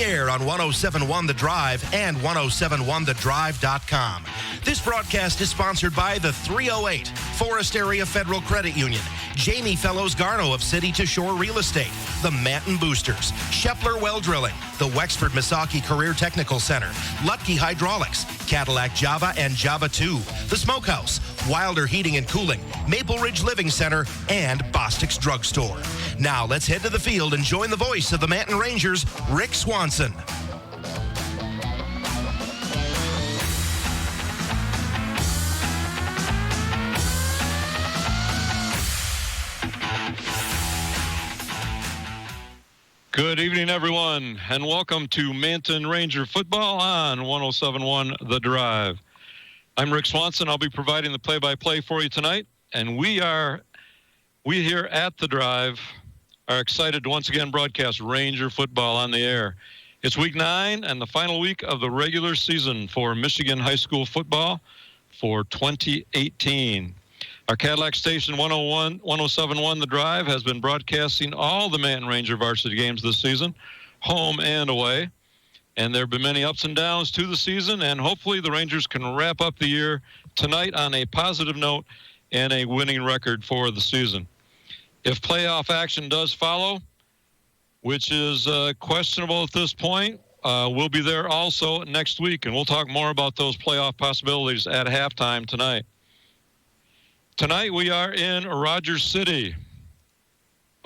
Air on 107.1 The Drive and 107.1thedrive.com. This broadcast is sponsored by the 308 Forest Area Federal Credit Union, Jamie Fellows Garno of City to Shore Real Estate, the Manton Boosters, Shepler Well Drilling, the Wexford Misaki Career Technical Center, Lutke Hydraulics, Cadillac Java and Java 2, the Smokehouse, Wilder Heating and Cooling, Maple Ridge Living Center, and Bostic's Drugstore. Now let's head to the field and join the voice of the Manton Rangers, Rick Swanson. Good evening, everyone, and welcome to Manton Ranger football on 107.1 The Drive. I'm Rick Swanson. I'll be providing the play-by-play for you tonight, and we here at The Drive are excited to once again broadcast Ranger football on the air. It's week 9 and the final week of the regular season for Michigan high school football for 2018. Our Cadillac station 107.1 The Drive has been broadcasting all the Manton Ranger varsity games this season, home and away. And there have been many ups and downs to the season, and hopefully the Rangers can wrap up the year tonight on a positive note and a winning record for the season. If playoff action does follow, which is questionable at this point, we'll be there also next week, and we'll talk more about those playoff possibilities at halftime tonight. Tonight we are in Rogers City,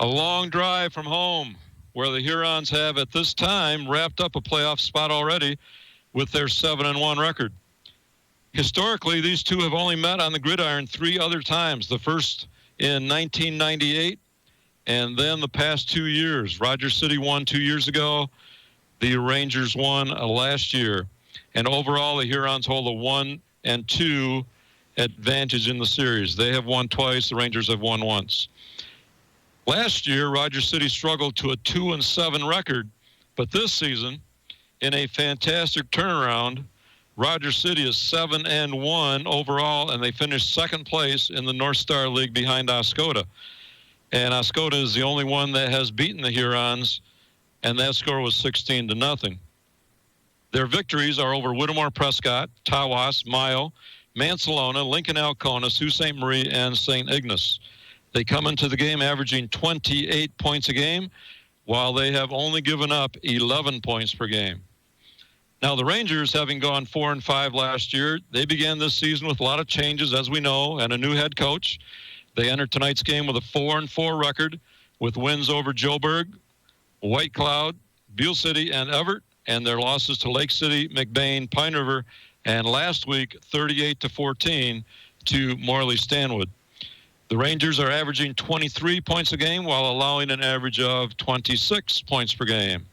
a long drive from home, where the Hurons have at this time wrapped up a playoff spot already with their 7-1 record. Historically, these two have only met on the gridiron 3 other times, the first in 1998 and then the past 2 years. Rogers City won 2 years ago. The Rangers won last year. And overall, the Hurons hold a 1-2 advantage in the series. They have won twice. The Rangers have won once. Last year, Rogers City struggled to a 2-7 record, but this season, in a fantastic turnaround, Rogers City is 7-1 overall, and they finished second place in the North Star League behind Oscoda. And Oscoda is the only one that has beaten the Hurons, and that score was 16-0. Their victories are over Whittemore Prescott, Tawas, Mayo, Mansalona, Lincoln Alcona, Sault Ste. Marie, and St. Ignace. They come into the game averaging 28 points a game, while they have only given up 11 points per game. Now, the Rangers, having gone 4-5 last year, they began this season with a lot of changes, as we know, and a new head coach. They entered tonight's game with a 4-4 record, with wins over Joburg, White Cloud, Beale City, and Everett, and their losses to Lake City, McBain, Pine River, and last week, 38-14 to Morley Stanwood. The Rangers are averaging 23 points a game while allowing an average of 26 points per game.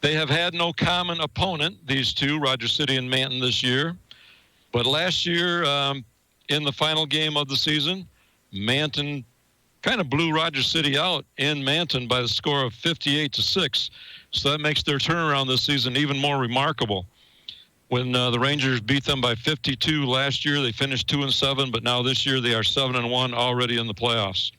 They have had no common opponent, these two, Rogers City and Manton, this year. But last year, in the final game of the season, Manton kind of blew Rogers City out in Manton by the score of 58-6. So that makes their turnaround this season even more remarkable. When the Rangers beat them by 52 last year, they finished 2-7, but now this year they are 7-1 already in the playoffs.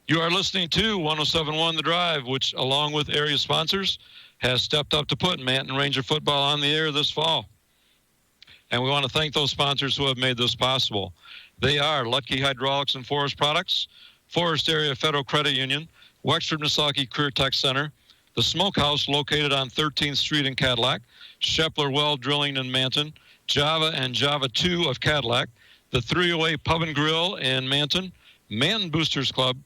You are listening to 107.1 The Drive, which, along with area sponsors, has stepped up to put Manton Ranger football on the air this fall. And we want to thank those sponsors who have made this possible. They are Lutke Hydraulics and Forest Products, Forest Area Federal Credit Union, Wexford Misaki Career Tech Center, the Smokehouse located on 13th Street in Cadillac, Shepler Well Drilling in Manton, Java and Java 2 of Cadillac, the 308 Pub and Grill in Manton, Manton Boosters Club,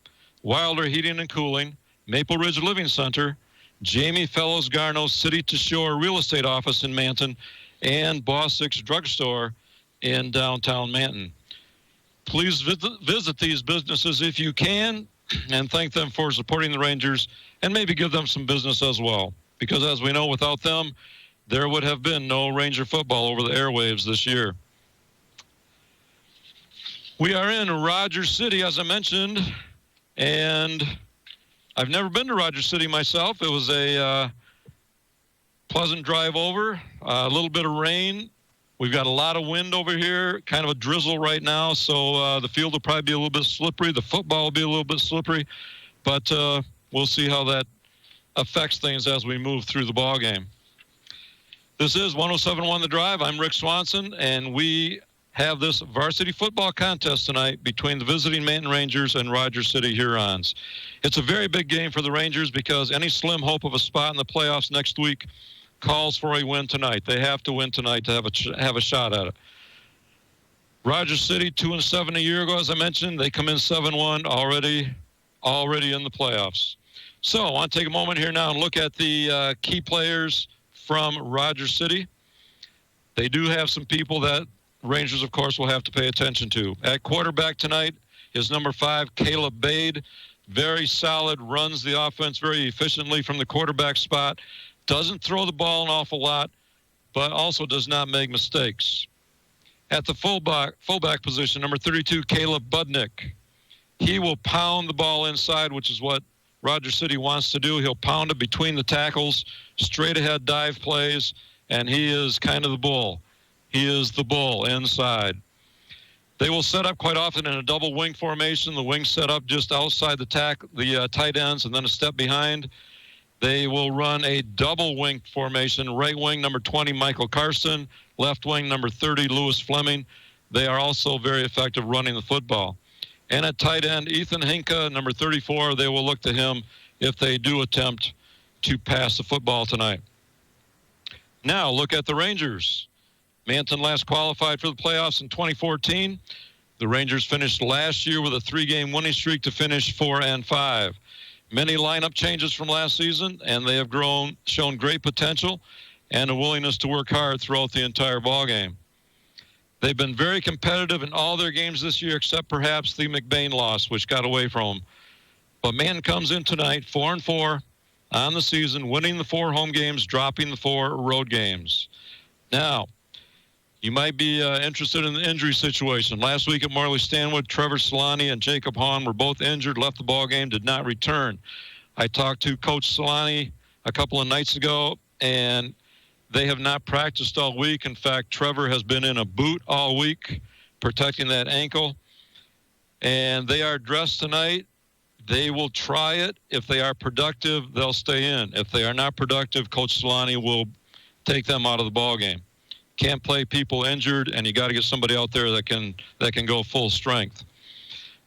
Wilder Heating and Cooling, Maple Ridge Living Center, Jamie Fellows Garno City to Shore Real Estate Office in Manton, and Bostic's Drugstore in downtown Manton. Please visit these businesses if you can, and thank them for supporting the Rangers, and maybe give them some business as well. Because as we know, without them, there would have been no Ranger football over the airwaves this year. We are in Rogers City, as I mentioned, and I've never been to Rogers City myself. It was a pleasant drive over, a little bit of rain. We've got a lot of wind over here, kind of a drizzle right now, so the field will probably be a little bit slippery. The football will be a little bit slippery, but we'll see how that affects things as we move through the ball game. This is 107.1 The Drive. I'm Rick Swanson, and we have this varsity football contest tonight between the visiting Manton Rangers and Rogers City Hurons. It's a very big game for the Rangers because any slim hope of a spot in the playoffs next week calls for a win tonight. They have to win tonight to have a shot at it. Rogers City 2-7 a year ago, as I mentioned. They come in 7-1 already in the playoffs. So I want to take a moment here now and look at the key players from Rogers City. They do have some people that Rangers, of course, will have to pay attention to. At quarterback tonight is number 5, Caleb Bade. Very solid, runs the offense very efficiently from the quarterback spot. Doesn't throw the ball an awful lot, but also does not make mistakes. At the fullback position, number 32, Caleb Budnick. He will pound the ball inside, which is what Rogers City wants to do. He'll pound it between the tackles, straight ahead dive plays, and he is kind of the bull. He is the bull inside. They will set up quite often in a double wing formation. The wings set up just outside the tight ends and then a step behind. They will run a double wing formation. Right wing, number 20, Michael Carson. Left wing, number 30, Lewis Fleming. They are also very effective running the football. And at tight end, Ethan Hinka, number 34, they will look to him if they do attempt to pass the football tonight. Now, look at the Rangers. Manton last qualified for the playoffs in 2014. The Rangers finished last year with a 3-game winning streak to finish 4-5. Many lineup changes from last season, and they have shown great potential and a willingness to work hard throughout the entire ballgame. They've been very competitive in all their games this year, except perhaps the McBain loss, which got away from them. But Manton comes in tonight 4-4 on the season, winning the 4 home games, dropping the 4 road games. Now, you might be interested in the injury situation. Last week at Marley Stanwood, Trevor Solani and Jacob Hahn were both injured, left the ball game, did not return. I talked to Coach Solani a couple of nights ago, and they have not practiced all week. In fact, Trevor has been in a boot all week, protecting that ankle. And they are dressed tonight. They will try it. If they are productive, they'll stay in. If they are not productive, Coach Solani will take them out of the ball game. Can't play people injured, and you got to get somebody out there that can go full strength.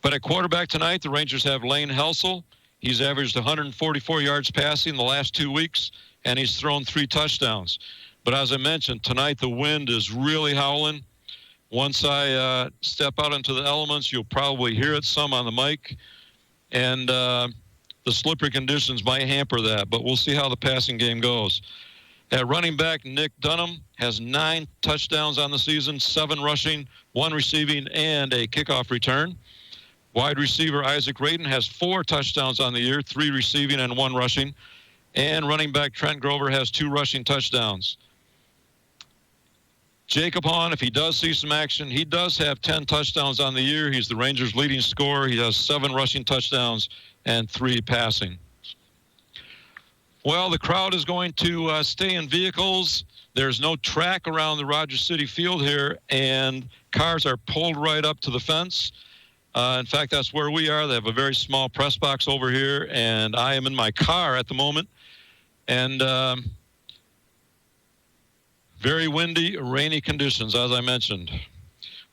But at quarterback tonight, the Rangers have Lane Helsel. He's averaged 144 yards passing the last 2 weeks, and he's thrown 3 touchdowns. But as I mentioned, tonight the wind is really howling. Once I step out into the elements, you'll probably hear it some on the mic. And the slippery conditions might hamper that, but we'll see how the passing game goes. At running back, Nick Dunham has 9 touchdowns on the season, 7 rushing, 1 receiving, and a kickoff return. Wide receiver Isaac Radin has 4 touchdowns on the year, 3 receiving and 1 rushing. And running back Trent Grover has 2 rushing touchdowns. Jacob Hahn, if he does see some action, he does have 10 touchdowns on the year. He's the Rangers' leading scorer. He has 7 rushing touchdowns and 3 passing. Well, the crowd is going to stay in vehicles. There's no track around the Rogers City field here, and cars are pulled right up to the fence. In fact, that's where we are. They have a very small press box over here, and I am in my car at the moment. And very windy, rainy conditions, as I mentioned.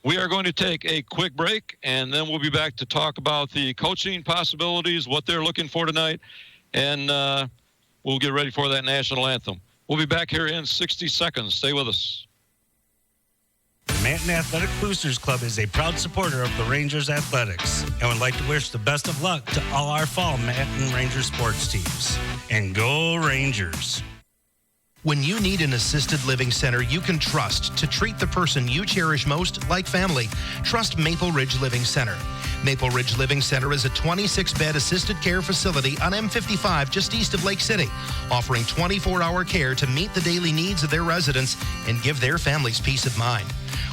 We are going to take a quick break, and then we'll be back to talk about the coaching possibilities, what they're looking for tonight, and we'll get ready for that national anthem. We'll be back here in 60 seconds. Stay with us. The Manton Athletic Boosters Club is a proud supporter of the Rangers Athletics and would like to wish the best of luck to all our fall Manton Rangers sports teams. And go Rangers! When you need an assisted living center you can trust to treat the person you cherish most like family, trust Maple Ridge Living Center. Maple Ridge Living Center is a 26-bed assisted care facility on M55 just east of Lake City, offering 24-hour care to meet the daily needs of their residents and give their families peace of mind.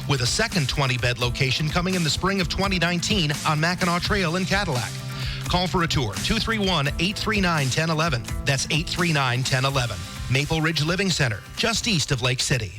With a second 20-bed location coming in the spring of 2019 on Mackinac Trail in Cadillac. Call for a tour, 231-839-1011. That's 839-1011. Maple Ridge Living Center, just east of Lake City.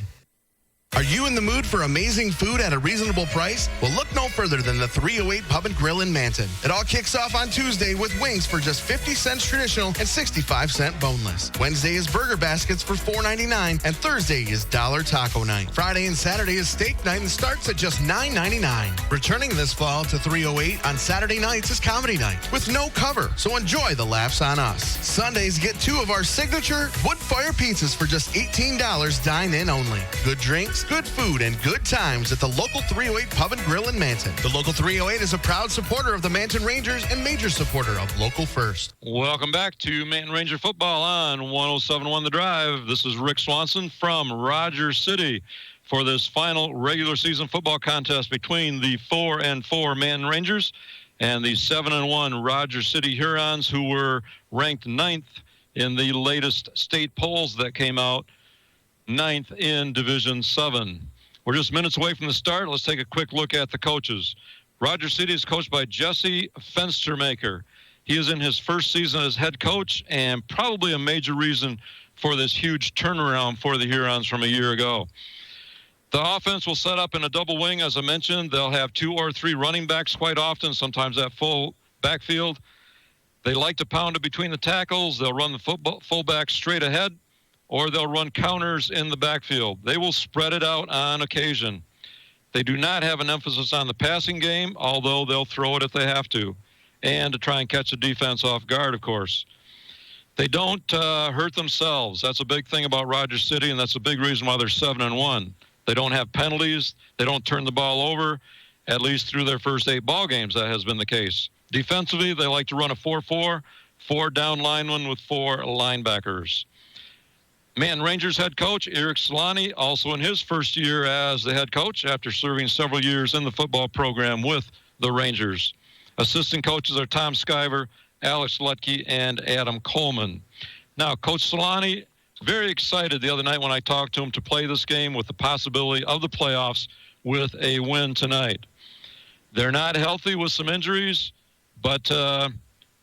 Are you in the mood for amazing food at a reasonable price? Well, look no further than the 308 Pub and Grill in Manton. It all kicks off on Tuesday with wings for just 50 cents traditional and 65 cent boneless. Wednesday is burger baskets for $4.99, and Thursday is dollar taco night. Friday and Saturday is steak night and starts at just $9.99. Returning this fall to 308 on Saturday nights is comedy night with no cover, so enjoy the laughs on us. Sundays get 2 of our signature wood fire pizzas for just $18, dine-in only. Good drinks, good food, and good times at the local 308 Pub and Grill in Manton. The local 308 is a proud supporter of the Manton Rangers and major supporter of Local First. Welcome back to Manton Ranger Football on 107.1 The Drive. This is Rick Swanson from Rogers City for this final regular season football contest between the 4-4 Manton Rangers and the 7-1 Rogers City Hurons, who were ranked 9th in the latest state polls that came out, 9th in Division 7. We're just minutes away from the start. Let's take a quick look at the coaches. Rogers City is coached by Jesse Fenstermaker. He is in his first season as head coach and probably a major reason for this huge turnaround for the Hurons from a year ago. The offense will set up in a double wing, as I mentioned. They'll have 2 or 3 running backs quite often, sometimes at full backfield. They like to pound it between the tackles. They'll run the fullback straight ahead, or they'll run counters in the backfield. They will spread it out on occasion. They do not have an emphasis on the passing game, although they'll throw it if they have to, and to try and catch the defense off guard, of course. They don't hurt themselves. That's a big thing about Rogers City, and that's a big reason why they're 7-1. They don't have penalties. They don't turn the ball over, at least through their first 8 ball games. That has been the case. Defensively, they like to run a 4-4, 4 down linemen with 4 linebackers. Manton Rangers head coach Eric Solani, also in his first year as the head coach after serving several years in the football program with the Rangers. Assistant coaches are Tom Skyver, Alex Lutke, and Adam Coleman. Now, Coach Solani, very excited the other night when I talked to him to play this game with the possibility of the playoffs with a win tonight. They're not healthy with some injuries, but,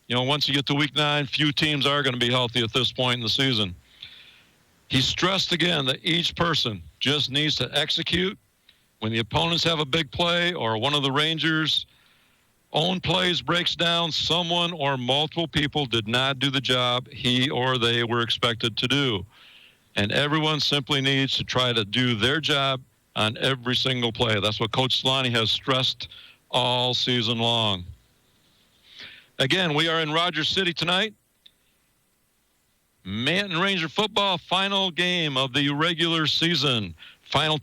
once you get to week 9, few teams are going to be healthy at this point in the season. He stressed again that each person just needs to execute. When the opponents have a big play or one of the Rangers' own plays breaks down, someone or multiple people did not do the job he or they were expected to do. And everyone simply needs to try to do their job on every single play. That's what Coach Solani has stressed all season long. Again, we are in Rogers City tonight. Manton Ranger football, final game of the regular season. Final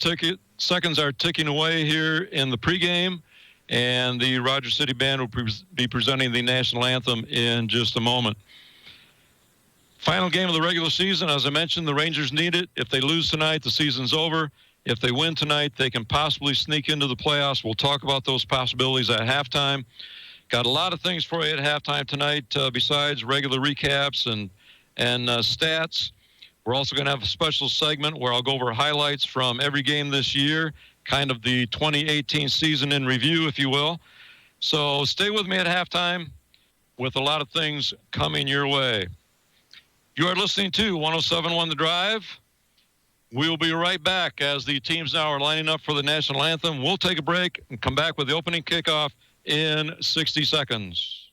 seconds are ticking away here in the pregame, and the Rogers City Band will be presenting the national anthem in just a moment. Final game of the regular season, as I mentioned, the Rangers need it. If they lose tonight, the season's over. If they win tonight, they can possibly sneak into the playoffs. We'll talk about those possibilities at halftime. Got a lot of things for you at halftime tonight besides regular recaps and stats. We're also going to have a special segment where I'll go over highlights from every game this year, kind of the 2018 season in review, if you will. So stay with me at halftime with a lot of things coming your way. You are listening to 107.1 The Drive. We'll be right back as the teams now are lining up for the national anthem. We'll take a break and come back with the opening kickoff in 60 seconds.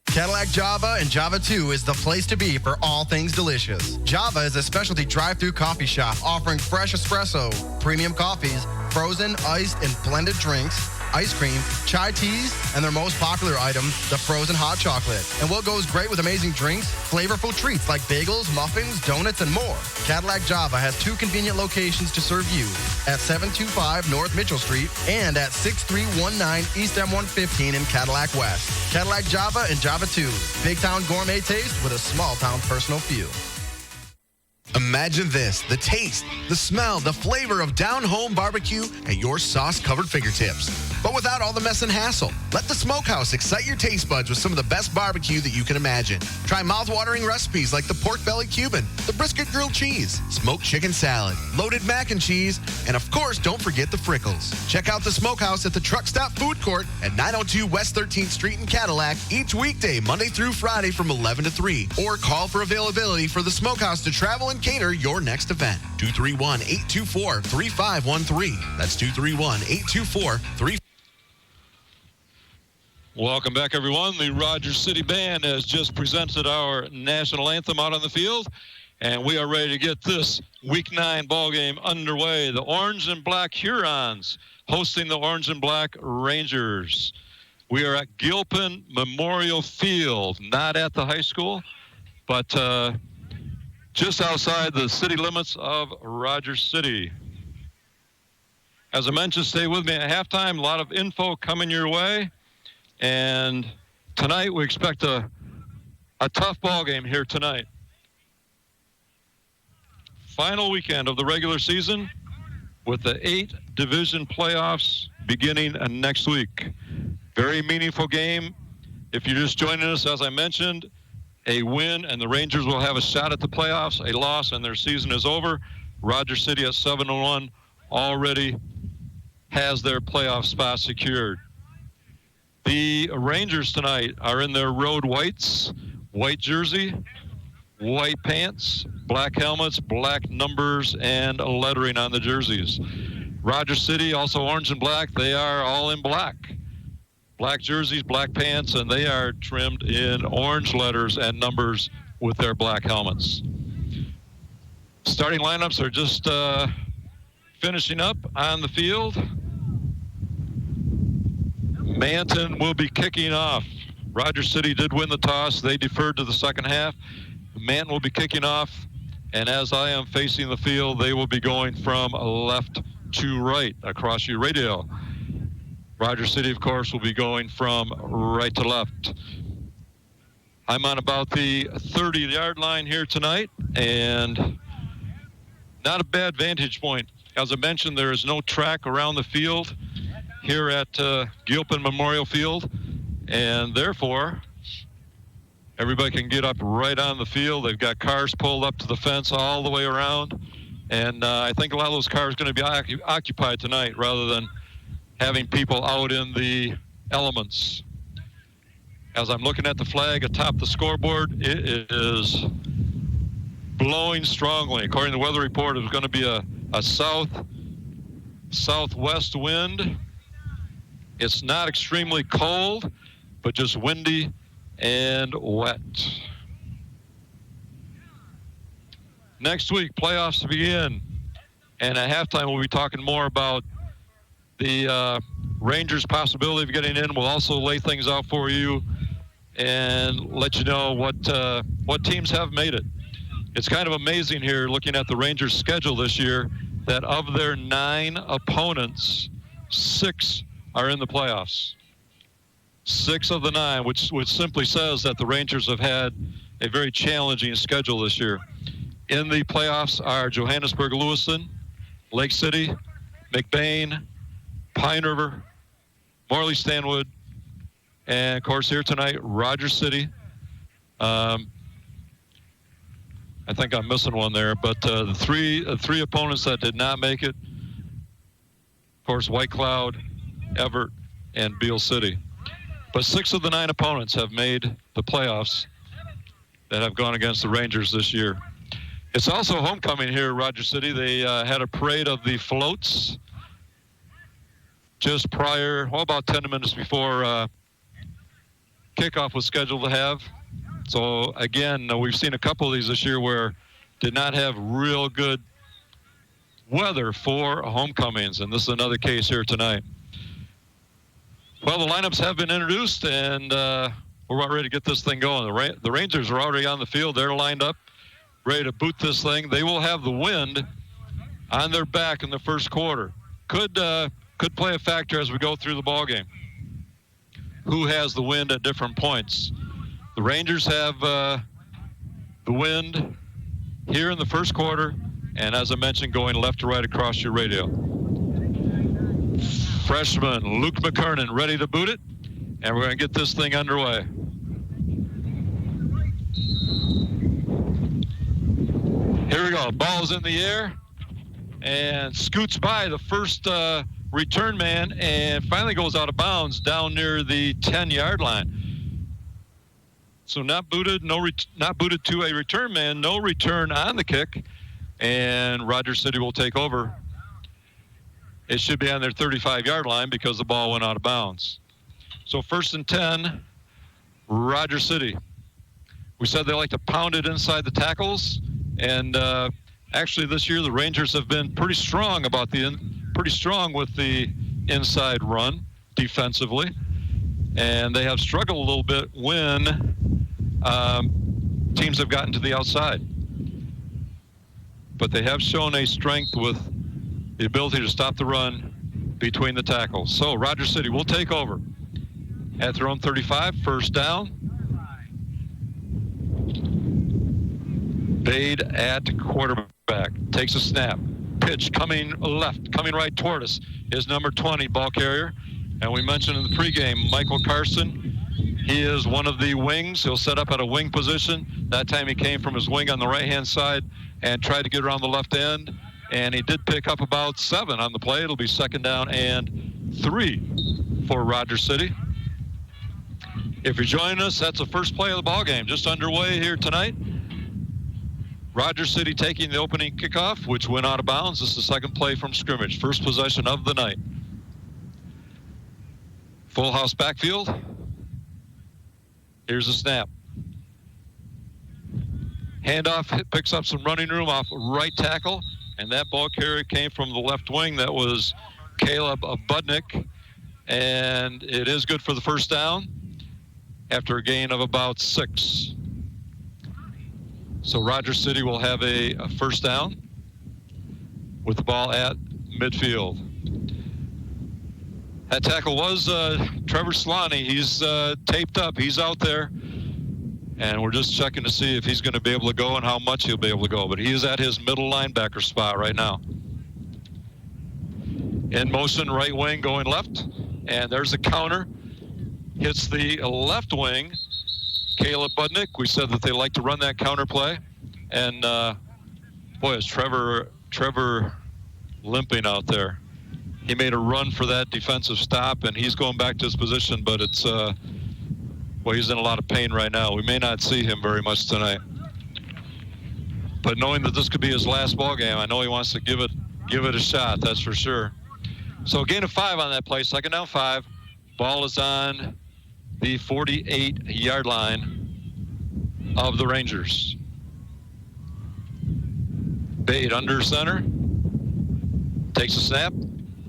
Cadillac Java and Java 2 is the place to be for all things delicious. Java is a specialty drive-thru coffee shop offering fresh espresso, premium coffees, frozen, iced, and blended drinks, ice cream, chai teas, and their most popular item, the frozen hot chocolate. And what goes great with amazing drinks? Flavorful treats like bagels, muffins, donuts, and more. Cadillac Java has 2 convenient locations to serve you at 725 North Mitchell Street and at 6319 East M115 in Cadillac West. Cadillac Java and Java 2. Big town gourmet taste with a small town personal feel. Imagine this, the taste, the smell, the flavor of down-home barbecue at your sauce-covered fingertips. but without all the mess and hassle. Let the Smokehouse excite your taste buds with some of the best barbecue that you can imagine. Try mouth-watering recipes like the pork belly Cuban, the brisket grilled cheese, smoked chicken salad, loaded mac and cheese, and of course, don't forget the Frickles. Check out the Smokehouse at the Truck Stop Food Court at 902 West 13th Street in Cadillac each weekday, Monday through Friday from 11 to 3. Or call for availability for the Smokehouse to travel and cater your next event. 231-824-3513. That's 231-824-3513. Welcome back, everyone. The Rogers City Band has just presented our national anthem out on the field, and we are ready to get this Week 9 ball game underway. The Orange and Black Hurons hosting the Orange and Black Rangers. We are at Gilpin Memorial Field, not at the high school, but just outside the city limits of Rogers City. As I mentioned, stay with me at halftime. A lot of info coming your way. And tonight we expect a tough ball game here tonight. Final weekend of the regular season with the 8 division playoffs beginning next week. Very meaningful game. If you're just joining us, as I mentioned, a win and the Rangers will have a shot at the playoffs. A loss and their season is over. Rogers City at 7-1 already has their playoff spot secured. The Rangers tonight are in their road whites, white jersey, white pants, black helmets, black numbers, and lettering on the jerseys. Rogers City, also orange and black, they are all in black. Black jerseys, black pants, and they are trimmed in orange letters and numbers with their black helmets. Starting lineups are just finishing up on the field. Manton will be kicking off. Rogers City did win the toss. They deferred to the second half. Manton will be kicking off, and as I am facing the field, they will be going from left to right across your radio. Rogers City, of course, will be going from right to left. I'm on about the 30-yard line here tonight, and not a bad vantage point. As I mentioned, there is no track around the field here at Gilpin Memorial Field, and therefore everybody can get up right on the field. They've got cars pulled up to the fence all the way around, and I think a lot of those cars are going to be occupied tonight rather than having people out in the elements. As I'm looking at the flag atop the scoreboard, it is blowing strongly. According to the weather report, it's going to be a southwest wind. It's not extremely cold, but just windy and wet. Next week, playoffs to begin. And at halftime, we'll be talking more about the Rangers' possibility of getting in. We'll also lay things out for you and let you know what teams have made it. It's kind of amazing here looking at the Rangers' schedule this year that of their 9 opponents, 6 are in the playoffs. 6 of the 9, which simply says that the Rangers have had a very challenging schedule this year. In the playoffs are Johannesburg, Lewiston, Lake City, McBain, Pine River, Morley Stanwood, and of course here tonight, Rogers City. I think I'm missing one there, but the three opponents that did not make it, of course, White Cloud, Everett, and Beale City. But 6 of the 9 opponents have made the playoffs that have gone against the Rangers this year. It's also homecoming here at Rogers City. They had a parade of the floats just prior, about 10 minutes before kickoff was scheduled to have. So, again, we've seen a couple of these this year where did not have real good weather for homecomings, and this is another case here tonight. Well, the lineups have been introduced, and we're about ready to get this thing going. The Rangers are already on the field. They're lined up, ready to boot this thing. They will have the wind on their back in the first quarter. Could play a factor as we go through the ballgame. Who has the wind at different points? The Rangers have the wind here in the first quarter, and as I mentioned, going left to right across your radio. freshman Luke McKernan ready to boot it, and we're going to get this thing underway. Here we go. Ball's in the air and scoots by the first return man and finally goes out of bounds down near the 10-yard line. So not booted, not booted to a return man, no return on the kick, and Rogers City will take over. It should be on their 35-yard line because the ball went out of bounds. So 1st and 10, Rogers City. We said they like to pound it inside the tackles, and actually this year the Rangers have been pretty strong with the inside run defensively, and they have struggled a little bit when teams have gotten to the outside. But they have shown a strength with the ability to stop the run between the tackles. So Rogers City will take over at their own 35, 1st down. Bade at quarterback, takes a snap. Pitch coming left, coming right toward us is number 20, ball carrier. And we mentioned in the pregame, Michael Carson. He is one of the wings. He'll set up at a wing position. That time he came from his wing on the right-hand side and tried to get around the left end. And he did pick up about 7 on the play. It'll be 2nd down and 3 for Rogers City. If you're joining us, that's the first play of the ball game, just underway here tonight. Rogers City taking the opening kickoff, which went out of bounds. This is the 2nd play from scrimmage, first possession of the night. Full house backfield. Here's a snap. Handoff, picks up some running room off right tackle, and that ball carrier came from the left wing. That was Caleb Budnick, and it is good for the 1st down after a gain of about 6. So Rogers City will have a 1st down with the ball at midfield. That tackle was Trevor Sloney. He's taped up. He's out there. And we're just checking to see if he's going to be able to go and how much he'll be able to go. But he is at his middle linebacker spot right now. In motion, right wing going left. And there's a counter. Hits the left wing. Caleb Budnick. We said that they like to run that counter play. And, boy, is Trevor limping out there. He made a run for that defensive stop, and he's going back to his position, but it's, well, he's in a lot of pain right now. We may not see him very much tonight. But knowing that this could be his last ball game, I know he wants to give it a shot, that's for sure. So a gain of 5 on that play, 2nd down 5. Ball is on the 48-yard line of the Rangers. Bade under center, takes a snap,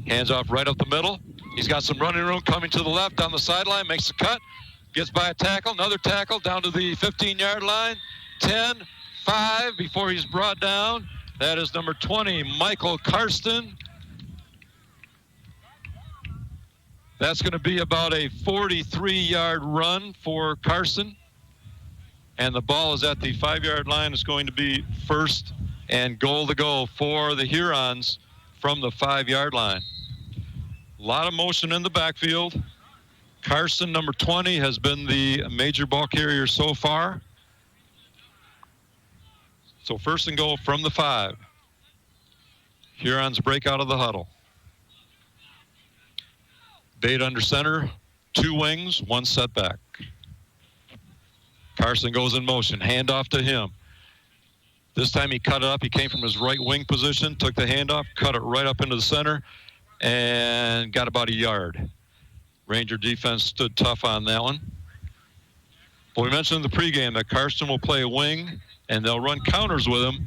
hands off right up the middle. He's got some running room coming to the left down the sideline, makes a cut, gets by a tackle, another tackle down to the 15-yard line. 10, 5 before he's brought down. That is number 20, Michael Karsten. That's going to be about a 43-yard run for Carson. And the ball is at the 5-yard line. It's going to be 1st and goal to go for the Hurons from the 5-yard line. A lot of motion in the backfield. Carson, number 20, has been the major ball carrier so far. So 1st and goal from the 5. Hurons break out of the huddle. Bade under center, 2 wings, 1 setback. Carson goes in motion, handoff to him. This time he cut it up. He came from his right wing position, took the handoff, cut it right up into the center, and got about a yard. Ranger defense stood tough on that one. But we mentioned in the pregame that Carson will play a wing, and they'll run counters with him.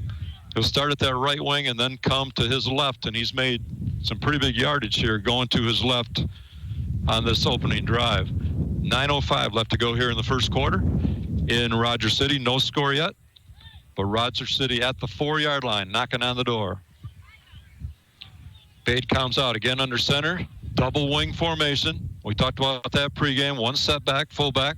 He'll start at that right wing and then come to his left, and he's made some pretty big yardage here going to his left on this opening drive. 9:05 left to go here in the 1st quarter in Rogers City. No score yet, but Rogers City at the 4-yard line, knocking on the door. Bade comes out again under center, double wing formation. We talked about that pregame. 1 setback, fullback.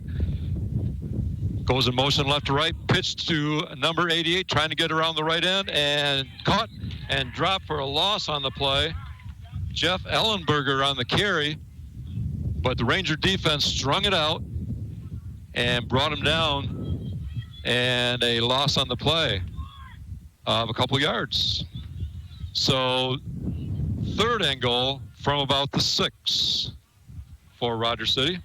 Goes in motion left to right, pitched to number 88, trying to get around the right end, and caught and dropped for a loss on the play. Jeff Ellenberger on the carry, but the Ranger defense strung it out and brought him down, and a loss on the play of a couple yards. So 3rd and goal from about the 6 for Rogers City.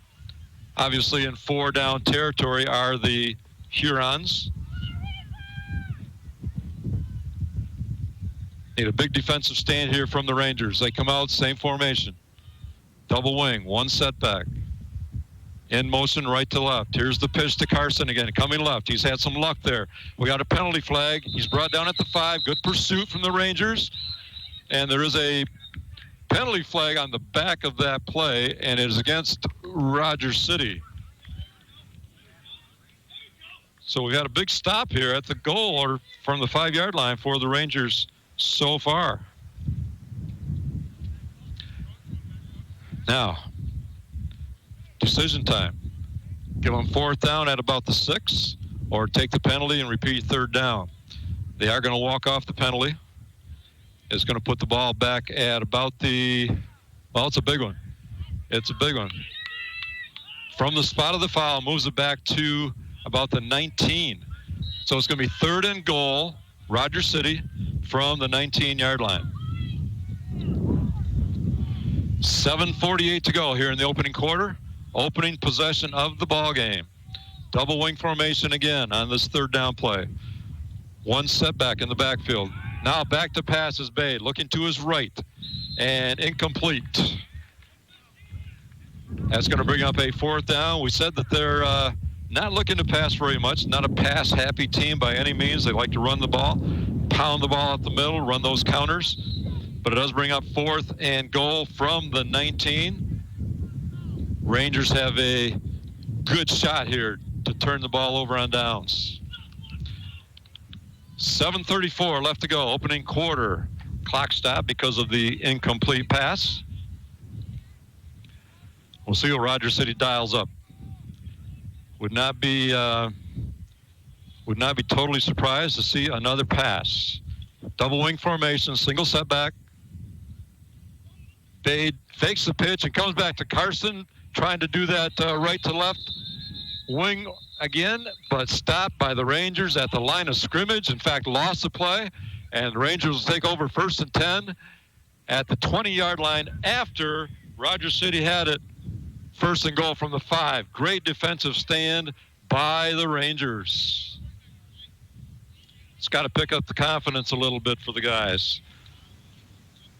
Obviously in 4-down territory are the Hurons. Need a big defensive stand here from the Rangers. They come out, same formation. Double wing, 1 setback. In motion, right to left. Here's the pitch to Carson again, coming left. He's had some luck there. We got a penalty flag. He's brought down at the 5. Good pursuit from the Rangers. And there is a penalty flag on the back of that play, and it is against Rogers City. So we got a big stop here at the goal or from the 5-yard line for the Rangers so far. Now, decision time. Give them 4th down at about the 6, or take the penalty and repeat 3rd down. They are going to walk off the penalty. It's going to put the ball back at about the, well, it's a big one. It's a big one. From the spot of the foul, moves it back to about the 19. So it's going to be 3rd and goal, Rogers City, from the 19-yard line. 7:48 to go here in the opening quarter. Opening possession of the ball game. Double wing formation again on this 3rd down play. 1 setback in the backfield. Now back to pass is Bade, looking to his right, and incomplete. That's going to bring up a 4th down. We said that they're not looking to pass very much, not a pass-happy team by any means. They like to run the ball, pound the ball up the middle, run those counters. But it does bring up 4th and goal from the 19. Rangers have a good shot here to turn the ball over on downs. 7:34 left to go, opening quarter. Clock stop because of the incomplete pass. We'll see what Rogers City dials up. Would not be totally surprised to see another pass. Double wing formation, single setback. Bade fakes the pitch and comes back to Carson, trying to do that right to left wing again, but stopped by the Rangers at the line of scrimmage. In fact, lost the play, and the Rangers will take over 1st and 10 at the 20-yard line after Rogers City had it. 1st and goal from the 5. Great defensive stand by the Rangers. It's got to pick up the confidence a little bit for the guys.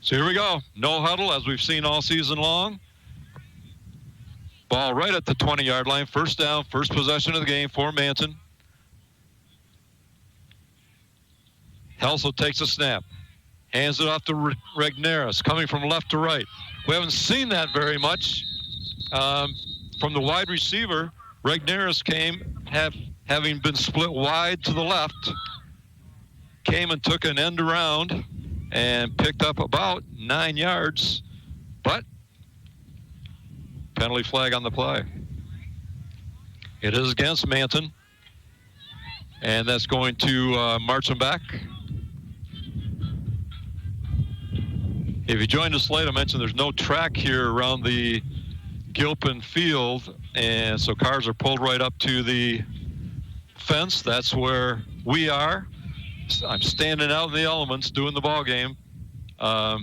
So here we go. No huddle, as we've seen all season long. Ball right at the 20-yard line. 1st down, first possession of the game for Manton. Helsel takes a snap. Hands it off to Regneris, coming from left to right. We haven't seen that very much from the wide receiver. Regneris having been split wide to the left, came and took an end around and picked up about 9 yards, but penalty flag on the play. It is against Manton, and that's going to march them back. If you joined us late, I mentioned there's no track here around the Gilpin field, and so cars are pulled right up to the fence. That's where we are. I'm standing out in the elements doing the ball game. Not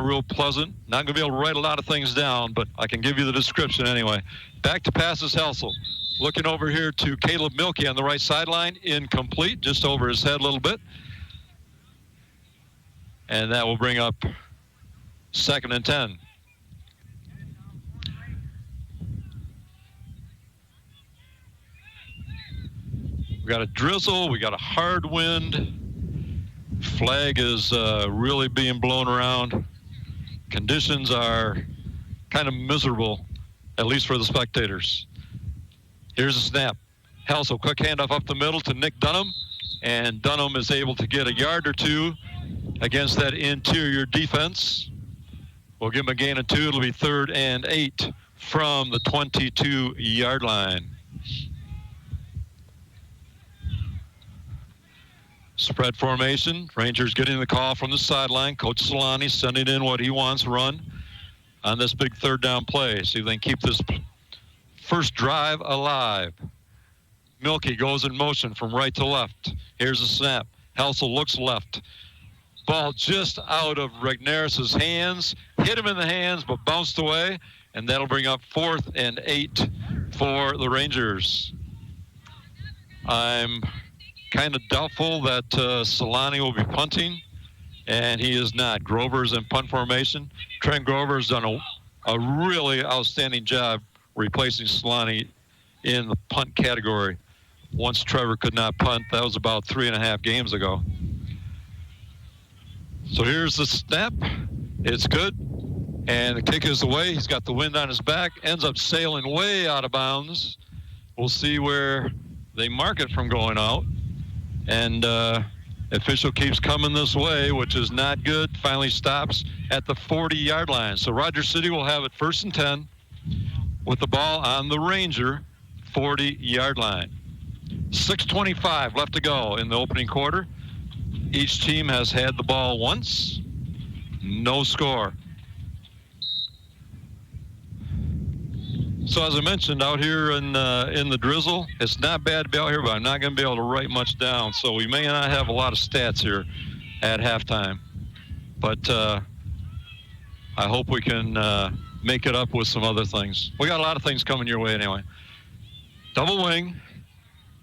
real pleasant. Not going to be able to write a lot of things down, but I can give you the description anyway. Back to pass is Helsel. Looking over here to Caleb Milkey on the right sideline. Incomplete, just over his head a little bit. And that will bring up 2nd and 10. We got a drizzle. We got a hard wind. Flag is really being blown around. Conditions are kind of miserable, at least for the spectators. Here's a snap. Helsel, quick handoff up the middle to Nick Dunham, and Dunham is able to get a yard or 2 against that interior defense. We'll give him a gain of 2. It'll be 3rd and 8 from the 22-yard line. Spread formation. Rangers getting the call from the sideline. Coach Solani sending in what he wants run on this big third down play. See if they can keep this first drive alive. Milky goes in motion from right to left. Here's a snap. Helsel looks left. Ball just out of Regnerus's hands. Hit him in the hands, but bounced away. And that'll bring up 4th and 8 for the Rangers. I'm kind of doubtful that Solani will be punting, and he is not. Grover's in punt formation. Trent Grover's done a really outstanding job replacing Solani in the punt category. Once Trevor could not punt, that was about 3.5 games ago. So here's the snap. It's good. And the kick is away. He's got the wind on his back. Ends up sailing way out of bounds. We'll see where they mark it from going out. And official keeps coming this way, which is not good. Finally stops at the 40-yard line. So Rogers City will have it 1st and 10 with the ball on the Ranger 40-yard line. 6:25 left to go in the opening quarter. Each team has had the ball once. No score. So as I mentioned, out here in the drizzle, it's not bad to be out here, but I'm not going to be able to write much down. So we may not have a lot of stats here at halftime. But I hope we can make it up with some other things. We got a lot of things coming your way anyway. Double wing,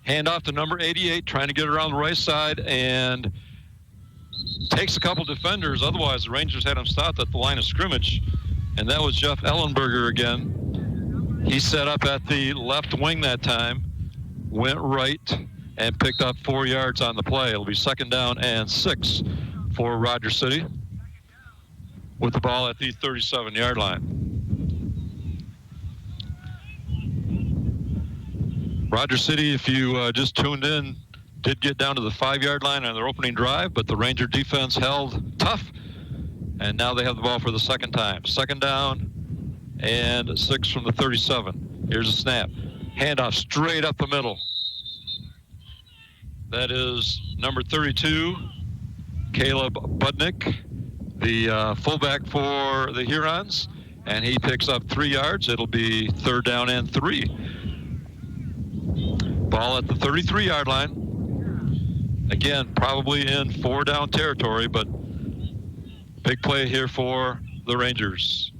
hand off to number 88, trying to get around the right side, and takes a couple defenders. Otherwise, the Rangers had him stopped at the line of scrimmage, and that was Jeff Ellenberger again. He set up at the left wing that time, went right, and picked up 4 yards on the play. It'll be 2nd down and 6 for Rogers City with the ball at the 37-yard line. Rogers City, if you just tuned in, did get down to the 5-yard line on their opening drive, but the Ranger defense held tough, and now they have the ball for the second time. 2nd down and 6 from the 37. Here's a snap. Handoff straight up the middle. That is number 32, Caleb Budnick, the fullback for the Hurons, and he picks up 3 yards. It'll be 3rd down and 3. Ball at the 33-yard line. Again, probably in 4-down territory, but big play here for the Rangers.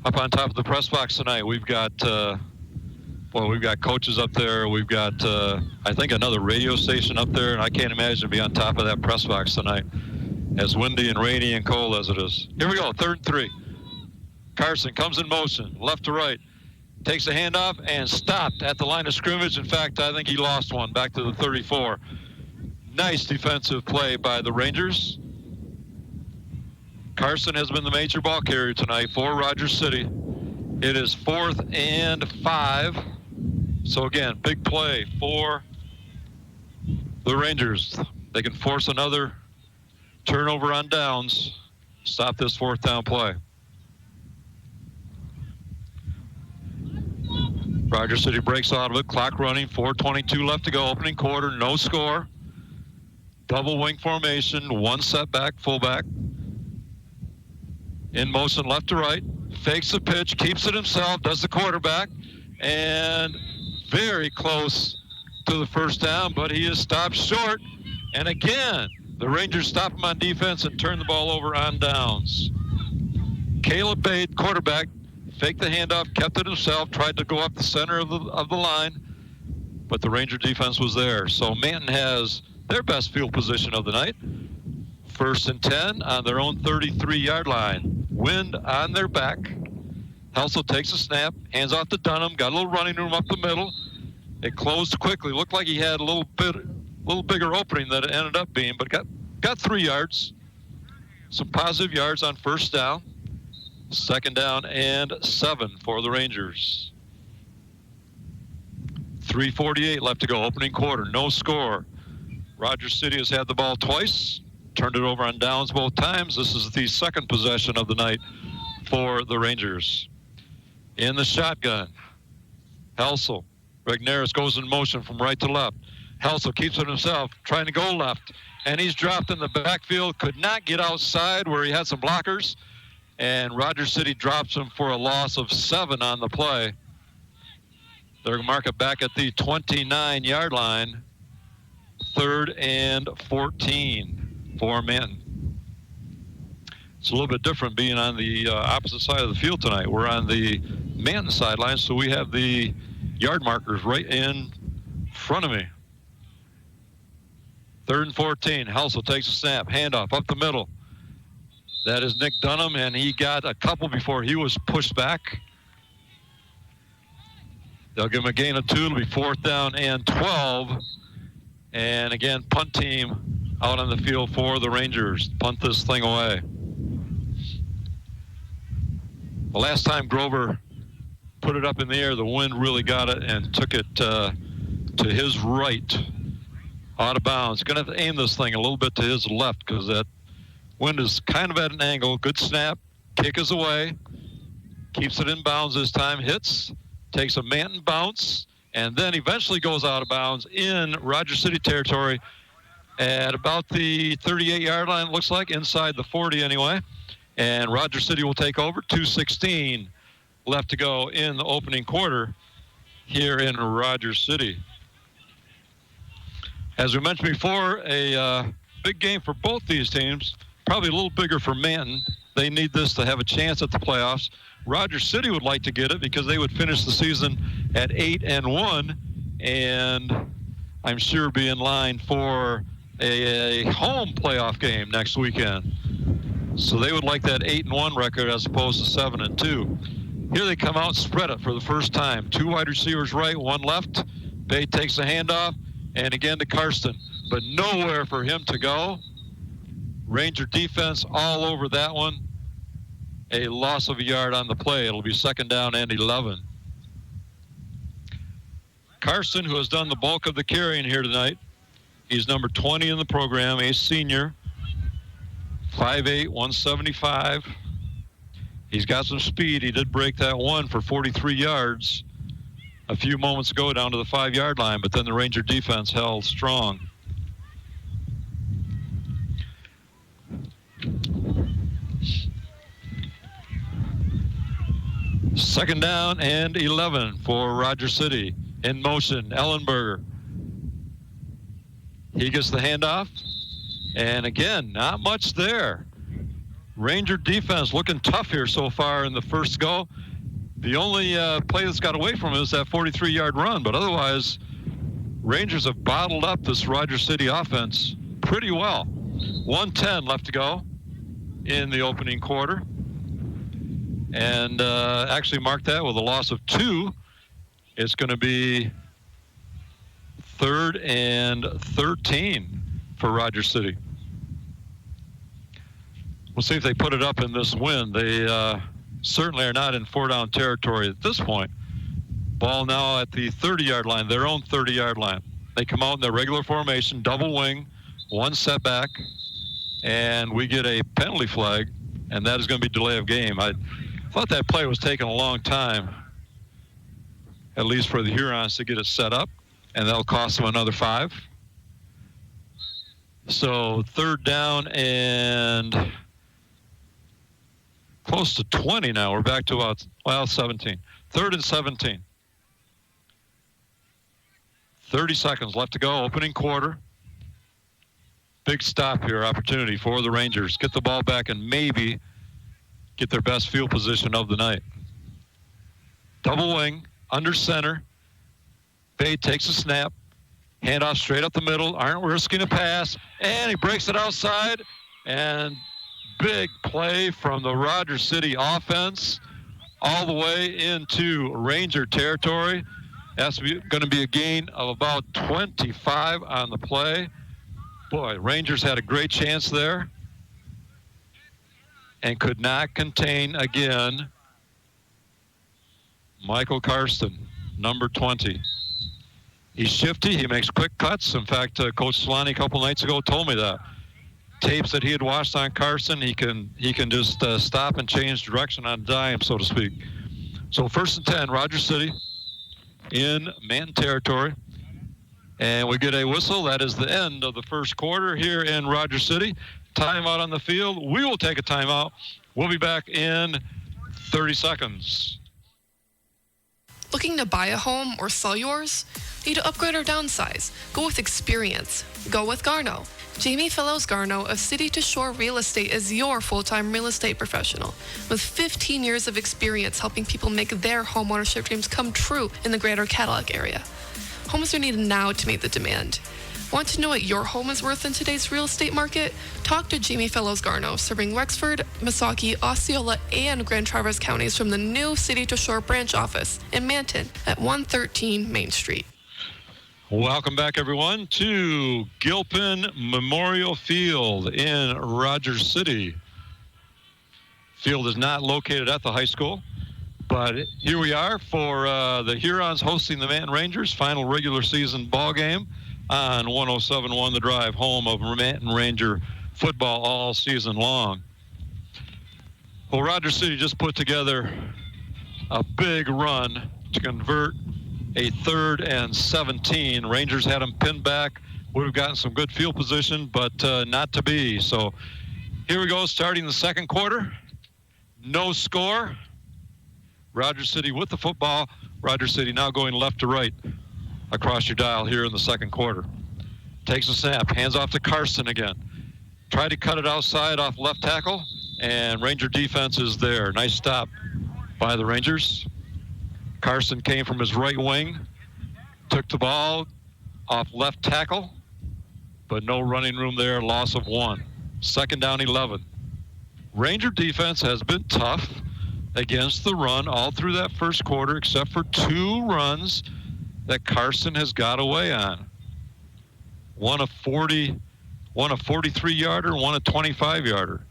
Up on top of the press box tonight, we've got we've got coaches up there. We've got I think another radio station up there, and I can't imagine to be on top of that press box tonight, as windy and rainy and cold as it is. Here we go, 3rd and 3. Carson comes in motion, left to right, takes a handoff and stopped at the line of scrimmage. In fact, I think he lost one back to the 34. Nice defensive play by the Rangers. Carson has been the major ball carrier tonight for Rogers City. It is 4th and 5. So again, big play for the Rangers. They can force another turnover on downs, stop this 4th down play. Rogers City breaks out of it, clock running, 4:22 left to go, opening quarter, no score. Double wing formation, 1 setback, fullback. In motion left to right, fakes the pitch, keeps it himself, does the quarterback, and very close to the 1st down, but he is stopped short. And again, the Rangers stop him on defense and turn the ball over on downs. Caleb Bade, quarterback, faked the handoff, kept it himself, tried to go up the center of the line, but the Ranger defense was there. So Manton has their best field position of the night. 1st and 10 on their own 33-yard line. Wind on their back. Helsel takes a snap, hands off to Dunham, got a little running room up the middle. It closed quickly. Looked like he had a little bigger opening than it ended up being, but got 3 yards. Some positive yards on 1st down. 2nd down and 7 for the Rangers. 3:48 left to go, opening quarter, no score. Rogers City has had the ball twice, turned it over on downs both times. This is the 2nd possession of the night for the Rangers. In the shotgun, Helsel. Regnerus goes in motion from right to left. Helsel keeps it himself, trying to go left. And he's dropped in the backfield, could not get outside where he had some blockers. And Rogers City drops him for a loss of 7 on the play. They're going to mark it back at the 29-yard line. 3rd and 14 for Manton. It's a little bit different being on the opposite side of the field tonight. We're on the Manton sideline, so we have the yard markers right in front of me. 3rd and 14. Helsel takes a snap, handoff up the middle. That is Nick Dunham, and he got a couple before he was pushed back. They'll give him a gain of 2. It'll be 4th down and 12. And again, punt team out on the field for the Rangers. Punt this thing away. The last time Grover put it up in the air, the wind really got it and took it to his right, out of bounds. Going to have to aim this thing a little bit to his left because that wind is kind of at an angle. Good snap. Kick is away. Keeps it in bounds this time. Hits. Takes a Manton bounce. And then eventually goes out of bounds in Rogers City territory at about the 38-yard line, it looks like, inside the 40 anyway. And Rogers City will take over. 2:16 left to go in the opening quarter here in Rogers City. As we mentioned before, a big game for both these teams. Probably a little bigger for Manton. They need this to have a chance at the playoffs. Rogers City would like to get it because they would finish the season at 8-1, and I'm sure be in line for a home playoff game next weekend. So they would like that 8-1 record as opposed to 7-2. Here they come out and spread it for the first time. 2 wide receivers right, 1 left. Bay takes a handoff, and again to Karsten, but nowhere for him to go. Ranger defense all over that one. A loss of a yard on the play. It'll be 2nd down and 11. Karsten, who has done the bulk of the carrying here tonight, he's number 20 in the program, a senior, 5'8", 175. He's got some speed. He did break that one for 43 yards a few moments ago down to the 5-yard line, but then the Ranger defense held strong. Second down and 11 for Rogers City. In motion, Ellenberger. He gets the handoff. And again, not much there. Ranger defense looking tough here so far in the first go. The only play that's got away from him is that 43-yard run. But otherwise, Rangers have bottled up this Rogers City offense pretty well. 1:10 left to go in the opening quarter. And actually mark that with a loss of 2. It's going to be 3rd and 13 for Rogers City. We'll see if they put it up in this win. They certainly are not in 4-down territory at this point. Ball now at the 30-yard line, their own 30-yard line. They come out in their regular formation, double wing, 1 setback, and we get a penalty flag, and that is going to be delay of game. I thought that play was taking a long time, at least for the Hurons to get it set up, and that'll cost them another 5. So 3rd down and close to 20 now. We're back to about, 17. 3rd and 17. 30 seconds left to go, opening quarter. Big stop here, opportunity for the Rangers. Get the ball back and maybe get their best field position of the night. Double wing, under center. Bay takes a snap. Handoff straight up the middle. Aren't risking a pass. And he breaks it outside. And big play from the Rogers City offense all the way into Ranger territory. That's going to be a gain of about 25 on the play. Boy, Rangers had a great chance there and could not contain again Michael Karsten, number 20. He's shifty. He makes quick cuts. In fact, Coach Solani a couple nights ago told me that. Tapes that he had watched on Karsten, he can just stop and change direction on a dime, so to speak. So 1st and 10, Rogers City in Manton territory. And we get a whistle. That is the end of the first quarter here in Rogers City. Timeout on the field. We will take a timeout. We'll be back in 30 seconds. Looking to buy a home or sell yours? Need to upgrade or downsize? Go with experience. Go with Garno. Jamie Fellows Garno of City to Shore Real Estate is your full-time real estate professional with 15 years of experience helping people make their homeownership dreams come true in the greater Cadillac area. Homes are needed now to meet the demand. Want to know what your home is worth in today's real estate market? Talk to Jamie Fellows Garno, serving Wexford, Missaukee, Osceola, and Grand Traverse counties from the new City to Shore branch office in Manton at 113 Main Street. Welcome back, everyone, to Gilpin Memorial Field in Rogers City. Field is not located at the high school, but here we are for the Hurons hosting the Manton Rangers final regular season ball game on 107.1 The Drive, home of Manton Ranger football all season long. Well, Rogers City just put together a big run to convert a 3rd and 17. Rangers had them pinned back. Would have gotten some good field position, but not to be. So here we go, starting the second quarter. No score. Rogers City with the football. Rogers City now going left to right across your dial here in the second quarter. Takes a snap, hands off to Carson again. Tried to cut it outside off left tackle, and Ranger defense is there. Nice stop by the Rangers. Carson came from his right wing, took the ball off left tackle, but no running room there, loss of 1. Second down, 11. Ranger defense has been tough against the run all through that first quarter, except for 2 runs that Carson has got away on. One a 43-yarder, one a 25-yarder.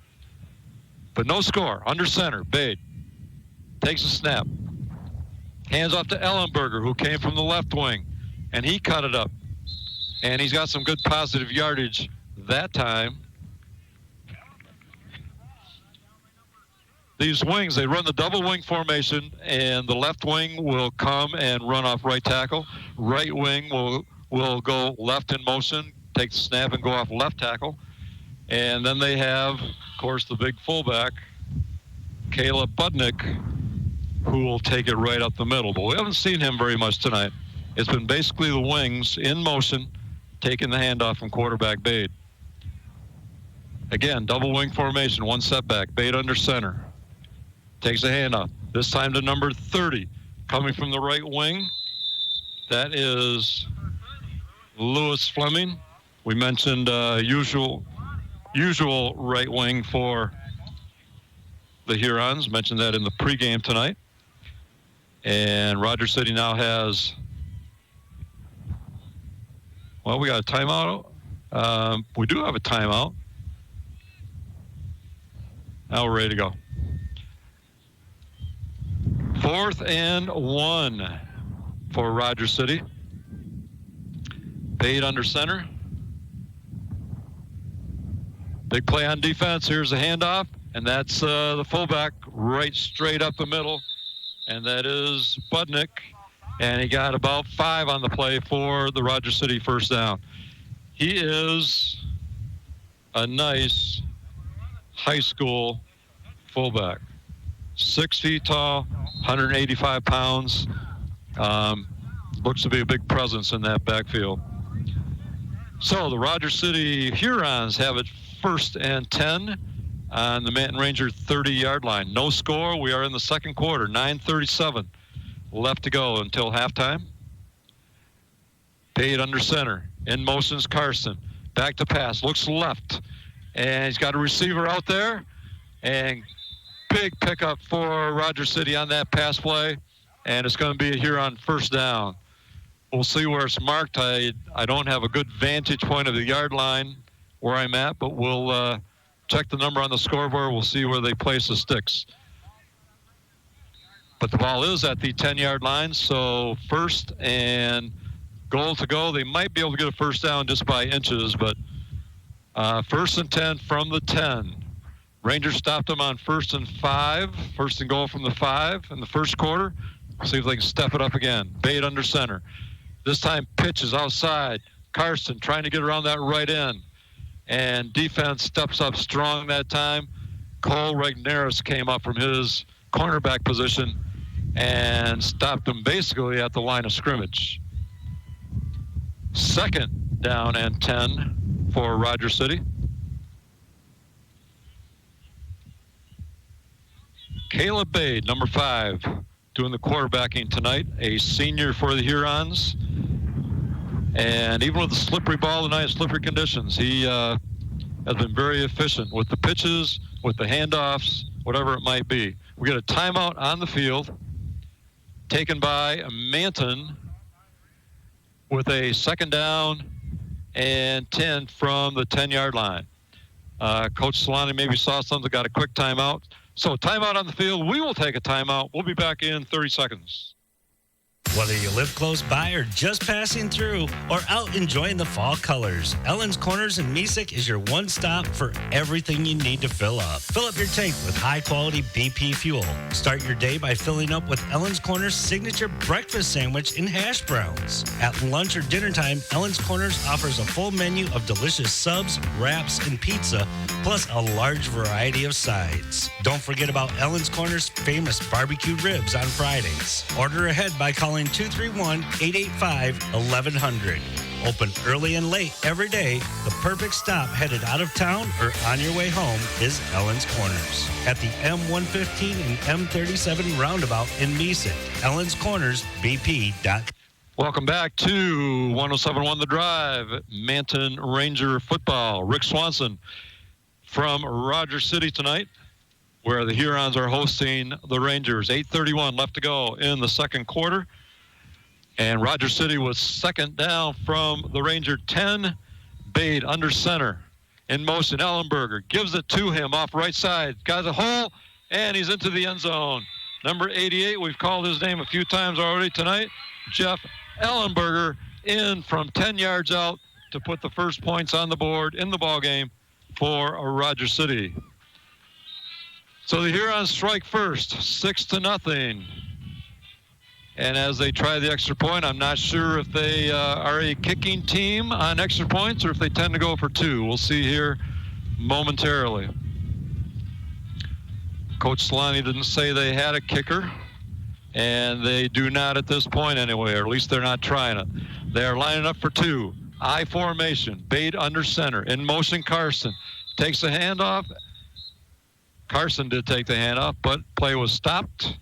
But no score. Under center, Bade takes a snap. Hands off to Ellenberger, who came from the left wing, and he cut it up. And he's got some good positive yardage that time. These wings, they run the double wing formation, and the left wing will come and run off right tackle. Right wing will go left in motion, take the snap and go off left tackle. And then they have, of course, the big fullback, Caleb Budnick, who will take it right up the middle. But we haven't seen him very much tonight. It's been basically the wings in motion, taking the handoff from quarterback Bade. Again, double wing formation, 1 setback. Bade under center. Takes a handoff. This time to number 30. Coming from the right wing, that is Lewis Fleming. We mentioned usual right wing for the Hurons. Mentioned that in the pregame tonight. And Rogers City now has, well, we got a timeout. We do have a timeout. Now we're ready to go. 4th and 1 for Rogers City. Bade under center. Big play on defense. Here's the handoff, and that's the fullback right straight up the middle. And that is Budnick, and he got about 5 on the play for the Rogers City first down. He is a nice high school fullback. 6 feet tall, 185 pounds. Looks to be a big presence in that backfield. So the Rogers City Hurons have it 1st and 10. On the Manton Ranger 30-yard line. No score. We are in the second quarter. 9:37 left to go until halftime. Bade under center. In motion's Carson. Back to pass. Looks left. And he's got a receiver out there. And big pickup for Rogers City on that pass play. And it's going to be a Huron first down. We'll see where it's marked. I don't have a good vantage point of the yard line where I'm at, but we'll check the number on the scoreboard. We'll see where they place the sticks. But the ball is at the 10-yard line, so 1st and goal to go. They might be able to get a first down just by inches, but 1st and 10 from the 10. Rangers stopped them on 1st and 5. 1st and goal from the 5 in the first quarter. See if they can step it up again. Bade under center. This time pitch is outside. Carson trying to get around that right end. And defense steps up strong that time. Cole Regnerus came up from his cornerback position and stopped him basically at the line of scrimmage. 2nd down and 10 for Rogers City. Caleb Bade, number 5, doing the quarterbacking tonight, a senior for the Hurons. And even with the slippery ball tonight, slippery conditions, he has been very efficient with the pitches, with the handoffs, whatever it might be. We get a timeout on the field taken by Manton with a 2nd down and 10 from the 10-yard line. Coach Solani maybe saw something, got a quick timeout. So timeout on the field. We will take a timeout. We'll be back in 30 seconds. Whether you live close by or just passing through or out enjoying the fall colors, Ellen's Corners in Mesick is your one stop for everything you need to fill up. Fill up your tank with high-quality BP fuel. Start your day by filling up with Ellen's Corners' signature breakfast sandwich and hash browns. At lunch or dinner time, Ellen's Corners offers a full menu of delicious subs, wraps, and pizza, plus a large variety of sides. Don't forget about Ellen's Corners' famous barbecue ribs on Fridays. Order ahead by calling 231-885-1100. Open early and late every day. The perfect stop headed out of town or on your way home is Ellen's Corners. At the M115 and M37 roundabout in Mesick. Ellen's Corners, BP.com. Welcome back to 107.1 The Drive, Manton Ranger football. Rick Swanson from Rogers City tonight, where the Hurons are hosting the Rangers. 8:31 left to go in the second quarter. And Rogers City was 2nd down from the Ranger 10. Bade under center. In motion, Ellenberger gives it to him off right side. Got a hole, and he's into the end zone. Number 88, we've called his name a few times already tonight. Jeff Ellenberger in from 10 yards out to put the first points on the board in the ballgame for Rogers City. So the Hurons strike first, 6-0. And as they try the extra point, I'm not sure if they are a kicking team on extra points or if they tend to go for 2. We'll see here momentarily. Coach Solani didn't say they had a kicker, and they do not at this point anyway, or at least they're not trying it. They are lining up for 2. I formation, Bade under center. In motion, Carson takes the handoff. Carson did take the handoff, but play was stopped.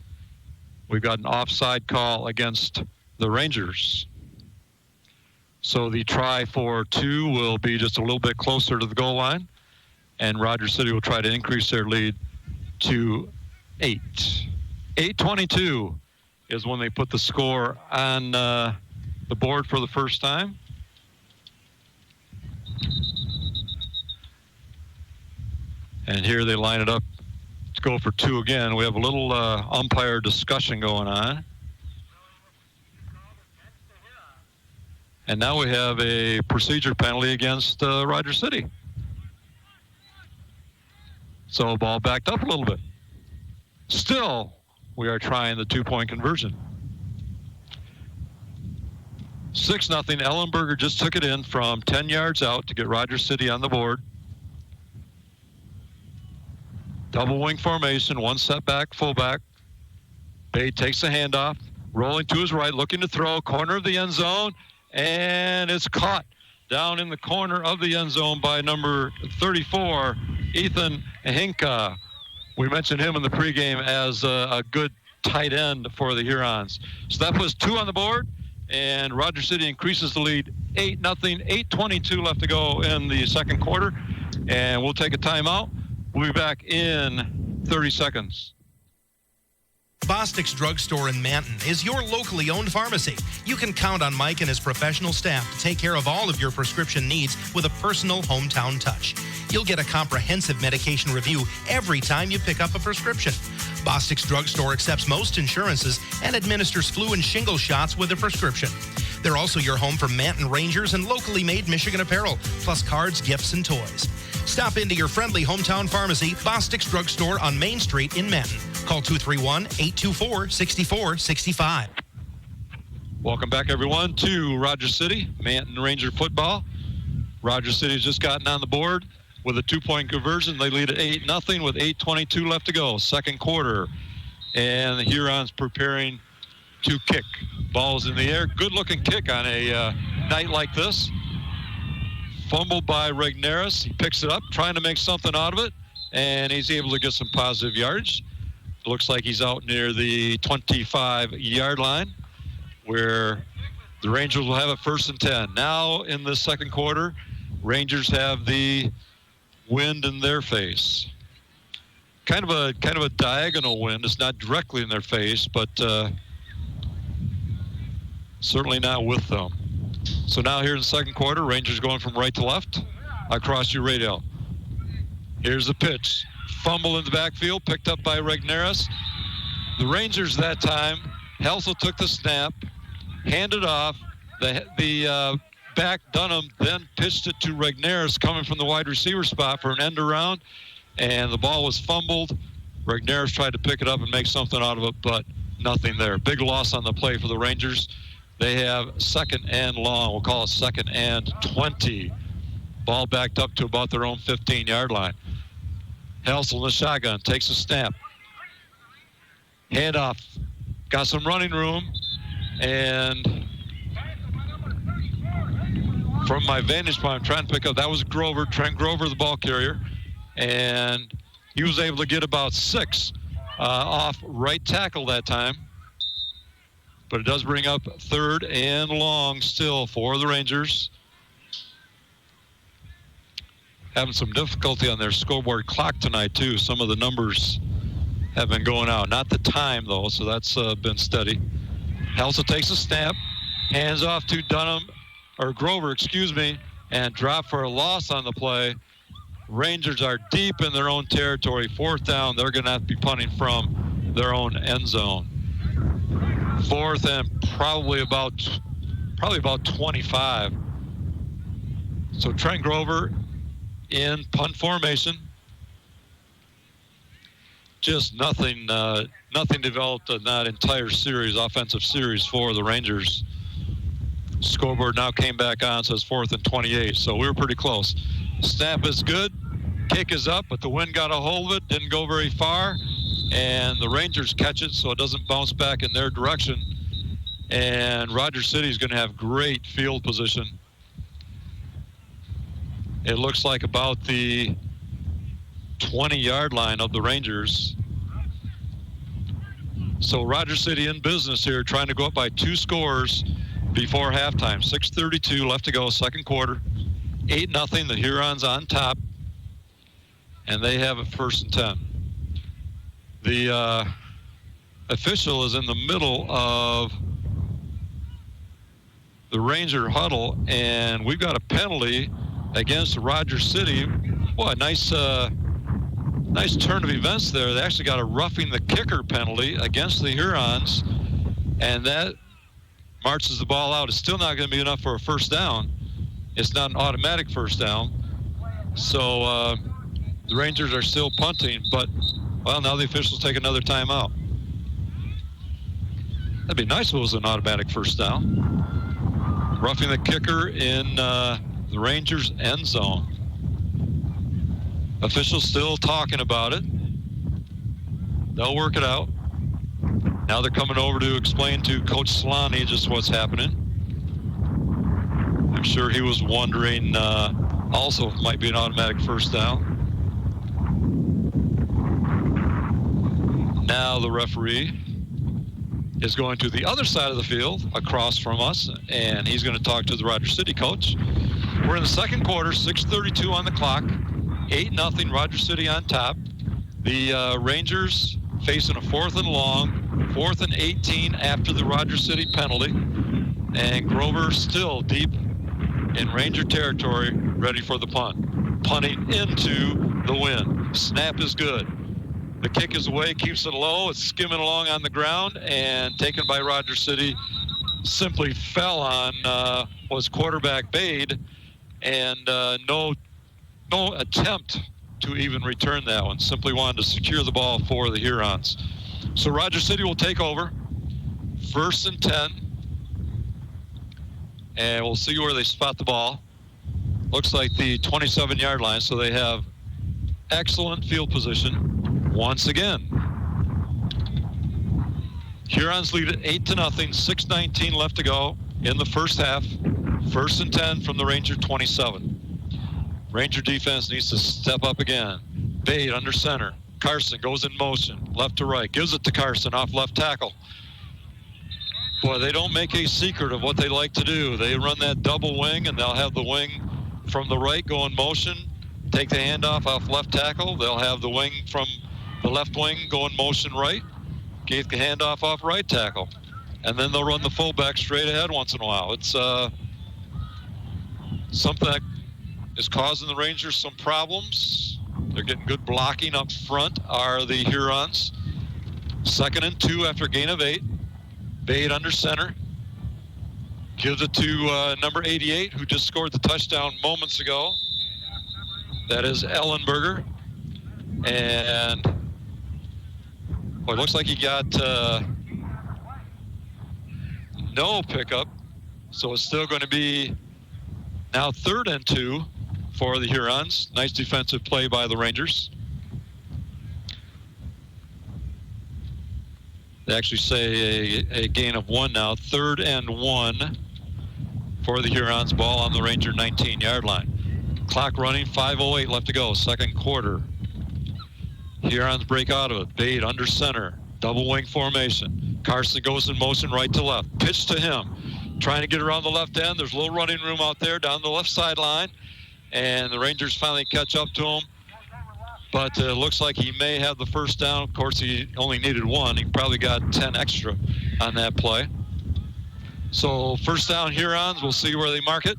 We've got an offside call against the Rangers. So the try for 2 will be just a little bit closer to the goal line, and Rogers City will try to increase their lead to 8. 8:22 is when they put the score on the board for the first time. And here they line it up to go for 2 again. We have a little umpire discussion going on. And now we have a procedure penalty against Rogers City. So ball backed up a little bit. Still, we are trying the 2-point conversion. 6-0. Ellenberger just took it in from 10 yards out to get Rogers City on the board. Double wing formation, 1 setback, fullback. Bade takes the handoff, rolling to his right, looking to throw, corner of the end zone, and it's caught down in the corner of the end zone by number 34, Ethan Hinka. We mentioned him in the pregame as a good tight end for the Hurons. So that puts 2 on the board, and Rogers City increases the lead 8-0, 8:22 left to go in the second quarter, and we'll take a timeout. We'll be back in 30 seconds. Bostic's Drugstore in Manton is your locally owned pharmacy. You can count on Mike and his professional staff to take care of all of your prescription needs with a personal hometown touch. You'll get a comprehensive medication review every time you pick up a prescription. Bostic's Drugstore accepts most insurances and administers flu and shingle shots with a prescription. They're also your home for Manton Rangers and locally made Michigan apparel, plus cards, gifts, and toys. Stop into your friendly hometown pharmacy, Bostic's Drugstore on Main Street in Manton. Call 231-824-6465. Welcome back, everyone, to Rogers City, Manton Ranger football. Rogers City has just gotten on the board with a 2-point conversion. They lead at 8-0 with 8:22 left to go, second quarter. And the Hurons preparing to kick. Ball's in the air. Good-looking kick on a night like this. Fumbled by Regnerus. He picks it up, trying to make something out of it, and he's able to get some positive yardage. Looks like he's out near the 25-yard line, where the Rangers will have it 1st and 10. Now in the second quarter, Rangers have the wind in their face. Kind of a diagonal wind. It's not directly in their face, but certainly not with them. So now here in the second quarter, Rangers going from right to left across your radio. Here's the pitch. Fumble in the backfield, picked up by Regnerus. The Rangers that time, Helsel took the snap, handed off. The back, Dunham, then pitched it to Regnerus coming from the wide receiver spot for an end around, and the ball was fumbled. Regnerus tried to pick it up and make something out of it, but nothing there. Big loss on the play for the Rangers. They have 2nd and long. We'll call it 2nd and 20. Ball backed up to about their own 15-yard line. Helsel in the shotgun, takes a snap. Handoff. Got some running room. And from my vantage point, I'm trying to pick up. That was Grover, Trent Grover, the ball carrier. And he was able to get about 6 off right tackle that time. But it does bring up 3rd and long still for the Rangers. Having some difficulty on their scoreboard clock tonight, too. Some of the numbers have been going out. Not the time, though, so that's been steady. Helsel takes a snap, hands off to Grover, and drop for a loss on the play. Rangers are deep in their own territory. 4th down, they're going to have to be punting from their own end zone. 4th and probably about 25. So Trent Grover in punt formation. Just nothing developed in that entire series, offensive series for the Rangers. Scoreboard now came back on, says 4th and 28. So we were pretty close. Snap is good. Kick is up, but the wind got a hold of it. Didn't go very far. And the Rangers catch it so it doesn't bounce back in their direction. And Rogers City is going to have great field position. It looks like about the 20-yard line of the Rangers. So Rogers City in business here, trying to go up by 2 scores before halftime. 6:32 left to go, second quarter. 8-0, the Hurons on top. And they have it 1st and 10. The official is in the middle of the Ranger huddle, and we've got a penalty against Rogers City. Boy, nice turn of events there. They actually got a roughing the kicker penalty against the Hurons, and that marches the ball out. It's still not going to be enough for a 1st down. It's not an automatic 1st down. So the Rangers are still punting, but, well, now the officials take another timeout. That'd be nice if it was an automatic 1st down. Roughing the kicker in the Rangers' end zone. Officials still talking about it. They'll work it out. Now they're coming over to explain to Coach Solani just what's happening. I'm sure he was wondering also if it might be an automatic 1st down. Now the referee is going to the other side of the field across from us, and he's going to talk to the Rogers City coach. We're in the second quarter, 6:32 on the clock, 8-0, Rogers City on top. The Rangers facing a 4th and long, 4th and 18 after the Rogers City penalty, and Grover still deep in Ranger territory, ready for the punt. Punting into the wind. Snap is good. The kick is away, keeps it low. It's skimming along on the ground and taken by Rogers City. Simply fell on was quarterback Bade, and no attempt to even return that one. Simply wanted to secure the ball for the Hurons. So Rogers City will take over. 1st and 10 And we'll see where they spot the ball. Looks like the 27-yard line, so they have excellent field position once again. Hurons lead it 8-0, 6:19 left to go in the first half. 1st and 10 from the Ranger 27. Ranger defense needs to step up again. Bade under center. Carson goes in motion, left to right, gives it to Carson off left tackle. Boy, they don't make a secret of what they like to do. They run that double wing, and they'll have the wing from the right go in motion, take the handoff off left tackle. They'll have the wing from the left wing go in motion right, get the handoff off right tackle. And then they'll run the fullback straight ahead once in a while. It's something that is causing the Rangers some problems. They're getting good blocking up front are the Hurons. 2nd and 2 after a gain of 8. Bade under center. Gives it to number 88, who just scored the touchdown moments ago. That is Ellenberger. And boy, it looks like he got no pickup. So it's still going to be now 3rd and 2 for the Hurons. Nice defensive play by the Rangers. They actually say a gain of 1 now. 3rd and 1 for the Hurons. Ball on the Ranger 19-yard line. Clock running, 5:08 left to go, 2nd quarter. Hurons break out of it. Bade under center. Double wing formation. Carson goes in motion right to left. Pitch to him. Trying to get around the left end. There's a little running room out there down the left sideline. And the Rangers finally catch up to him. But it looks like he may have the first down. Of course, he only needed 1. He probably got 10 extra on that play. So 1st down Hurons. We'll see where they mark it.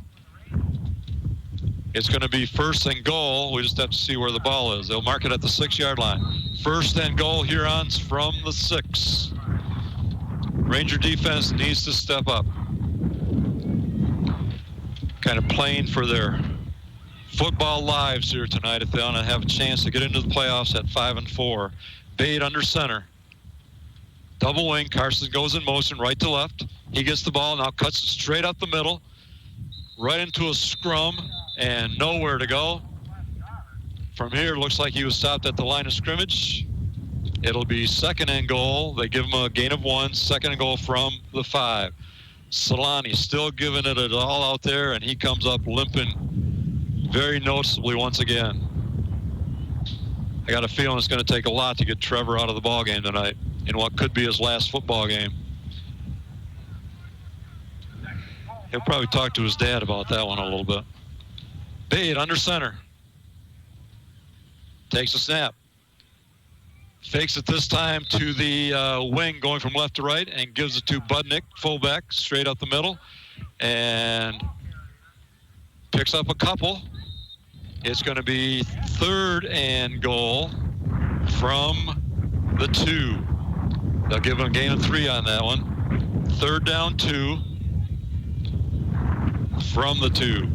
It's going to be 1st and goal. We just have to see where the ball is. They'll mark it at the 6-yard line. 1st and goal Hurons from the 6. Ranger defense needs to step up. Kind of playing for their football lives here tonight if they want to have a chance to get into the playoffs at 5-4. Bade under center. Double wing. Carson goes in motion right to left. He gets the ball, now cuts straight up the middle, right into a scrum, and nowhere to go. From here, looks like he was stopped at the line of scrimmage. It'll be 2nd and goal. They give him a gain of 1. 2nd and goal from the 5. Solani still giving it all out there, and he comes up limping very noticeably once again. I got a feeling it's going to take a lot to get Trevor out of the ball game tonight in what could be his last football game. He'll probably talk to his dad about that one a little bit. Bade under center. Takes a snap. Fakes it this time to the wing going from left to right and gives it to Budnick, fullback, straight up the middle. And picks up a couple. It's going to be 3rd and goal from the 2. They'll give him a gain of 3 on that one. 3rd down 2 from the 2.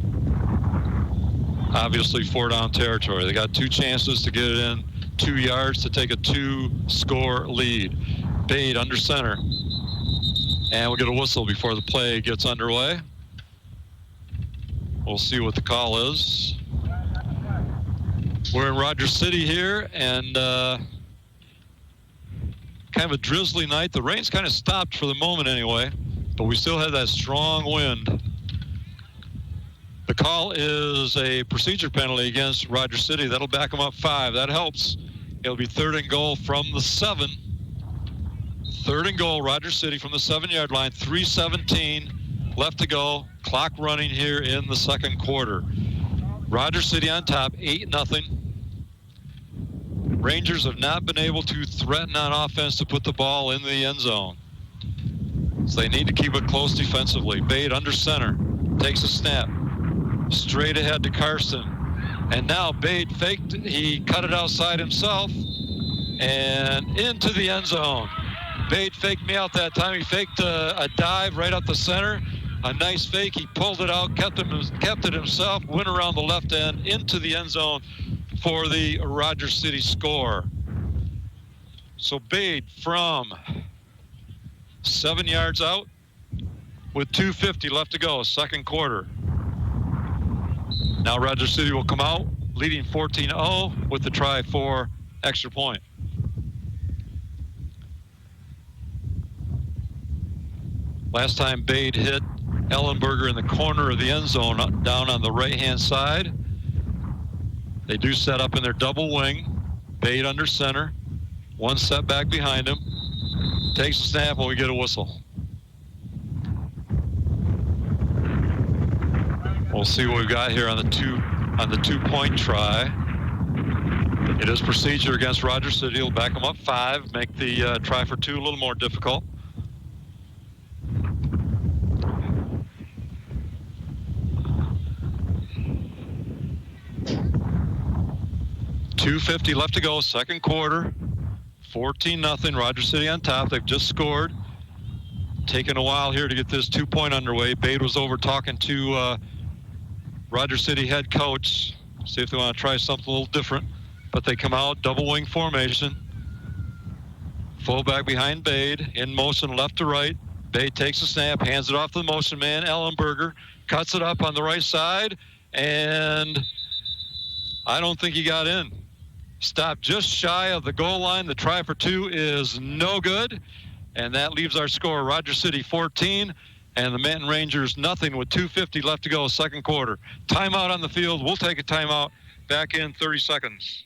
Obviously 4-down territory. They got 2 chances to get it in 2 yards to take a 2-score lead. Bade under center. And we'll get a whistle before the play gets underway. We'll see what the call is. We're in Rogers City here, and kind of a drizzly night. The rain's kind of stopped for the moment anyway, but we still have that strong wind. The call is a procedure penalty against Rogers City. That'll back them up 5. That helps. It'll be 3rd and goal from the 7. 3rd and goal, Rogers City from the 7-yard line. 3:17 left to go. Clock running here in the 2nd quarter. Rogers City on top, 8-0. Rangers have not been able to threaten on offense to put the ball in the end zone. So they need to keep it close defensively. Bade under center. Takes a snap. Straight ahead to Carson. And now Bade faked. He cut it outside himself. And into the end zone. Bade faked me out that time. He faked a dive right up the center. A nice fake. He pulled it out, kept it himself, went around the left end into the end zone for the Rogers City score. So Bade from 7 yards out with 2:50 left to go, second quarter. Now Rogers City will come out leading 14-0 with the try for extra point. Last time Bade hit Ellenberger in the corner of the end zone down on the right-hand side. They do set up in their double wing. Bade under center. One step back behind him. Takes the snap and we get a whistle. We'll see what we've got here on the two-point try. It is procedure against Rogers City. He'll back them up 5, make the try for 2 a little more difficult. .250 left to go, second quarter. 14-0, Rogers City on top. They've just scored. Taking a while here to get this 2-point underway. Bade was over talking to Rogers City head coach. See if they want to try something a little different. But they come out, double wing formation. Fullback behind Bade, in motion left to right. Bade takes a snap, hands it off to the motion man, Ellenberger. Cuts it up on the right side, and I don't think he got in. Stopped just shy of the goal line. The try for 2 is no good. And that leaves our score, Rogers City 14 and the Manton Rangers nothing with 2:50 left to go, second quarter. Timeout on the field. We'll take a timeout. Back in 30 seconds.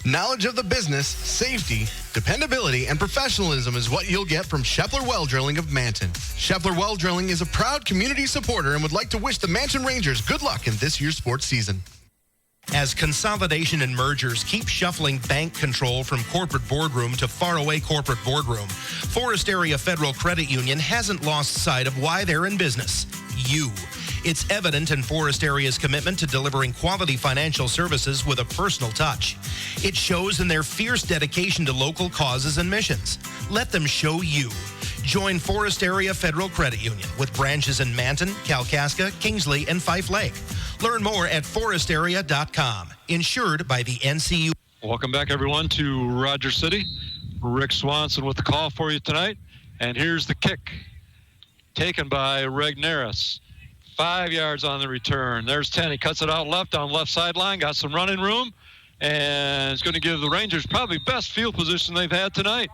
Knowledge of the business, safety, dependability, and professionalism is what you'll get from Shepler Well Drilling of Manton. Shepler Well Drilling is a proud community supporter and would like to wish the Manton Rangers good luck in this year's sports season. As consolidation and mergers keep shuffling bank control from corporate boardroom to faraway corporate boardroom, Forest Area Federal Credit Union hasn't lost sight of why they're in business. You. It's evident in Forest Area's commitment to delivering quality financial services with a personal touch. It shows in their fierce dedication to local causes and missions. Let them show you. Join Forest Area Federal Credit Union with branches in Manton, Kalkaska, Kingsley, and Fife Lake. Learn more at forestarea.com. Insured by the NCU. Welcome back, everyone, to Rogers City. Rick Swanson with the call for you tonight. And here's the kick taken by Regnerus. 5 yards on the return. There's 10. He cuts it out left on left sideline. Got some running room. And it's going to give the Rangers probably best field position they've had tonight.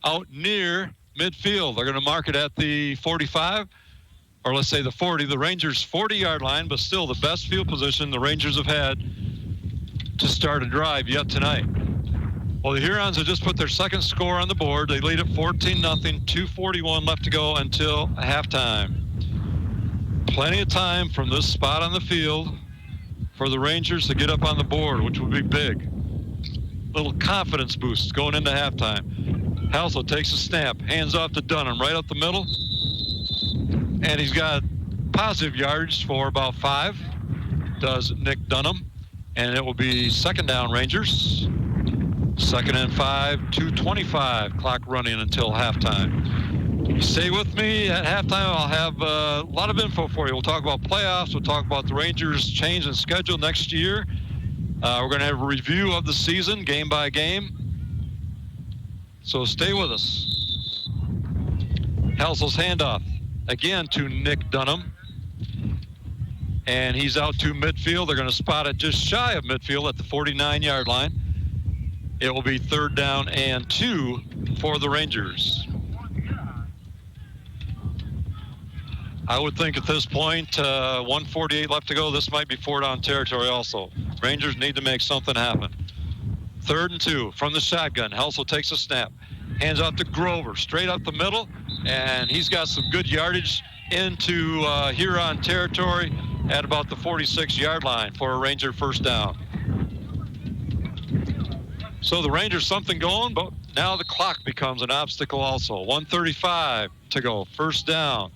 Out near midfield. They're going to mark it at the 45. Or let's say the 40, the Rangers' 40-yard line, but still the best field position the Rangers have had to start a drive yet tonight. Well, the Hurons have just put their second score on the board. They lead at 14-0, 2:41 left to go until halftime. Plenty of time from this spot on the field for the Rangers to get up on the board, which would be big. Little confidence boost going into halftime. Halsell takes a snap, hands off to Dunham right up the middle. And he's got positive yards for about 5, does Nick Dunham. And it will be second down, Rangers. 2nd and 5, 2:25, clock running until halftime. Stay with me at halftime. I'll have a lot of info for you. We'll talk about playoffs. We'll talk about the Rangers' change in schedule next year. We're going to have a review of the season, game by game. So stay with us. Halsell's handoff. Again to Nick Dunham. And he's out to midfield. They're going to spot it just shy of midfield at the 49-yard line. It will be 3rd down and 2 for the Rangers. I would think at this point, 1:48 left to go, this might be 4-down territory also. Rangers need to make something happen. 3rd and 2 from the shotgun. Halsell takes a snap. Hands off to Grover, straight up the middle, and he's got some good yardage into Huron territory at about the 46-yard line for a Ranger first down. So the Rangers something going, but now the clock becomes an obstacle also. 1:35 to go, first down.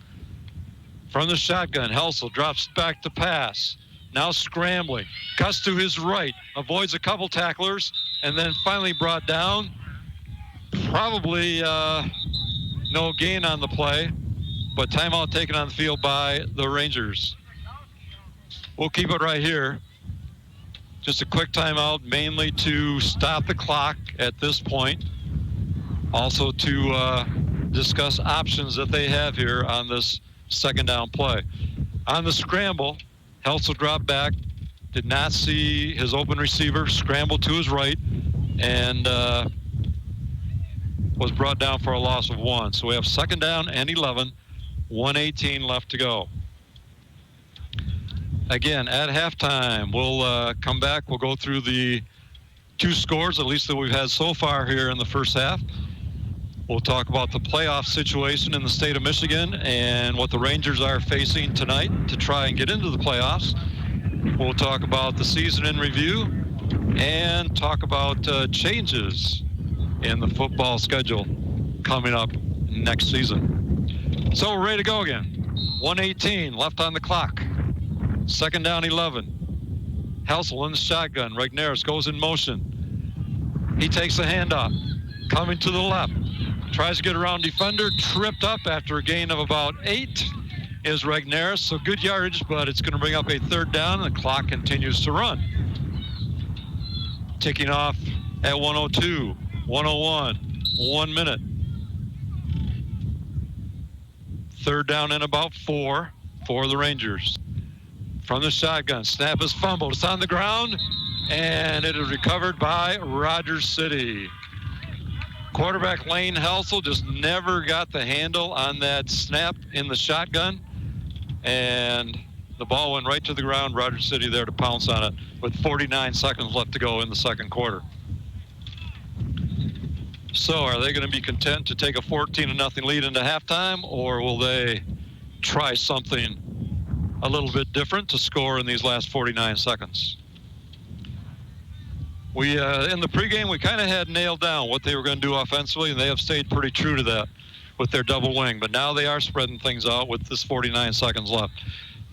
From the shotgun, Halsell drops back to pass. Now scrambling, cuts to his right, avoids a couple tacklers, and then finally brought down. Probably no gain on the play, but timeout taken on the field by the Rangers. We'll keep it right here. Just a quick timeout, mainly to stop the clock at this point. Also to discuss options that they have here on this second down play. On the scramble, Helsel dropped back, did not see his open receiver, scrambled to his right, and was brought down for a loss of 1. So we have second down and 11, 1:18 left to go. Again, at halftime, we'll come back. We'll go through the 2 scores, at least that we've had so far here in the first half. We'll talk about the playoff situation in the state of Michigan and what the Rangers are facing tonight to try and get into the playoffs. We'll talk about the season in review and talk about changes in the football schedule coming up next season. So we're ready to go again. 1:18 left on the clock. Second down, 11. Helsel in the shotgun. Regnerus goes in motion. He takes the handoff. Coming to the left. Tries to get around defender. Tripped up after a gain of about 8 is Regnerus. So good yardage, but it's going to bring up a third down, and the clock continues to run. Ticking off at 1:02, 1:01, 1 minute. Third down and about 4 for the Rangers. From the shotgun, snap is fumbled. It's on the ground, and it is recovered by Rogers City. Quarterback Lane Helsel just never got the handle on that snap in the shotgun, and the ball went right to the ground. Rogers City there to pounce on it with 49 seconds left to go in the second quarter. So are they going to be content to take a 14-0 lead into halftime, or will they try something a little bit different to score in these last 49 seconds? We in the pregame, we kind of had nailed down what they were going to do offensively, and they have stayed pretty true to that with their double wing. But now they are spreading things out with this 49 seconds left.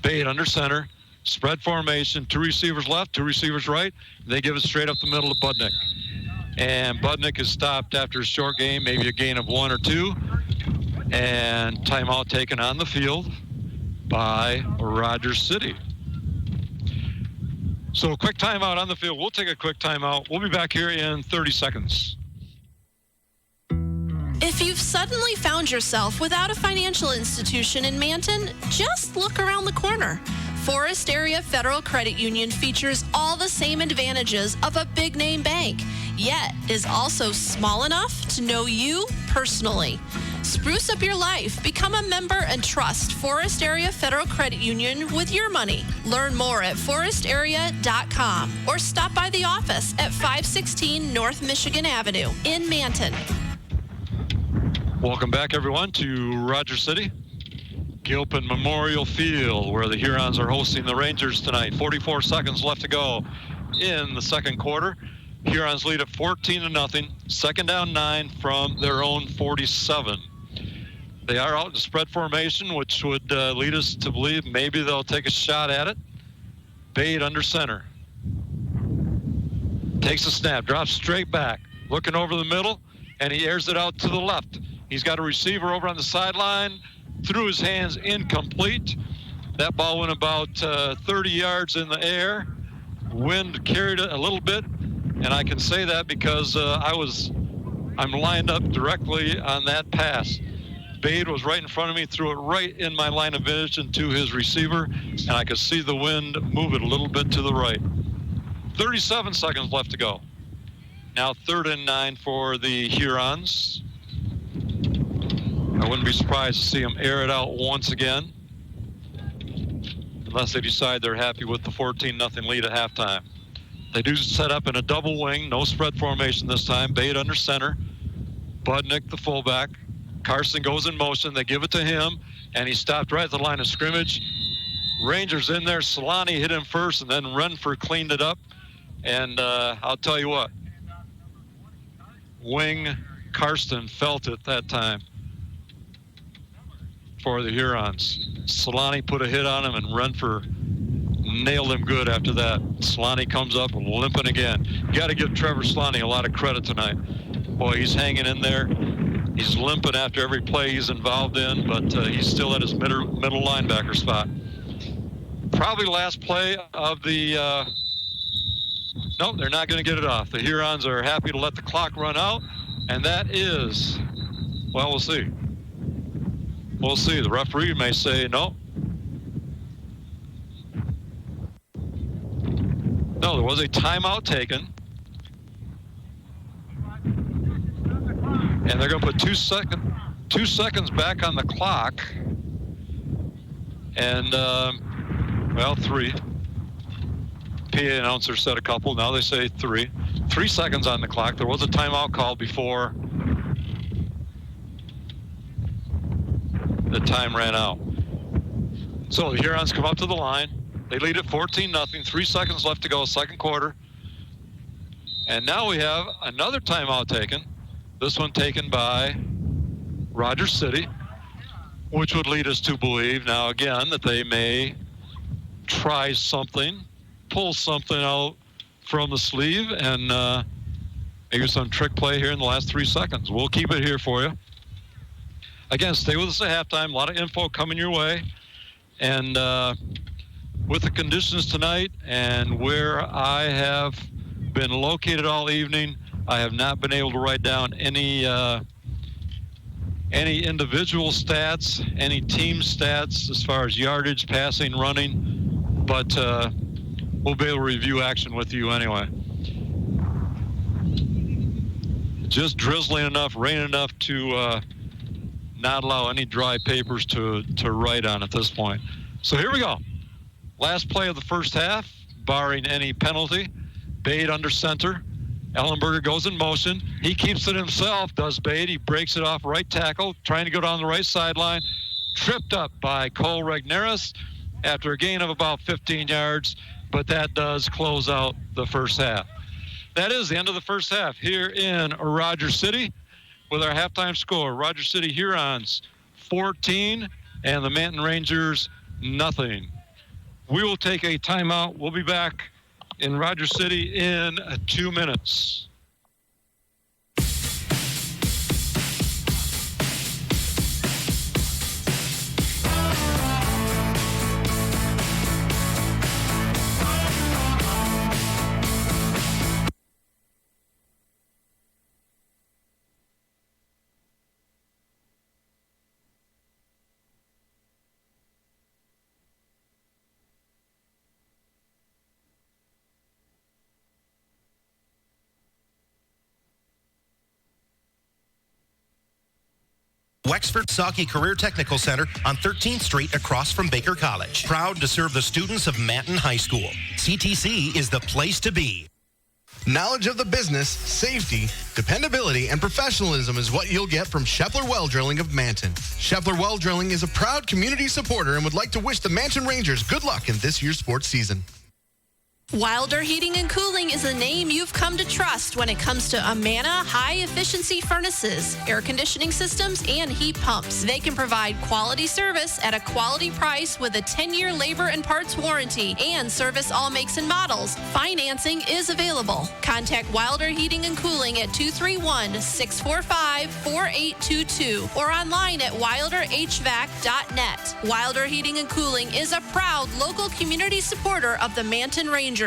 Bade under center, spread formation, 2 receivers left, 2 receivers right. They give it straight up the middle to Budnick. And Budnick is stopped after a short game, maybe a gain of 1 or 2. And timeout taken on the field by Rogers City. So a quick timeout on the field. We'll take a quick timeout. We'll be back here in 30 seconds. If you've suddenly found yourself without a financial institution in Manton, just look around the corner. Forest Area Federal Credit Union features all the same advantages of a big-name bank, yet is also small enough to know you personally. Spruce up your life. Become a member and trust Forest Area Federal Credit Union with your money. Learn more at forestarea.com or stop by the office at 516 North Michigan Avenue in Manton. Welcome back, everyone, to Rogers City. Gilpin Memorial Field, where the Hurons are hosting the Rangers tonight. 44 seconds left to go in the second quarter. Hurons lead at 14-0. Second down 9 from their own 47. They are out in spread formation, which would lead us to believe maybe they'll take a shot at it. Bade under center. Takes a snap, drops straight back, looking over the middle, and he airs it out to the left. He's got a receiver over on the sideline, threw his hands, incomplete. That ball went about 30 yards in the air. Wind carried it a little bit, and I can say that because I'm lined up directly on that pass. Bade was right in front of me, threw it right in my line of vision to his receiver, and I could see the wind move it a little bit to the right. 37 seconds left to go. Now 3rd and 9 for the Hurons. I wouldn't be surprised to see them air it out once again, unless they decide they're happy with the 14-0 lead at halftime. They do set up in a double wing, no spread formation this time. Bade under center, Budnick the fullback. Carson goes in motion, they give it to him, and he stopped right at the line of scrimmage. Rangers in there, Solani hit him first, and then Renfrew cleaned it up. And I'll tell you what, wing Karsten felt it that time for the Hurons. Solani put a hit on him, and Renfrew nailed him good after that. Solani comes up limping again. You got to give Trevor Solani a lot of credit tonight. Boy, he's hanging in there. He's limping after every play he's involved in, but he's still at his middle linebacker spot. Probably last play of the... no, they're not going to get it off. The Hurons are happy to let the clock run out, and that is, well, we'll see. We'll see. The referee may say no. No, there was a timeout taken. And they're going to put 2 seconds back on the clock. And, 3. PA announcer said a couple. Now they say 3. 3 seconds on the clock. There was a timeout called before the time ran out. So the Hurons come up to the line. They lead at 14-0. 3 seconds left to go, second quarter. And now we have another timeout taken. This one taken by Rogers City, which would lead us to believe now again that they may try something, pull something out from the sleeve, and maybe some trick play here in the last 3 seconds. We'll keep it here for you. Again, stay with us at halftime. A lot of info coming your way. And with the conditions tonight and where I have been located all evening, I have not been able to write down any individual stats, any team stats as far as yardage, passing, running, but we'll be able to review action with you anyway. Just drizzling enough, rain enough to not allow any dry papers to write on at this point. So here we go. Last play of the first half, barring any penalty. Bade under center. Ellenberger goes in motion. He keeps it himself, does Bade. He breaks it off right tackle, trying to go down the right sideline. Tripped up by Cole Regneris after a gain of about 15 yards, but that does close out the first half. That is the end of the first half here in Rogers City with our halftime score. Rogers City Hurons 14 and the Manton Rangers nothing. We will take a timeout. We'll be back in Rogers City in 2 minutes. Wexford Saukey Career Technical Center on 13th Street across from Baker College. Proud to serve the students of Manton High School. CTC is the place to be. Knowledge of the business, safety, dependability, and professionalism is what you'll get from Scheffler Well Drilling of Manton. Scheffler Well Drilling is a proud community supporter and would like to wish the Manton Rangers good luck in this year's sports season. Wilder Heating and Cooling is a name you've come to trust when it comes to Amana high-efficiency furnaces, air conditioning systems, and heat pumps. They can provide quality service at a quality price with a 10-year labor and parts warranty and service all makes and models. Financing is available. Contact Wilder Heating and Cooling at 231-645-4822 or online at wilderhvac.net. Wilder Heating and Cooling is a proud local community supporter of the Manton Rangers.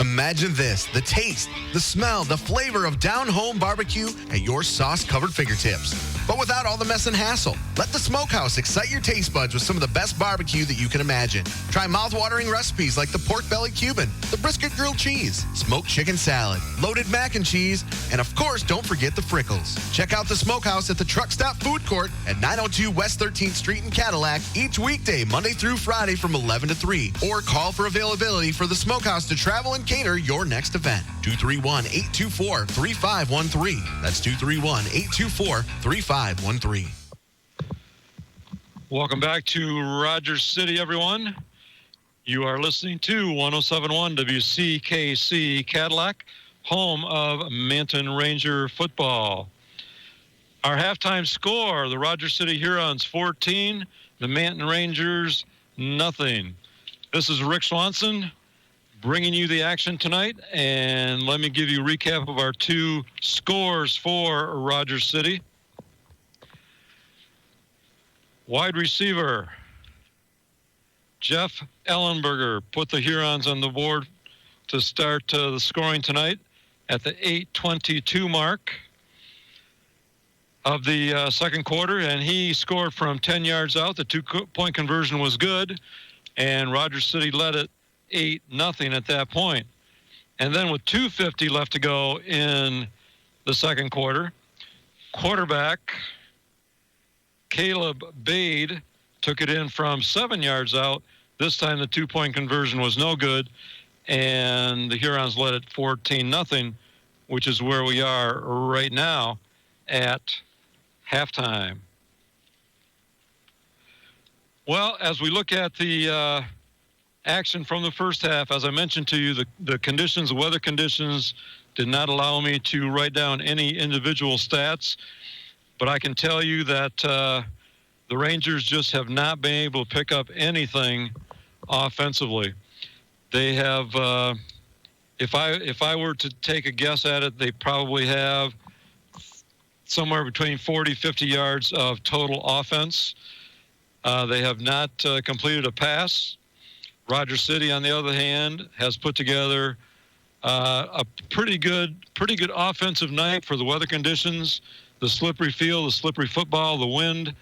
Imagine this, the taste, the smell, the flavor of down-home barbecue at your sauce-covered fingertips, but without all the mess and hassle. Let the Smokehouse excite your taste buds with some of the best barbecue that you can imagine. Try mouth-watering recipes like the pork belly Cuban, the brisket grilled cheese, smoked chicken salad, loaded mac and cheese, and of course, don't forget the Frickles. Check out the Smokehouse at the Truck Stop Food Court at 902 West 13th Street in Cadillac each weekday, Monday through Friday from 11 to 3, or call for availability for the Smokehouse to travel and cater your next event. 231-824-3513. That's 231-824-3513. Welcome back to Rogers City, everyone. You are listening to 1071 WCKC Cadillac, home of Manton Ranger football. Our halftime score, the Rogers City Hurons 14, the Manton Rangers nothing. This is Rick Swanson bringing you the action tonight, and let me give you a recap of our two scores for Rogers City. Wide receiver Jeff Ellenberger put the Hurons on the board to start the scoring tonight at the 8:22 mark. of the second quarter, and he scored from 10 yards out. The 2-point conversion was good, and Rogers City led it 8-0 at that point. And then with 2:50 left to go in the second quarter, quarterback Caleb Bade took it in from 7 yards out. This time the 2-point conversion was no good, and the Hurons led it 14-0, which is where we are right now at halftime. Well, as we look at the action from the first half, as I mentioned to you, the conditions, the weather conditions did not allow me to write down any individual stats, but I can tell you that the Rangers just have not been able to pick up anything offensively. They have, if I were to take a guess at it, they probably have somewhere between 40, 50 yards of total offense. They have not completed a pass. Rogers City, on the other hand, has put together a pretty good offensive night for the weather conditions, the slippery field, the slippery football, the wind.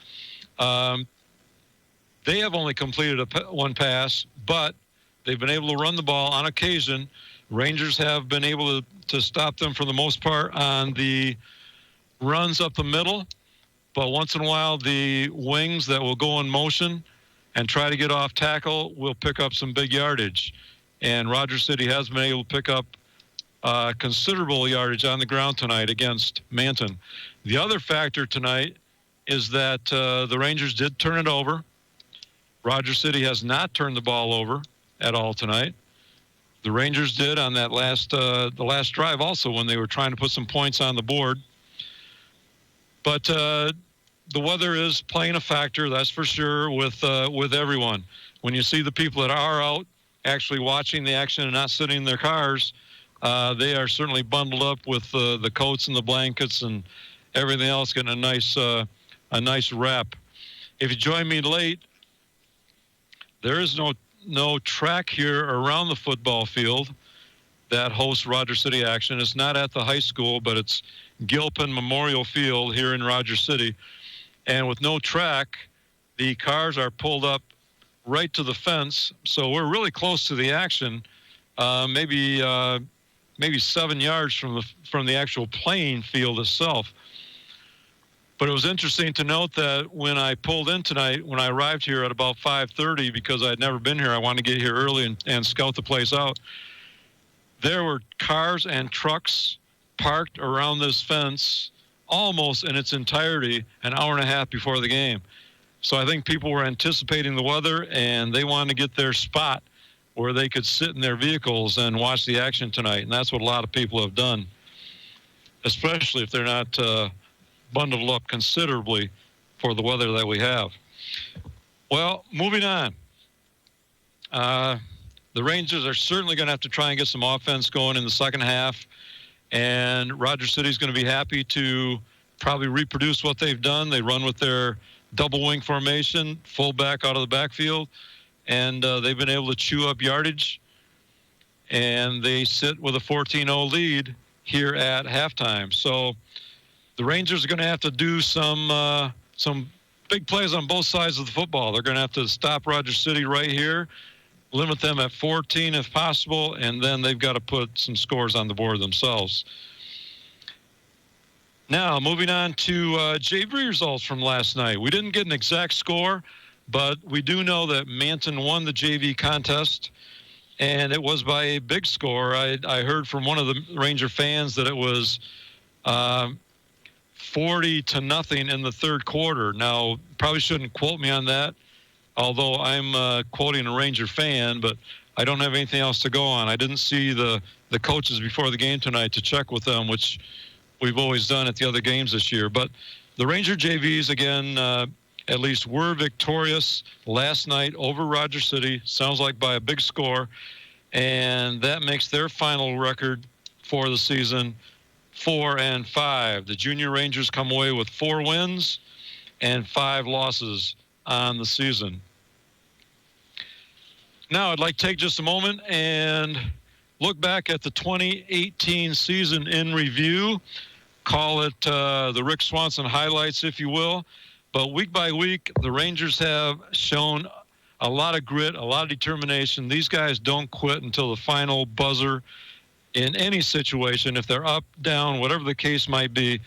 They have only completed one pass, but they've been able to run the ball on occasion. Rangers have been able to stop them for the most part on the runs up the middle, but once in a while the wings that will go in motion and try to get off tackle will pick up some big yardage. And Rogers City has been able to pick up considerable yardage on the ground tonight against Manton. The other factor tonight is that the Rangers did turn it over. Rogers City has not turned the ball over at all tonight. The Rangers did on that the last drive also when they were trying to put some points on the board. But the weather is playing a factor, that's for sure, with everyone. When you see the people that are out actually watching the action and not sitting in their cars, they are certainly bundled up with the coats and the blankets and everything else, getting a nice wrap. If you join me late, there is no track here around the football field that hosts Rogers City action. It's not at the high school, but it's Gilpin Memorial Field here in Rogers City. And with no track, the cars are pulled up right to the fence, so we're really close to the action, maybe 7 yards from the actual playing field itself. But it was interesting to note that when I pulled in tonight, when I arrived here at about 5:30, because I'd never been here, I wanted to get here early and scout the place out. There were cars and trucks parked around this fence almost in its entirety an hour and a half before the game. So I think people were anticipating the weather, and they wanted to get their spot where they could sit in their vehicles and watch the action tonight. And that's what a lot of people have done, especially if they're not bundled up considerably for the weather that we have. Well, moving on. The Rangers are certainly going to have to try and get some offense going in the second half, and Rogers City is going to be happy to probably reproduce what they've done. They run with their double wing formation, fullback out of the backfield, and they've been able to chew up yardage, and they sit with a 14-0 lead here at halftime. So the Rangers are going to have to do some big plays on both sides of the football. They're going to have to stop Rogers City right here, limit them at 14 if possible, and then they've got to put some scores on the board themselves. Now, moving on to JV results from last night. We didn't get an exact score, but we do know that Manton won the JV contest, and it was by a big score. I heard from one of the Ranger fans that it was 40-0 in the third quarter. Now, probably shouldn't quote me on that, although I'm quoting a Ranger fan, but I don't have anything else to go on. I didn't see the coaches before the game tonight to check with them, which we've always done at the other games this year. But the Ranger JVs, again, at least were victorious last night over Rogers City. Sounds like by a big score. And that makes their final record for the season 4-5. The Junior Rangers come away with 4 wins and 5 losses on the season. Now I'd like to take just a moment and look back at the 2018 season in review. call it the Rick Swanson highlights, if you will. But week by week, the Rangers have shown a lot of grit, a lot of determination. These guys don't quit until the final buzzer in any situation, if they're up, down, whatever the case might be.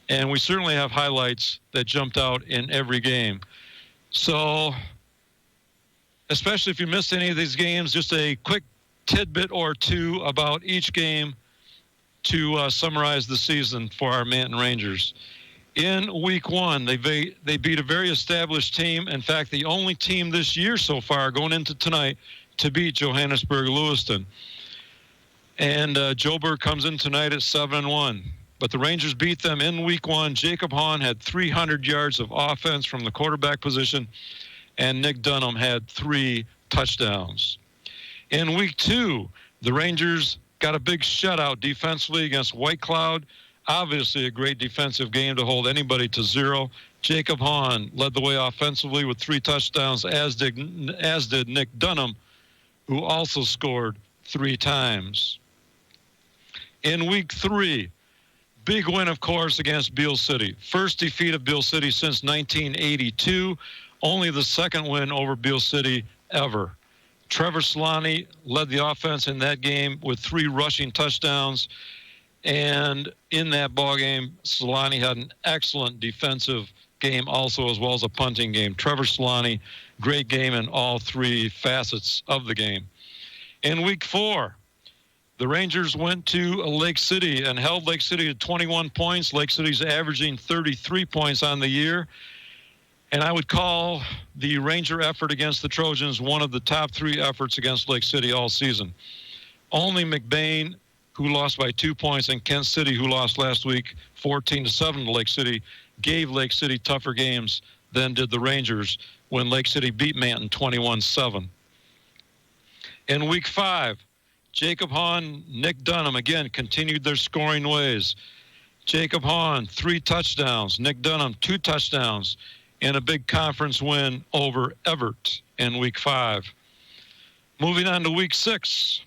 And we certainly have highlights that jumped out in every game. So, especially if you missed any of these games, just a quick tidbit or two about each game to summarize the season for our Manton Rangers. In week one, they beat a very established team. In fact, the only team this year so far going into tonight to beat Johannesburg Lewiston. And Joburg comes in tonight at 7-1. But the Rangers beat them in week one. Jacob Hahn had 300 yards of offense from the quarterback position, and Nick Dunham had 3 touchdowns. In week two, the Rangers got a big shutout defensively against White Cloud. Obviously a great defensive game to hold anybody to 0. Jacob Hahn led the way offensively with 3 touchdowns, as did Nick Dunham, who also scored 3 times. In week 3, big win, of course, against Beal City. First defeat of Beal City since 1982. Only the second win over Beal City ever. Trevor Solani led the offense in that game with 3 rushing touchdowns. And in that ball game, Solani had an excellent defensive game also, as well as a punting game. Trevor Solani, great game in all 3 facets of the game. In week 4, the Rangers went to Lake City and held Lake City to 21 points. Lake City's averaging 33 points on the year. And I would call the Ranger effort against the Trojans one of the top 3 efforts against Lake City all season. Only McBain, who lost by 2 points, and Kent City, who lost last week 14-7 to Lake City, gave Lake City tougher games than did the Rangers when Lake City beat Manton 21-7. In week 5, Jacob Hahn, Nick Dunham, again, continued their scoring ways. Jacob Hahn, 3 touchdowns. Nick Dunham, 2 touchdowns in a big conference win over Everett in week 5. Moving on to week 6.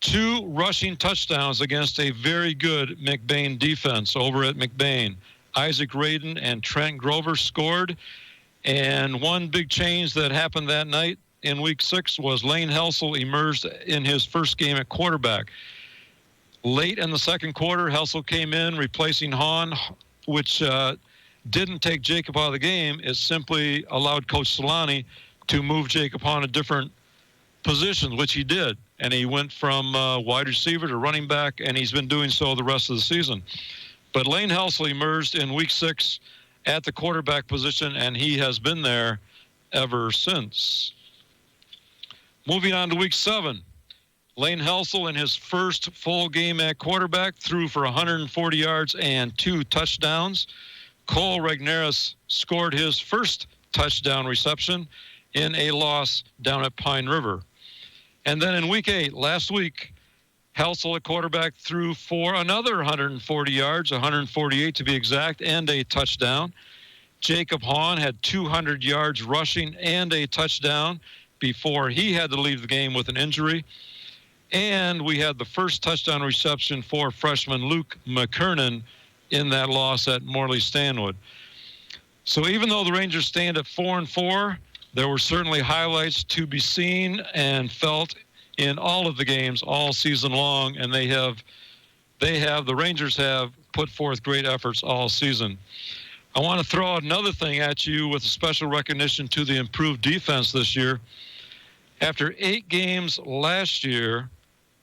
2 rushing touchdowns against a very good McBain defense over at McBain. Isaac Radin and Trent Grover scored. And one big change that happened that night in week 6 was Lane Helsel emerged in his first game at quarterback. Late in the second quarter, Helsel came in replacing Hahn, which didn't take Jacob out of the game. It simply allowed Coach Solani to move Jacob Hahn to different positions, which he did. And he went from wide receiver to running back, and he's been doing so the rest of the season. But Lane Helsel emerged in week 6 at the quarterback position, and he has been there ever since. Moving on to week 7, Lane Helsel in his first full game at quarterback threw for 140 yards and 2 touchdowns. Cole Regneris scored his first touchdown reception in a loss down at Pine River. And then in week 8, last week, Helsel at quarterback threw for another 140 yards, 148 to be exact, and a touchdown. Jacob Hahn had 200 yards rushing and a touchdown before he had to leave the game with an injury. And we had the first touchdown reception for freshman Luke McKernan in that loss at Morley Stanwood. So even though the Rangers stand at 4-4, there were certainly highlights to be seen and felt in all of the games all season long, and the Rangers have put forth great efforts all season. I want to throw out another thing at you with a special recognition to the improved defense this year. After 8 games last year,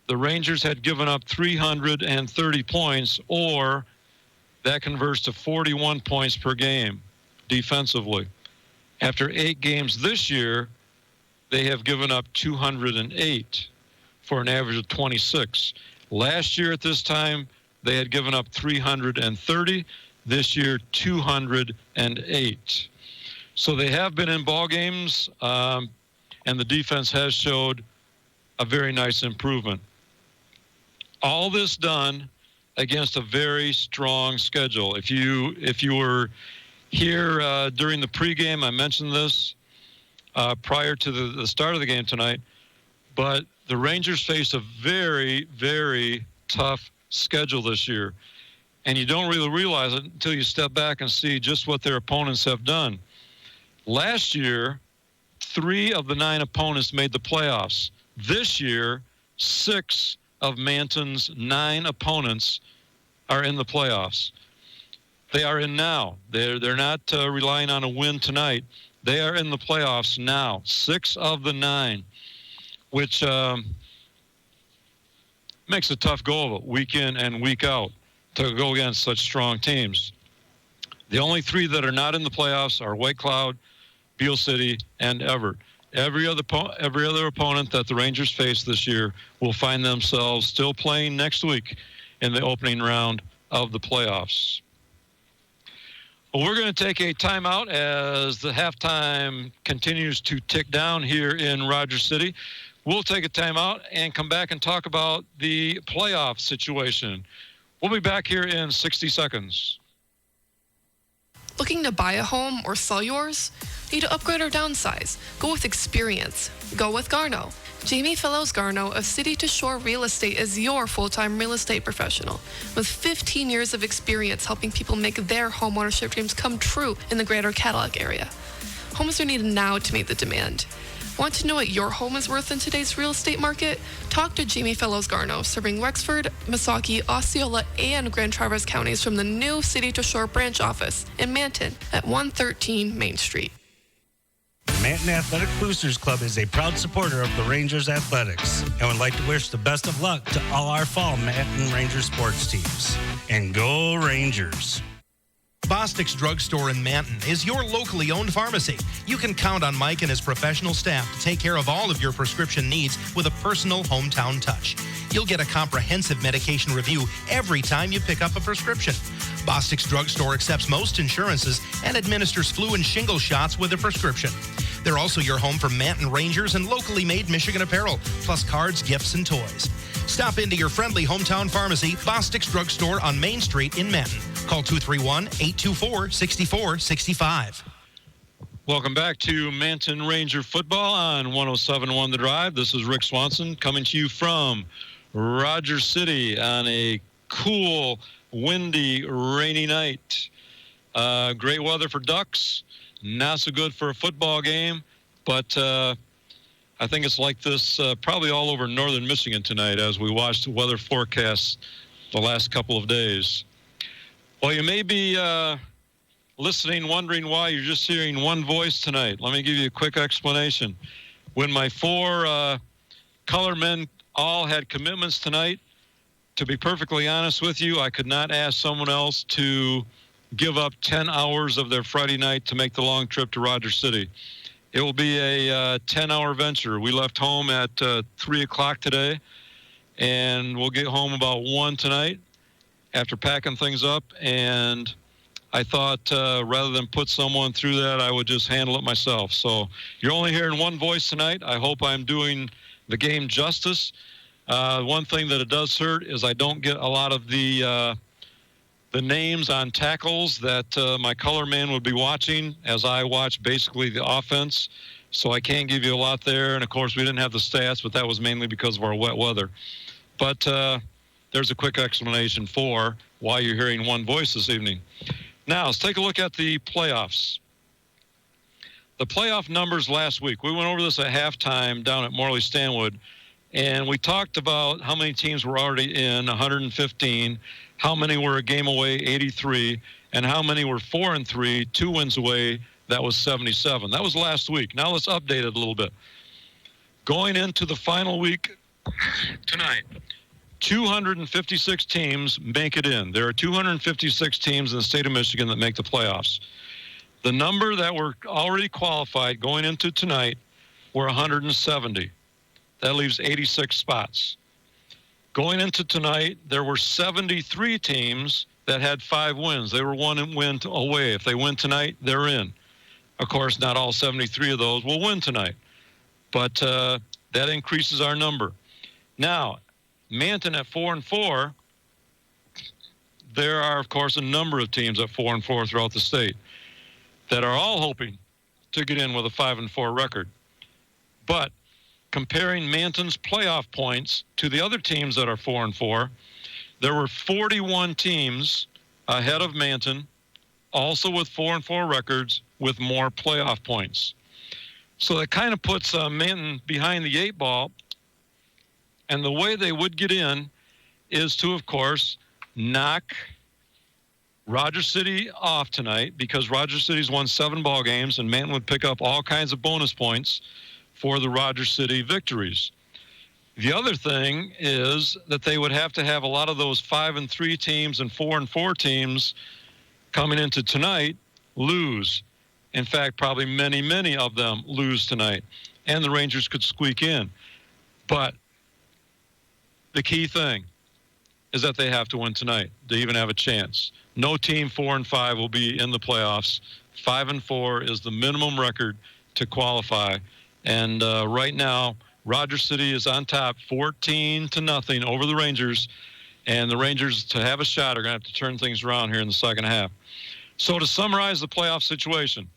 the Rangers had given up 330 points, or that converts to 41 points per game defensively. After 8 games this year, they have given up 208 for an average of 26. Last year at this time, they had given up 330. This year, 208. So they have been in ball games, and the defense has showed a very nice improvement. All this done against a very strong schedule. If you were here during the pregame, I mentioned this prior to the start of the game tonight, but the Rangers face a very, very tough schedule this year. and you don't really realize it until you step back and see just what their opponents have done. Last year, 3 of the 9 opponents made the playoffs. This year, 6 of Manton's 9 opponents are in the playoffs. They are in now. They're not relying on a win tonight. They are in the playoffs now. 6 of the 9, which makes a tough go of it week in and week out to go against such strong teams. The only 3 that are not in the playoffs are White Cloud, Beale City, and Everett. Every other opponent that the Rangers face this year will find themselves still playing next week in the opening round of the playoffs. Well, we're going to take a timeout as the halftime continues to tick down here in Rogers City. We'll take a timeout and come back and talk about the playoff situation. We'll be back here in 60 seconds. Looking to buy a home or sell yours? Need to upgrade or downsize? Go with experience. Go with Garno. Jamie Fellows Garno of City to Shore Real Estate is your full-time real estate professional with 15 years of experience helping people make their homeownership dreams come true in the greater Cadillac area. Homes are needed now to meet the demand. Want to know what your home is worth in today's real estate market? Talk to Jamie Fellows Garno, serving Wexford, Missaukee, Osceola, and Grand Traverse counties from the new City to Shore branch office in Manton at 113 Main Street. Manton Athletic Boosters Club is a proud supporter of the Rangers Athletics and would like to wish the best of luck to all our fall Manton Ranger sports teams. And go Rangers! Bostic's Drugstore in Manton is your locally owned pharmacy. You can count on Mike and his professional staff to take care of all of your prescription needs with a personal hometown touch. You'll get a comprehensive medication review every time you pick up a prescription. Bostic's Drugstore accepts most insurances and administers flu and shingle shots with a prescription. They're also your home for Manton Rangers and locally made Michigan apparel, plus cards, gifts, and toys. Stop into your friendly hometown pharmacy, Bostic's Drugstore on Main Street in Manton. Call 231-824-6465. Welcome back to Manton Ranger football on 107.1 The Drive. This is Rick Swanson coming to you from Rogers City on a cool, windy, rainy night. Great weather for ducks. Not so good for a football game, but I think it's like this probably all over northern Michigan tonight as we watch the weather forecasts the last couple of days. Well, you may be listening, wondering why you're just hearing one voice tonight. Let me give you a quick explanation. When my 4 color men all had commitments tonight, to be perfectly honest with you, I could not ask someone else to give up 10 hours of their Friday night to make the long trip to Rogers City. It will be a 10-hour venture. We left home at 3 o'clock today, and we'll get home about 1 tonight after packing things up. And I thought rather than put someone through that, I would just handle it myself. So you're only hearing one voice tonight. I hope I'm doing the game justice. One thing that it does hurt is I don't get a lot of the names on tackles that my color man would be watching as I watch basically the offense. So I can't give you a lot there. And, of course, we didn't have the stats, but that was mainly because of our wet weather. But there's a quick explanation for why you're hearing one voice this evening. Now, let's take a look at the playoffs. The playoff numbers last week, we went over this at halftime down at Morley Stanwood, and we talked about how many teams were already in, 115, how many were a game away, 83, and how many were 4-3, 2 wins away, that was 77. That was last week. Now let's update it a little bit. Going into the final week tonight, 256 teams make it in. There are 256 teams in the state of Michigan that make the playoffs. The number that were already qualified going into tonight were 170. That leaves 86 spots. Going into tonight, there were 73 teams that had 5 wins. They were 1 win away. If they win tonight, they're in. Of course, not all 73 of those will win tonight, but that increases our number. Now, Manton at 4-4, there are, of course, a number of teams at 4-4 throughout the state that are all hoping to get in with a 5-4 record. But comparing Manton's playoff points to the other teams that are 4-4, there were 41 teams ahead of Manton, also with 4-4 records with more playoff points. So that kind of puts Manton behind the 8 ball. And the way they would get in is to, of course, knock Rogers City off tonight, because Rogers City's won 7 ball games, and Manton would pick up all kinds of bonus points for the Rogers City victories. The other thing is that they would have to have a lot of those 5-3 teams and 4-4 teams coming into tonight lose. In fact, probably many, many of them lose tonight, and the Rangers could squeak in. But the key thing is that they have to win tonight to even have a chance. No team 4-5 will be in the playoffs. 5-4 is the minimum record to qualify. And right now, Rogers City is on top, 14-0 over the Rangers. And the Rangers, to have a shot, are going to have to turn things around here in the second half. So to summarize the playoff situation,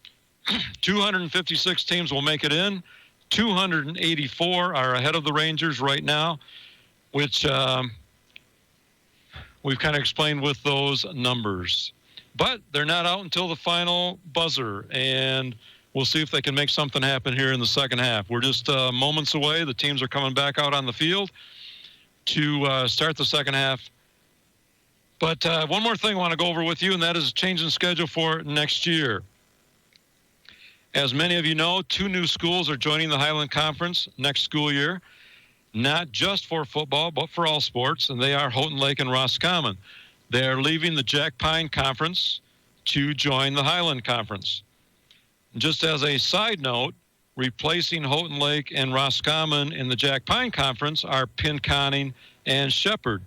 256 teams will make it in. 284 are ahead of the Rangers right now, which we've kind of explained with those numbers. But they're not out until the final buzzer, and we'll see if they can make something happen here in the second half. We're just moments away. The teams are coming back out on the field to start the second half. But one more thing I want to go over with you, and that is a change in schedule for next year. As many of you know, 2 new schools are joining the Highland Conference next school year, not just for football, but for all sports, and they are Houghton Lake and Roscommon. They are leaving the Jack Pine Conference to join the Highland Conference. Just as a side note, replacing Houghton Lake and Roscommon in the Jack Pine Conference are Pinconning and Shepherd.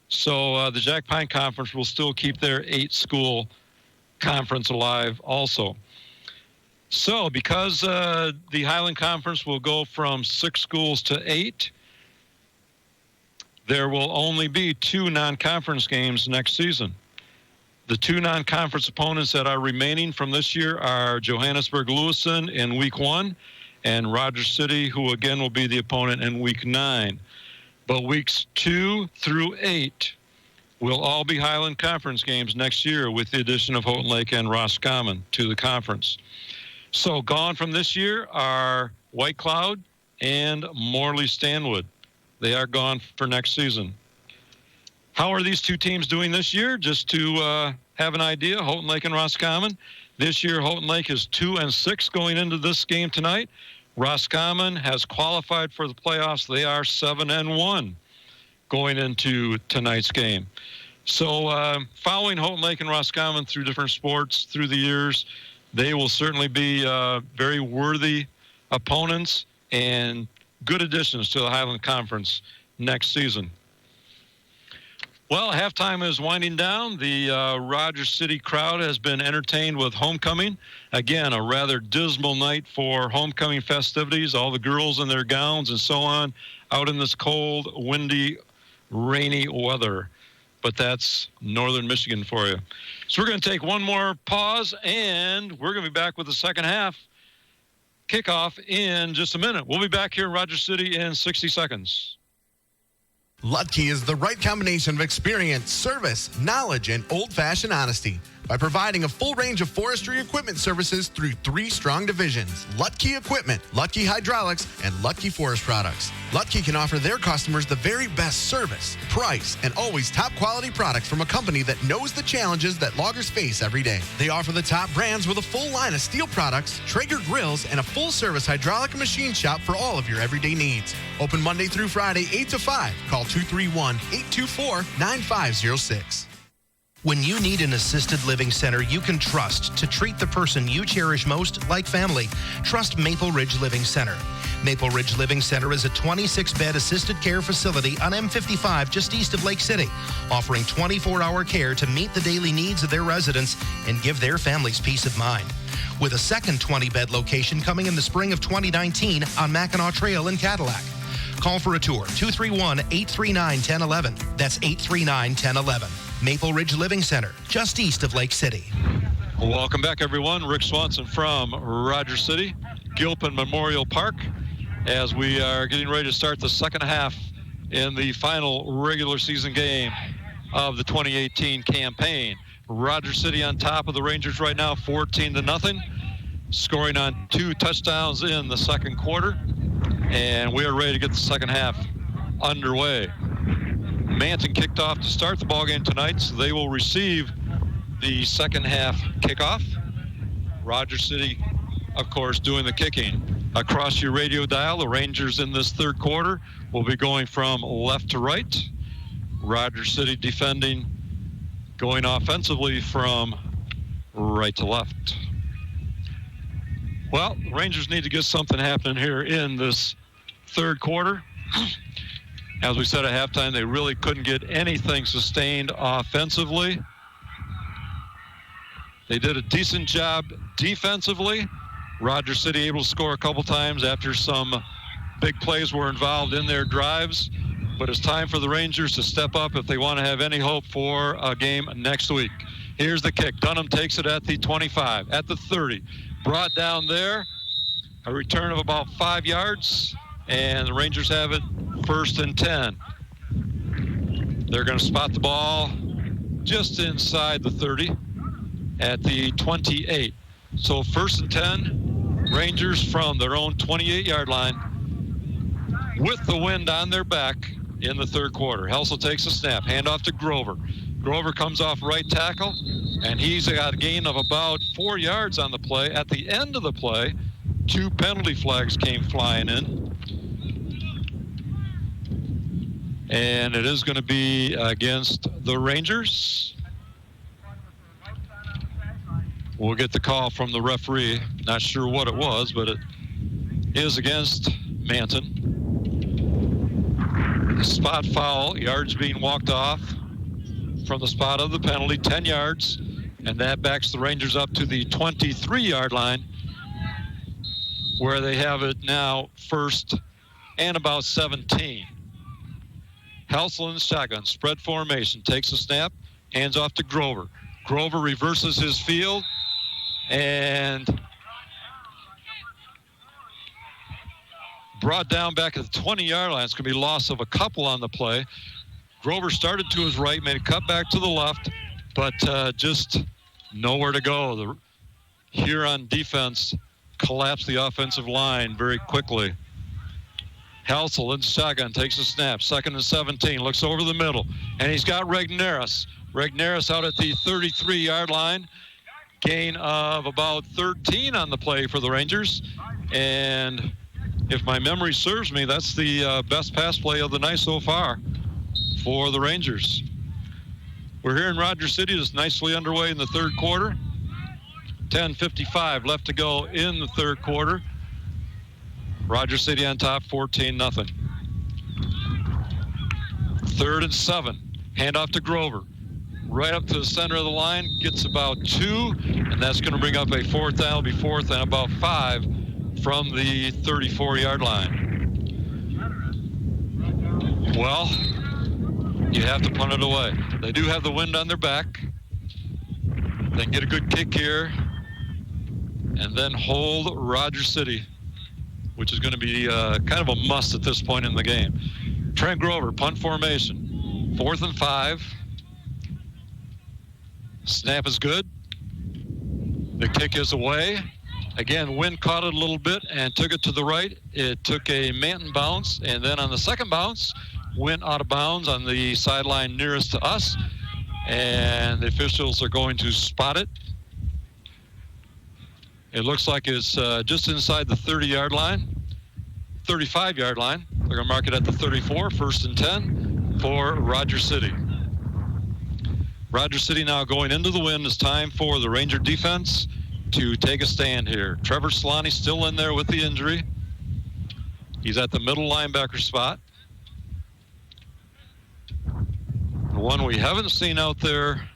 So the Jack Pine Conference will still keep their 8-school conference alive also. So because the Highland Conference will go from 6 schools to 8, there will only be 2 non-conference games next season. The 2 non-conference opponents that are remaining from this year are Johannesburg-Lewiston in Week 1 and Rogers City, who again will be the opponent in Week 9. But Weeks 2 through 8 will all be Highland Conference games next year, with the addition of Houghton Lake and Roscommon to the conference. So gone from this year are White Cloud and Morley-Stanwood. They are gone for next season. How are these 2 teams doing this year? Just to have an idea, Houghton Lake and Roscommon. This year, Houghton Lake is 2-6 going into this game tonight. Roscommon has qualified for the playoffs. They are 7-1 going into tonight's game. So following Houghton Lake and Roscommon through different sports through the years, they will certainly be very worthy opponents and good additions to the Highland Conference next season. Well, halftime is winding down. The Rogers City crowd has been entertained with homecoming. Again, a rather dismal night for homecoming festivities. All the girls in their gowns and so on out in this cold, windy, rainy weather. But that's northern Michigan for you. So we're going to take one more pause, and we're going to be back with the second half kickoff in just a minute. We'll be back here in Rogers City in 60 seconds. Lutke is the right combination of experience, service, knowledge, and old-fashioned honesty. By providing a full range of forestry equipment services through 3 strong divisions: Lutke Equipment, Lutke Hydraulics, and Lutke Forest Products. Lutke can offer their customers the very best service, price, and always top quality products from a company that knows the challenges that loggers face every day. They offer the top brands with a full line of steel products, Traeger grills, and a full-service hydraulic and machine shop for all of your everyday needs. Open Monday through Friday, 8 to 5. Call 231-824-9506. When you need an assisted living center you can trust to treat the person you cherish most like family, trust Maple Ridge Living Center. Maple Ridge Living Center is a 26-bed assisted care facility on M55 just east of Lake City, offering 24-hour care to meet the daily needs of their residents and give their families peace of mind. With a second 20-bed location coming in the spring of 2019 on Mackinac Trail in Cadillac. Call for a tour, 231-839-1011. That's 839-1011. Maple Ridge Living Center, just east of Lake City. Welcome back, everyone. Rick Swanson from Rogers City, Gilpin Memorial Park, as we are getting ready to start the second half in the final regular season game of the 2018 campaign. Rogers City on top of the Rangers right now, 14-0, scoring on 2 touchdowns in the second quarter. And we are ready to get the second half underway. Manton kicked off to start the ballgame tonight, so they will receive the second half kickoff. Rogers City, of course, doing the kicking. Across your radio dial, the Rangers in this third quarter will be going from left to right. Rogers City defending, going offensively from right to left. Well, the Rangers need to get something happening here in this third quarter. As we said at halftime, they really couldn't get anything sustained offensively. They did a decent job defensively. Rogers City able to score a couple times after some big plays were involved in their drives. But it's time for the Rangers to step up if they want to have any hope for a game next week. Here's the kick. Dunham takes it at the 25, at the 30. Brought down there. A return of about 5 yards. And the Rangers have it 1st and 10. They're going to spot the ball just inside the 30 at the 28. So 1st and 10, Rangers from their own 28-yard line with the wind on their back in the third quarter. Helsel takes a snap, handoff to Grover. Grover comes off right tackle, and he's got a gain of about 4 yards on the play. At the end of the play, 2 penalty flags came flying in. And it is going to be against the Rangers. We'll get the call from the referee. Not sure what it was, but it is against Manton. Spot foul, yards being walked off from the spot of the penalty, 10 yards, and that backs the Rangers up to the 23-yard line, where they have it now 1st and about 17. Helsel in the shotgun, spread formation, takes a snap, hands off to Grover. Grover reverses his field, and brought down back at the 20-yard line. It's going to be loss of a couple on the play. Grover started to his right, made a cut back to the left, but just nowhere to go. The Huron defense collapsed the offensive line very quickly. Helsel in the shotgun, takes a snap, 2nd and 17, looks over the middle, and he's got Regnerus. Regnerus out at the 33-yard line. Gain of about 13 on the play for the Rangers. And if my memory serves me, that's the best pass play of the night so far for the Rangers. We're here in Rogers City. It's nicely underway in the third quarter. 10:55 left to go in the third quarter. Rogers City on top, 14-0. 3rd and 7. Handoff to Grover. Right up to the center of the line, gets about 2, and that's going to bring up a 4th down. It'll be 4th and about 5 from the 34-yard line. Well, you have to punt it away. They do have the wind on their back. They can get a good kick here and then hold Rogers City, which is going to be kind of a must at this point in the game. Trent Grover, punt formation. 4th and 5. Snap is good. The kick is away. Again, wind caught it a little bit and took it to the right. It took a Manton bounce, and then on the second bounce, went out of bounds on the sideline nearest to us. And the officials are going to spot it. It looks like it's just inside the 30-yard line, 35-yard line. They're going to mark it at the 34, 1st and 10 for Rogers City. Rogers City now going into the wind. It's time for the Ranger defense to take a stand here. Trevor Solani still in there with the injury. He's at the middle linebacker spot. The one we haven't seen out there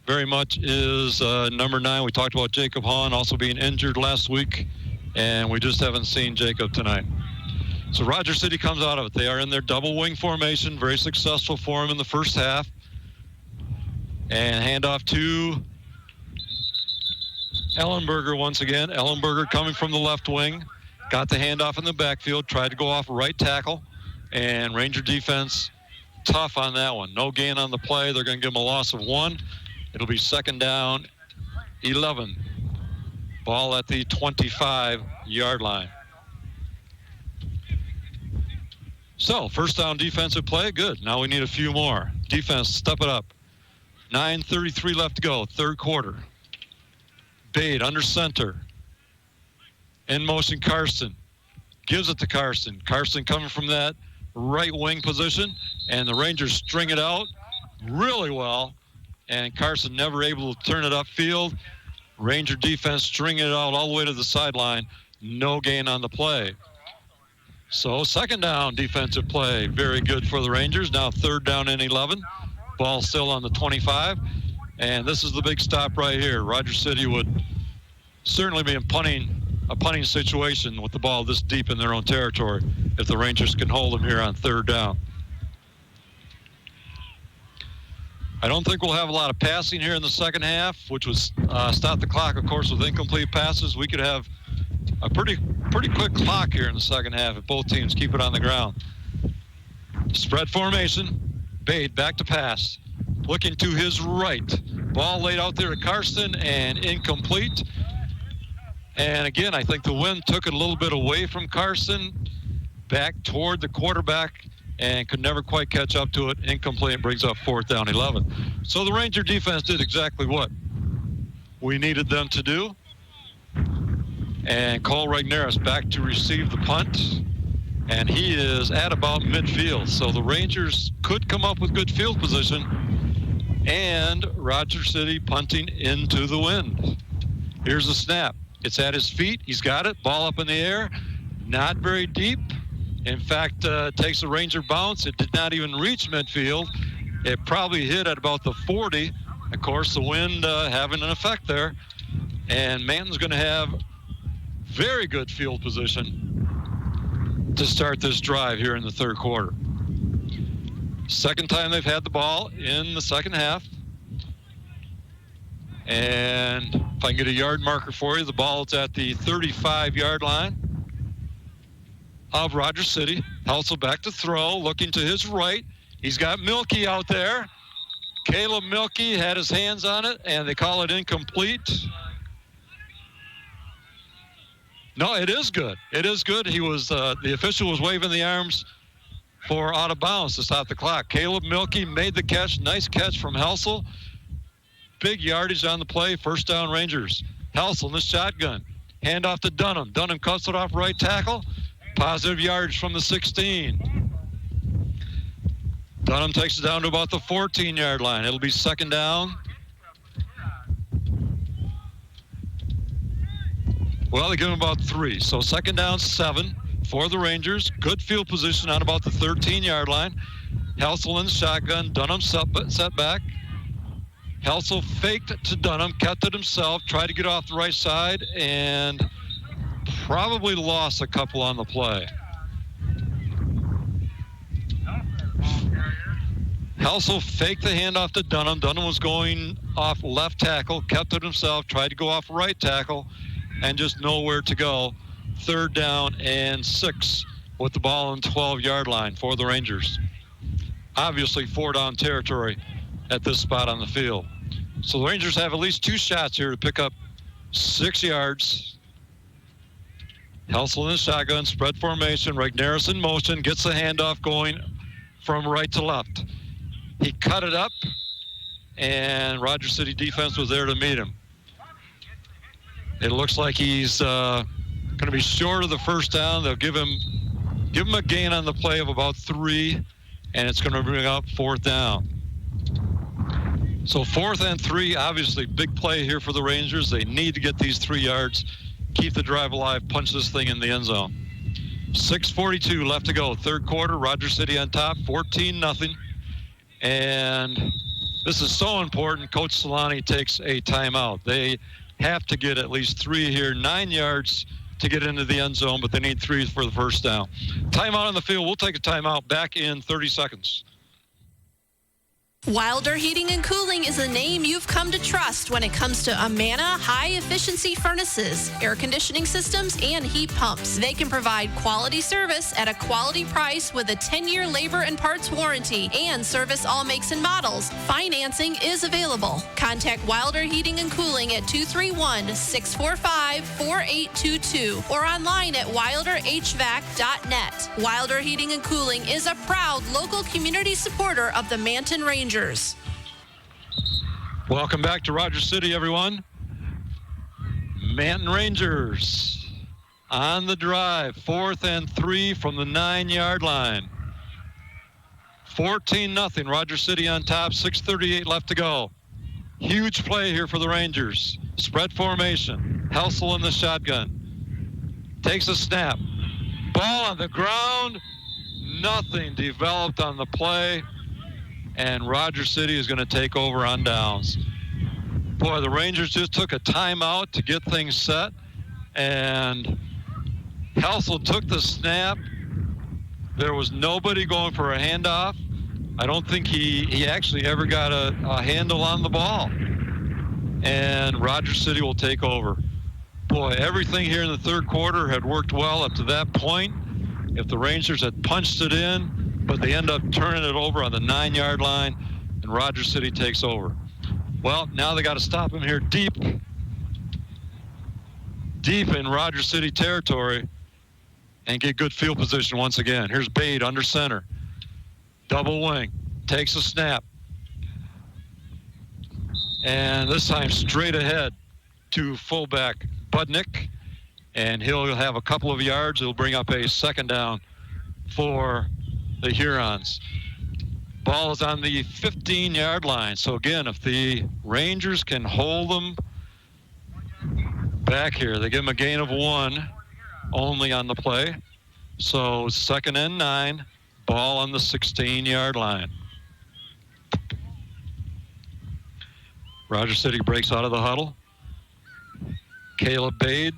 very much is number 9. We talked about Jacob Hahn also being injured last week, and we just haven't seen Jacob tonight. So Rogers City comes out of it. They are in their double wing formation, very successful for them in the first half. And handoff to Ellenberger once again. Ellenberger coming from the left wing. Got the handoff in the backfield. Tried to go off right tackle. And Ranger defense tough on that one. No gain on the play. They're going to give them a loss of 1. It'll be second down, 11. Ball at the 25-yard line. So, first down defensive play, good. Now we need a few more. Defense, step it up. 9:33 left to go, third quarter. Bade under center. In motion, Karsten. Gives it to Karsten. Karsten coming from that right wing position, and the Rangers string it out really well, and Karsten never able to turn it upfield. Ranger defense stringing it out all the way to the sideline. No gain on the play. So second down defensive play, very good for the Rangers. Now third down and 11. Ball still on the 25. And this is the big stop right here. Rogers City would certainly be in a punting situation with the ball this deep in their own territory if the Rangers can hold them here on third down. I don't think we'll have a lot of passing here in the second half, which was stop the clock, of course, with incomplete passes. We could have a pretty quick clock here in the second half if both teams keep it on the ground. Spread formation. Bade back to pass. Looking to his right. Ball laid out there to Karsten and incomplete. And again, I think the wind took it a little bit away from Karsten, back toward the quarterback, and could never quite catch up to it. Incomplete, brings up fourth down, 11. So the Ranger defense did exactly what we needed them to do. And Cole Regneris back to receive the punt. And he is at about midfield. So the Rangers could come up with good field position. And Rogers City punting into the wind. Here's the snap. It's at his feet. He's got it. Ball up in the air. Not very deep. In fact, takes a Ranger bounce. It did not even reach midfield. It probably hit at about the 40. Of course, the wind having an effect there. And Manton's going to have very good field position to start this drive here in the third quarter. Second time they've had the ball in the second half. And if I can get a yard marker for you, the ball is at the 35-yard line of Rogers City. Helsel back to throw, looking to his right. He's got Milkey out there. Caleb Milkey had his hands on it, and they call it incomplete. No, it is good. It is good. He was the official was waving the arms for out of bounds to stop the clock. Caleb Milkey made the catch. Nice catch from Helsel. Big yardage on the play. First down Rangers. Helsel in the shotgun. Hand off to Dunham. Dunham cuts it off right tackle. Positive yardage from the 16. Dunham takes it down to about the 14-yard line. It'll be second down. Well, they give him about 3. So second down, 7 for the Rangers. Good field position on about the 13-yard line. Helsel in the shotgun. Dunham set back. Helsel faked to Dunham, kept it himself, tried to get off the right side, and probably lost a couple on the play. Helsel faked the handoff to Dunham. Dunham was going off left tackle, kept it himself, tried to go off right tackle, and just nowhere to go. Third down and 6 with the ball on 12-yard line for the Rangers. Obviously, 4-down territory at this spot on the field. So the Rangers have at least 2 shots here to pick up 6 yards. Helsel in the shotgun, spread formation. Regneris in motion, gets the handoff going from right to left. He cut it up, and Rogers City defense was there to meet him. It looks like he's going to be short of the first down. They'll give him a gain on the play of about 3, and it's going to bring up fourth down. So 4th and 3, obviously big play here for the Rangers. They need to get these 3 yards, keep the drive alive, punch this thing in the end zone. 6:42 left to go, third quarter. Rogers City on top, 14-0. And this is so important. Coach Solani takes a timeout. They have to get at least 3 here, 9 yards to get into the end zone, but they need 3 for the first down. Timeout on the field. We'll take a timeout. Back in 30 seconds. Wilder Heating and Cooling is a name you've come to trust when it comes to Amana high-efficiency furnaces, air conditioning systems, and heat pumps. They can provide quality service at a quality price with a 10-year labor and parts warranty and service all makes and models. Financing is available. Contact Wilder Heating and Cooling at 231-645-4822 or online at wilderhvac.net. Wilder Heating and Cooling is a proud local community supporter of the Manton Rangers. Welcome back to Rogers City, everyone. Manton Rangers on the drive, 4th and 3 from the 9-yard line. 14-0, Rogers City on top, 6:38 left to go. Huge play here for the Rangers. Spread formation, Helsel in the shotgun. Takes a snap. Ball on the ground, nothing developed on the play. And Rogers City is going to take over on downs. Boy, the Rangers just took a timeout to get things set, and Helsel took the snap. There was nobody going for a handoff. I don't think he actually ever got a handle on the ball. And Rogers City will take over. Boy, everything here in the third quarter had worked well up to that point. If the Rangers had punched it in, but they end up turning it over on the 9-yard line, and Rogers City takes over. Well, now they got to stop him here deep in Rogers City territory and get good field position once again. Here's Bade under center. Double wing. Takes a snap. And this time straight ahead to fullback Budnick. And he'll have a couple of yards. He'll bring up a second down for the Hurons. Ball is on the 15-yard line. So again, if the Rangers can hold them back here, they give them a gain of 1 only on the play. So 2nd and 9, ball on the 16-yard line. Rogers City breaks out of the huddle. Caleb Bade,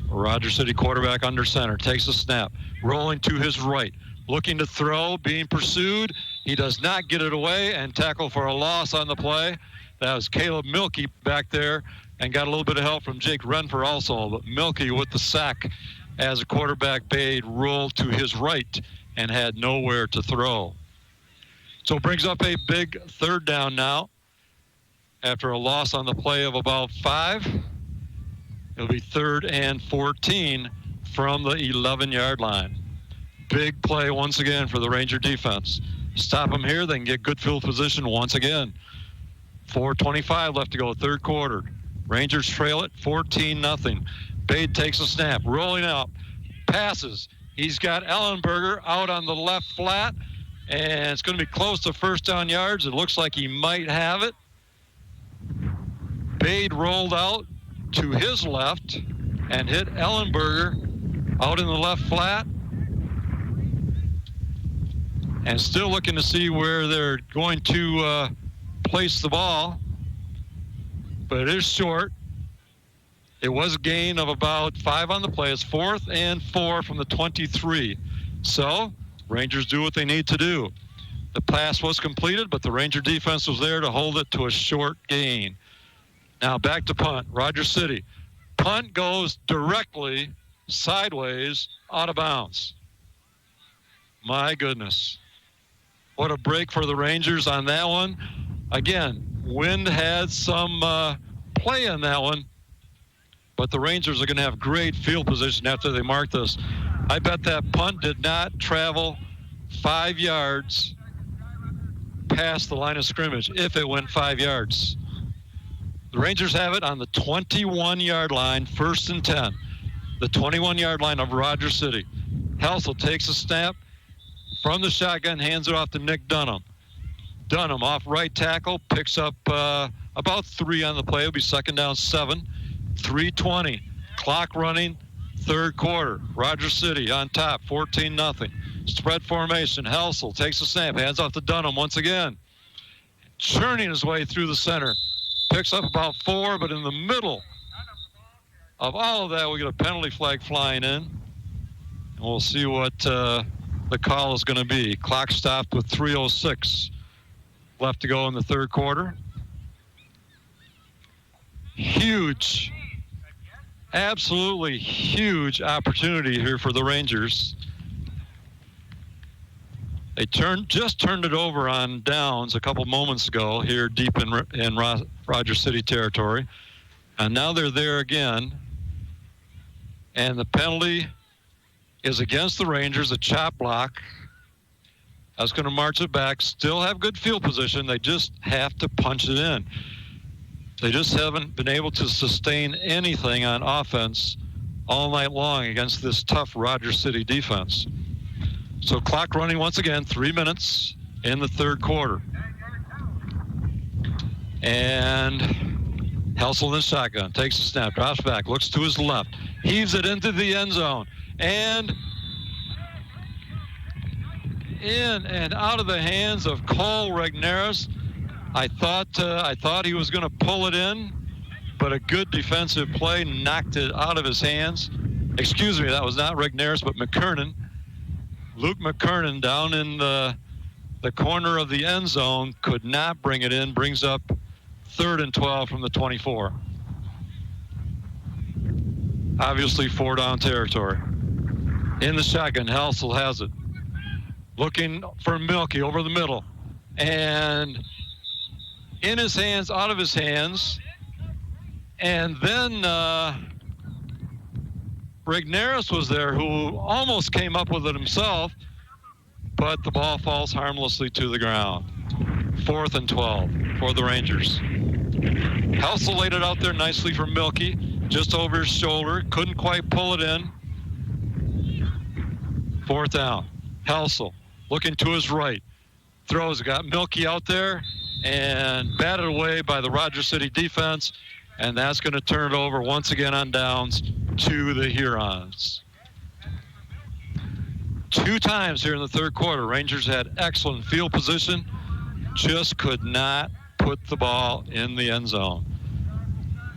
Rogers City quarterback under center, takes a snap, rolling to his right, looking to throw, being pursued. He does not get it away and tackle for a loss on the play. That was Caleb Milkey back there and got a little bit of help from Jake Renfer also. But Milkey with the sack as a quarterback. Bade rolled to his right and had nowhere to throw. So it brings up a big third down now after a loss on the play of about 5. It'll be 3rd and 14 from the 11-yard line. Big play once again for the Ranger defense. Stop them here, they can get good field position once again. 4:25 left to go, third quarter. Rangers trail it 14-0. Bade takes a snap, rolling out, passes. He's got Ellenberger out on the left flat, and it's going to be close to first down yards. It looks like he might have it. Bade rolled out to his left and hit Ellenberger out in the left flat. And still looking to see where they're going to place the ball. But it is short. It was a gain of about 5 on the play. It's 4th and 4 from the 23. So Rangers do what they need to do. The pass was completed, but the Ranger defense was there to hold it to a short gain. Now back to punt. Rogers City. Punt goes directly sideways out of bounds. My goodness. What a break for the Rangers on that one. Again, wind had some play in that one, but the Rangers are going to have great field position after they mark this. I bet that punt did not travel 5 yards past the line of scrimmage if it went 5 yards. The Rangers have it on the 21-yard line, 1st and 10. The 21-yard line of Rogers City. Helsel takes a snap from the shotgun, hands it off to Nick Dunham. Dunham off right tackle, picks up about 3 on the play. It'll be 2nd down 7. 3:20. Clock running, third quarter. Rogers City on top, 14-0. Spread formation. Helsel takes a snap, hands off to Dunham once again. Churning his way through the center. Picks up about 4, but in the middle of all of that, we get a penalty flag flying in. And we'll see what the call is going to be. Clock stopped with 3:06 left to go in the third quarter. Huge, absolutely huge opportunity here for the Rangers. They just turned it over on downs a couple moments ago here deep in Rogers City territory. And now they're there again. And the penalty is against the Rangers, a chop block. That's going to march it back. Still have good field position. They just have to punch it in. They just haven't been able to sustain anything on offense all night long against this tough Rogers City defense. So clock running once again, 3 minutes in the third quarter. And Helsel in the shotgun, takes a snap, drops back, looks to his left, heaves it into the end zone, and in and out of the hands of Cole Regnerus. I thought he was going to pull it in, but a good defensive play knocked it out of his hands. Excuse me, that was not Regnerus, but McKernan. Luke McKernan down in the corner of the end zone could not bring it in, brings up 3rd and 12 from the 24. Obviously 4-down territory. In the shotgun, Helsel has it. Looking for Milky over the middle. And in his hands, out of his hands. And then Regnerus was there, who almost came up with it himself, but the ball falls harmlessly to the ground. 4th and 12 for the Rangers. Helsel laid it out there nicely for Milky, just over his shoulder. Couldn't quite pull it in. 4th down. Helsel looking to his right. Throws, got Milky out there and batted away by the Rogers City defense. And that's going to turn it over once again on downs to the Hurons. 2 times here in the third quarter, Rangers had excellent field position, just could not put the ball in the end zone.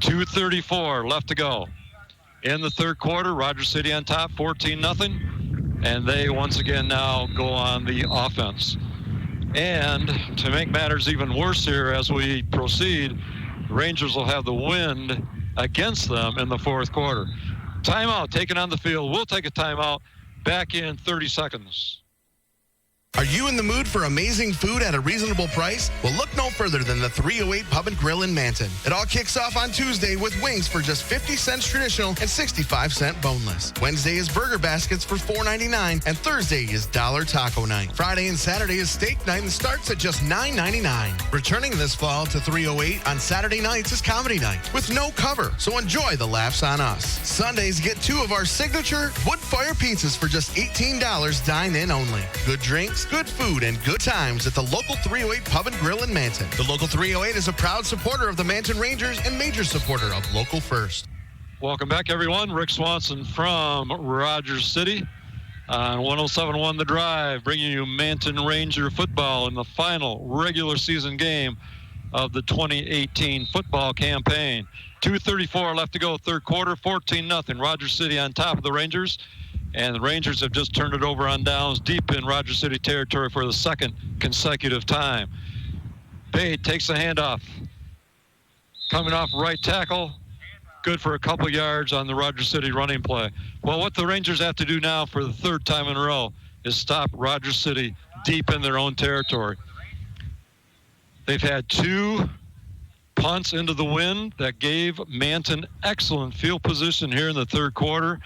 2:34 left to go. In the third quarter, Rogers City on top, 14-0, and they once again now go on the offense. And to make matters even worse here as we proceed, the Rangers will have the wind against them in the fourth quarter. Timeout taken on the field. We'll take a timeout. Back in 30 seconds. Are you in the mood for amazing food at a reasonable price? Well, look no further than the 308 Pub and Grill in Manton. It all kicks off on Tuesday with wings for just 50 cents traditional and 65 cent boneless. Wednesday is burger baskets for $4.99, and Thursday is dollar taco night. Friday and Saturday is steak night and starts at just $9.99. Returning this fall to 308 on Saturday nights is comedy night with no cover, so enjoy the laughs on us. Sundays get 2 of our signature wood fire pizzas for just $18, dine-in only. Good drinks, good food, and good times at the local 308 Pub and Grill in Manton. The local 308 is a proud supporter of the Manton Rangers and major supporter of Local First. Welcome back, everyone. Rick Swanson from Rogers City on 107.1 The Drive, bringing you Manton Ranger football in the final regular season game of the 2018 football campaign. 2:34 left to go, third quarter, 14-0. Rogers City on top of the Rangers. And the Rangers have just turned it over on downs deep in Rogers City territory for the second consecutive time. Bade takes the handoff. Coming off right tackle. Good for a couple yards on the Rogers City running play. Well, what the Rangers have to do now for the third time in a row is stop Rogers City deep in their own territory. They've had 2 punts into the wind that gave Manton excellent field position here in the third quarter.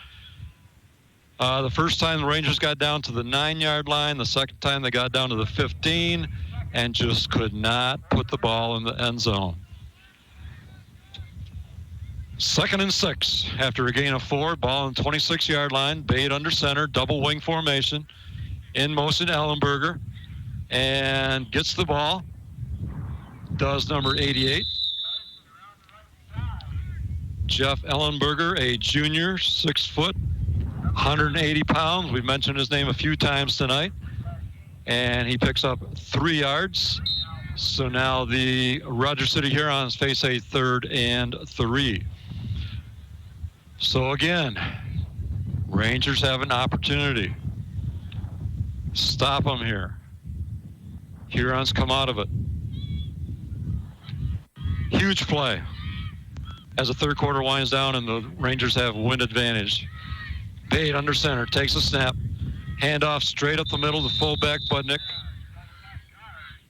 The first time the Rangers got down to the 9-yard line, the second time they got down to the 15 and just could not put the ball in the end zone. 2nd and 6 after a gain of 4, ball on the 26-yard line, Bade under center, double wing formation, in motion Ellenberger, and gets the ball, does number 88. Jeff Ellenberger, a junior, 6 foot, 180 pounds. We've mentioned his name a few times tonight. And he picks up 3 yards. So now the Rogers City Hurons face a 3rd and 3. So again, Rangers have an opportunity. stop them here. Hurons come out of it. Huge play as the third quarter winds down and the Rangers have wind advantage. Bade under center, takes a snap. Handoff straight up the middle to fullback Budnick.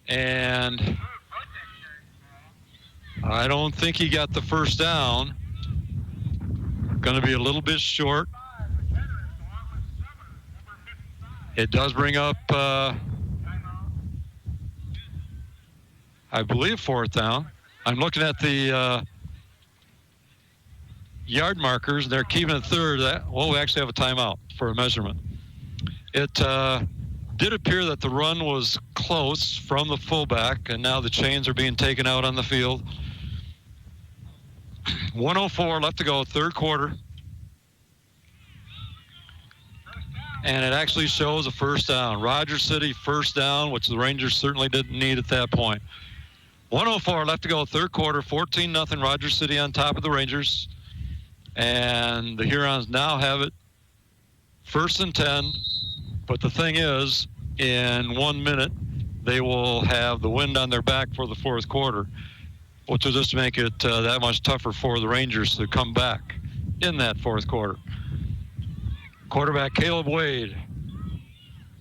And I don't think he got the first down. Going to be a little bit short. It does bring up, I believe, fourth down. I'm looking at the yard markers, and they're keeping it third. We actually have a timeout for a measurement. It did appear that the run was close from the fullback, and now the chains are being taken out on the field. 1:04 left to go, third quarter. And it actually shows a first down. Rogers City first down, which the Rangers certainly didn't need at that point. 1:04 left to go, third quarter, 14-0 Rogers City on top of the Rangers. And the Hurons now have it first and 10. But the thing is, in 1 minute, they will have the wind on their back for the fourth quarter, which will just make it that much tougher for the Rangers to come back in that fourth quarter. Quarterback Caleb Wade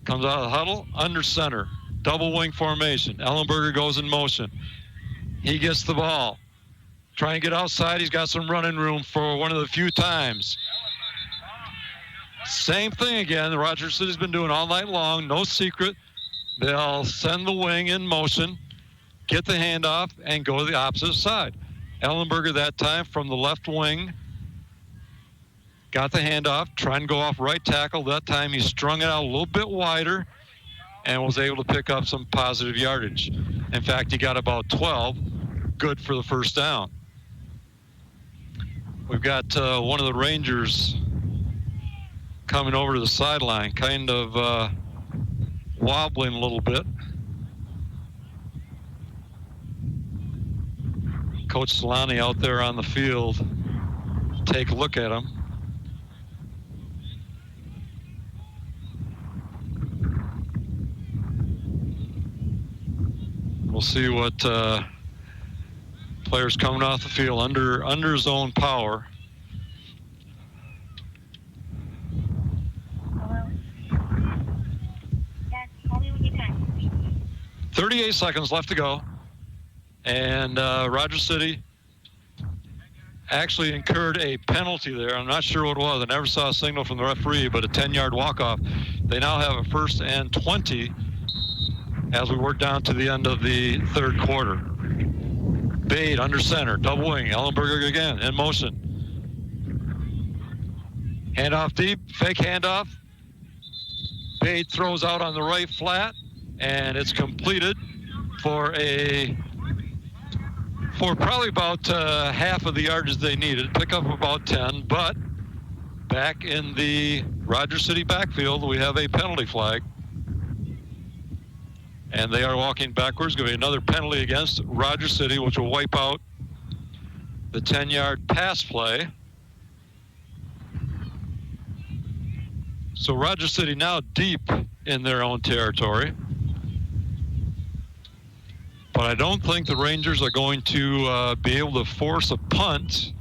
comes out of the huddle, under center, double wing formation. Ellenberger goes in motion. He gets the ball. Trying to get outside. He's got some running room for one of the few times. Same thing again. The Rogers City's been doing all night long. No secret. They'll send the wing in motion, get the handoff, and go to the opposite side. Ellenberger that time from the left wing. Got the handoff, trying to go off right tackle. That time he strung it out a little bit wider and was able to pick up some positive yardage. In fact, he got about 12, good for the first down. We've got one of the Rangers coming over to the sideline, kind of wobbling a little bit. Coach Solani out there on the field, take a look at him. We'll see what players coming off the field under zone power. Hello? Yes, call me when you can. 38 seconds left to go. And Rogers City actually incurred a penalty there. I'm not sure what it was. I never saw a signal from the referee, but a 10-yard walk-off. They now have a first and 20 as we work down to the end of the third quarter. Bade under center, double wing. Ellenberger again in motion. Handoff deep, fake handoff. Bade throws out on the right flat, and it's completed for probably about half of the yardage they needed. Pick up about 10, but back in the Rogers City backfield, we have a penalty flag. And they are walking backwards. Going to be another penalty against Rogers City, which will wipe out the 10-yard pass play. So Rogers City now deep in their own territory. But I don't think the Rangers are going to be able to force a punt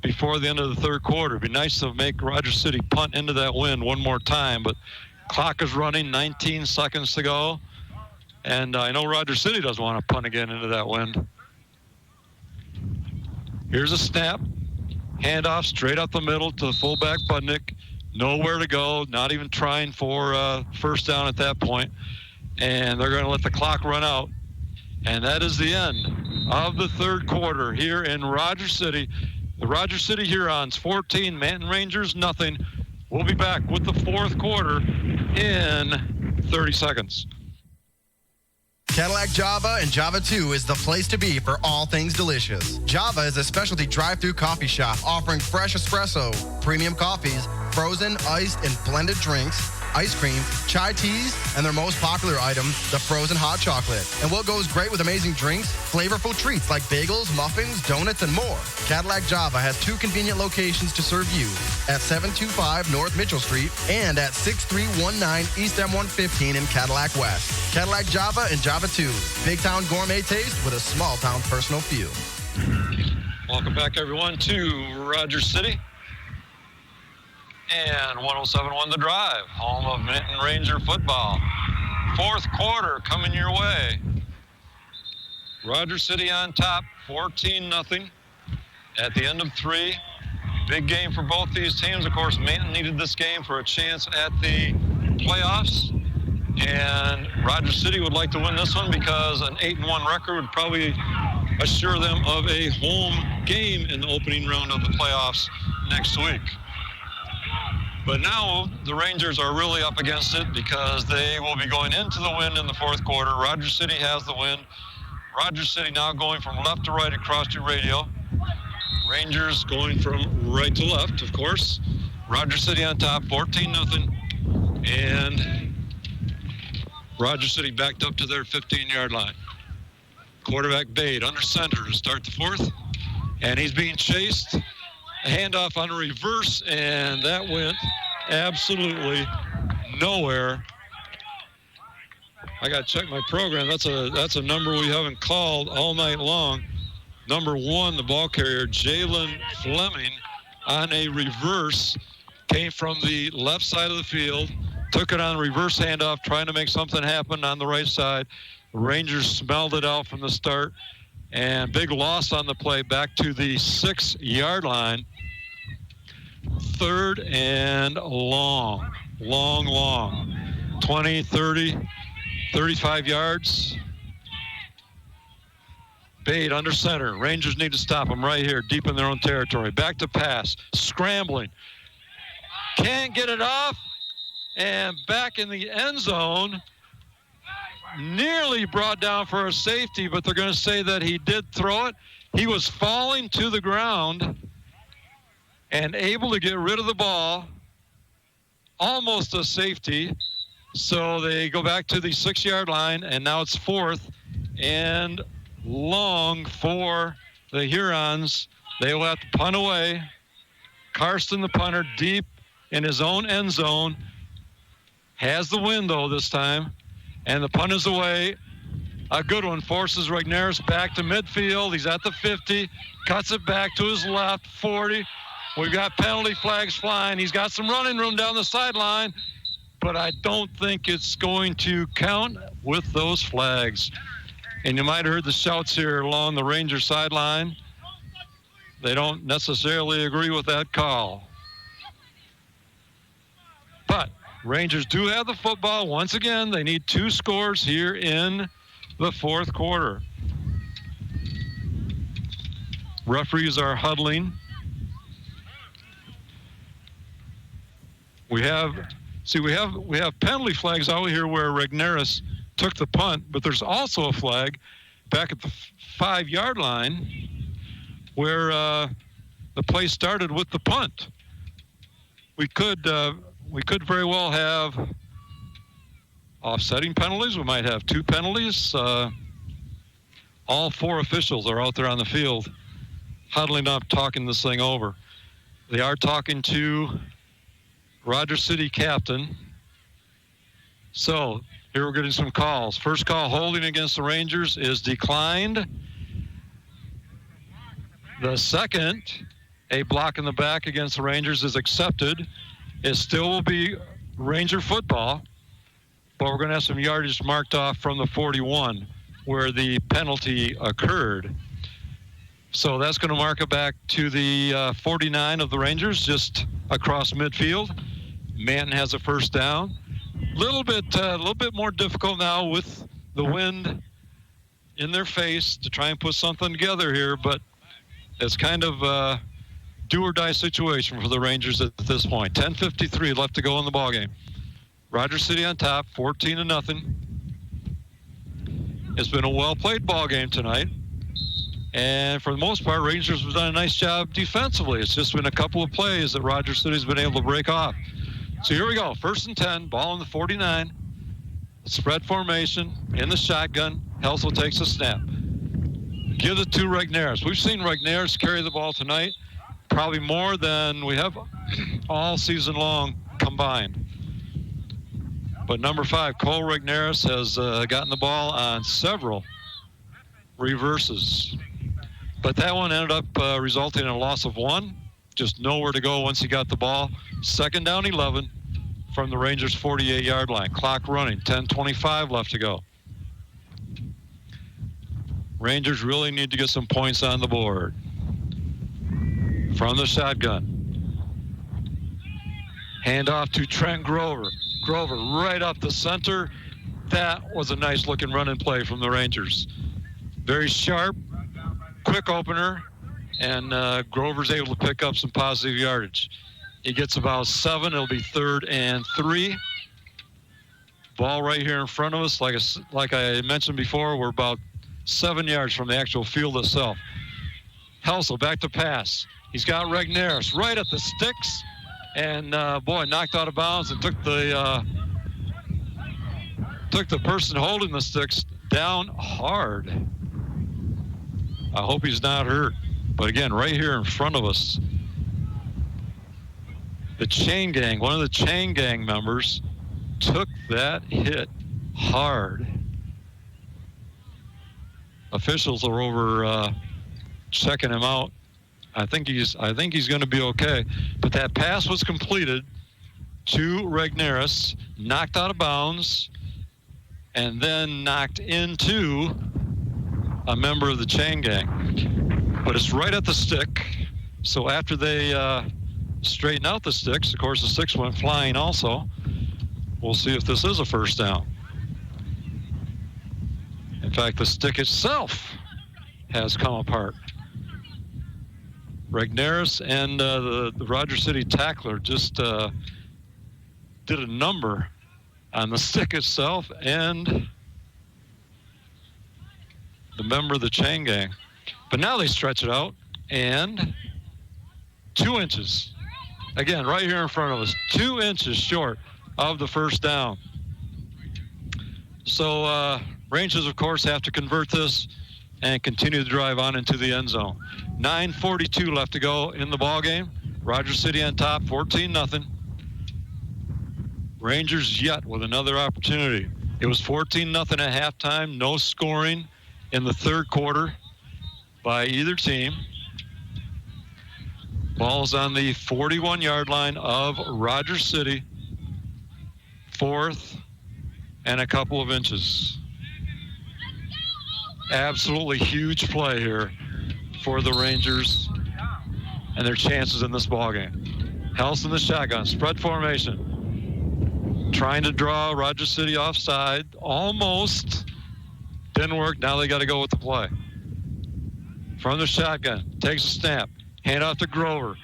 before the end of the third quarter. It'd be nice to make Rogers City punt into that wind one more time, but clock is running, 19 seconds to go. And I know Rogers City doesn't want to punt again into that wind. Here's a snap. Handoff straight up the middle to the fullback Budnick. Nowhere to go, not even trying for first down at that point. And they're going to let the clock run out. And that is the end of the third quarter here in Rogers City. The Rogers City Hurons 14, Manton Rangers nothing. We'll be back with the fourth quarter in 30 seconds. Cadillac Java and Java 2 is the place to be for all things delicious. Java is a specialty drive-through coffee shop offering fresh espresso, premium coffees, frozen, iced, and blended drinks, ice cream, chai teas, and their most popular item, the frozen hot chocolate. And what goes great with amazing drinks? Flavorful treats like bagels, muffins, donuts, and more. Cadillac Java has 2 convenient locations to serve you at 725 North Mitchell Street and at 6319 East M115 in Cadillac West. Cadillac Java and Java 2. Big town gourmet taste with a small town personal feel. Welcome back, everyone, to Rogers City and 107.1 The Drive, home of Manton Ranger football. Fourth quarter coming your way. Rogers City on top, 14-0 at the end of 3. Big game for both these teams. Of course, Manton needed this game for a chance at the playoffs. And Rogers City would like to win this one because an 8-1 record would probably assure them of a home game in the opening round of the playoffs next week. But now the Rangers are really up against it because they will be going into the wind in the fourth quarter. Rogers City has the wind. Rogers City now going from left to right across your radio. Rangers going from right to left, of course. Rogers City on top, 14-0. And Rogers City backed up to their 15-yard line. Quarterback Bade under center to start the fourth. And he's being chased. A handoff on a reverse, and that went absolutely nowhere. I got to check my program. That's a number we haven't called all night long. Number 1, the ball carrier, Jalen Fleming, on a reverse, came from the left side of the field, took it on a reverse handoff, trying to make something happen on the right side. The Rangers smelled it out from the start, and big loss on the play back to the 6-yard line. Third and long. 20, 30, 35 yards. Bade under center. Rangers need to stop him right here, deep in their own territory. Back to pass. Scrambling. Can't get it off. And back in the end zone. Nearly brought down for a safety, but they're going to say that he did throw it. He was falling to the ground and able to get rid of the ball. Almost a safety. So they go back to the 6-yard line, and now it's 4th and long for the Hurons. They will have to punt away. Karsten, the punter, deep in his own end zone. Has the win, though, this time. And the punt is away. A good one. Forces Regnerus back to midfield. He's at the 50. Cuts it back to his left, 40. We've got penalty flags flying. He's got some running room down the sideline. But I don't think it's going to count with those flags. And you might have heard the shouts here along the Ranger sideline. They don't necessarily agree with that call. But Rangers do have the football. Once again, they need 2 scores here in the fourth quarter. Referees are huddling. We have penalty flags out here where Regnerus took the punt, but there's also a flag back at the 5-yard line where the play started with the punt. We could very well have offsetting penalties. We might have 2 penalties. All 4 officials are out there on the field huddling up, talking this thing over. They are talking to Rogers City captain. So here we're getting some calls. First call holding against the Rangers is declined. The second, a block in the back against the Rangers, is accepted. It still will be Ranger football, but we're going to have some yardage marked off from the 41 where the penalty occurred. So that's going to mark it back to the 49 of the Rangers, just across midfield. Manton has a first down. A little bit more difficult now with the wind in their face to try and put something together here, but it's kind of a do-or-die situation for the Rangers at this point. 10:53 left to go in the ballgame. Rogers City on top, 14-0. It's been a well-played ballgame tonight. And for the most part, Rangers have done a nice job defensively. It's just been a couple of plays that Rogers City's been able to break off. So here we go. 1st and 10, ball on the 49. Spread formation in the shotgun. Helsel takes a snap. Gives it to Regnerus. We've seen Regnerus carry the ball tonight, probably more than we have all season long combined. But number 5, Cole Regnerus, has gotten the ball on several reverses. But that one ended up resulting in a loss of 1. Just nowhere to go once he got the ball. 2nd down 11 from the Rangers 48-yard line. Clock running, 10:25 left to go. Rangers really need to get some points on the board. From the shotgun. Hand off to Trent Grover. Grover right up the center. That was a nice looking run and play from the Rangers. Very sharp, quick opener, and Grover's able to pick up some positive yardage. He gets about 7. It'll be 3rd and 3. Ball right here in front of us. Like I mentioned before, we're about 7 yards from the actual field itself. Helsel back to pass. He's got Regnerus right at the sticks, and knocked out of bounds and took the person holding the sticks down hard. I hope he's not hurt. But again, right here in front of us, the chain gang, one of the chain gang members, took that hit hard. Officials are over checking him out. I think he's going to be okay. But that pass was completed to Regnerus, knocked out of bounds, and then knocked into a member of the chain gang. But it's right at the stick. So after they straighten out the sticks, of course the sticks went flying also. We'll see if this is a first down. In fact, the stick itself has come apart. Regnerus and the Rogers City tackler just did a number on the stick itself and the member of the chain gang. But now they stretch it out, and 2 inches. Again, right here in front of us, 2 inches short of the first down. So Rangers, of course, have to convert this and continue to drive on into the end zone. 9:42 left to go in the ball game. Rogers City on top, 14-0. Rangers yet with another opportunity. It was 14-0 at halftime. No scoring in the third quarter by either team. Ball is on the 41-yard line of Rogers City. 4th and a couple of inches. Absolutely huge play here for the Rangers and their chances in this ballgame. Helsel in the shotgun, spread formation. Trying to draw Rogers City offside. Almost. Didn't work. Now they got to go with the play. From the shotgun, takes a snap. Hand off to Grover.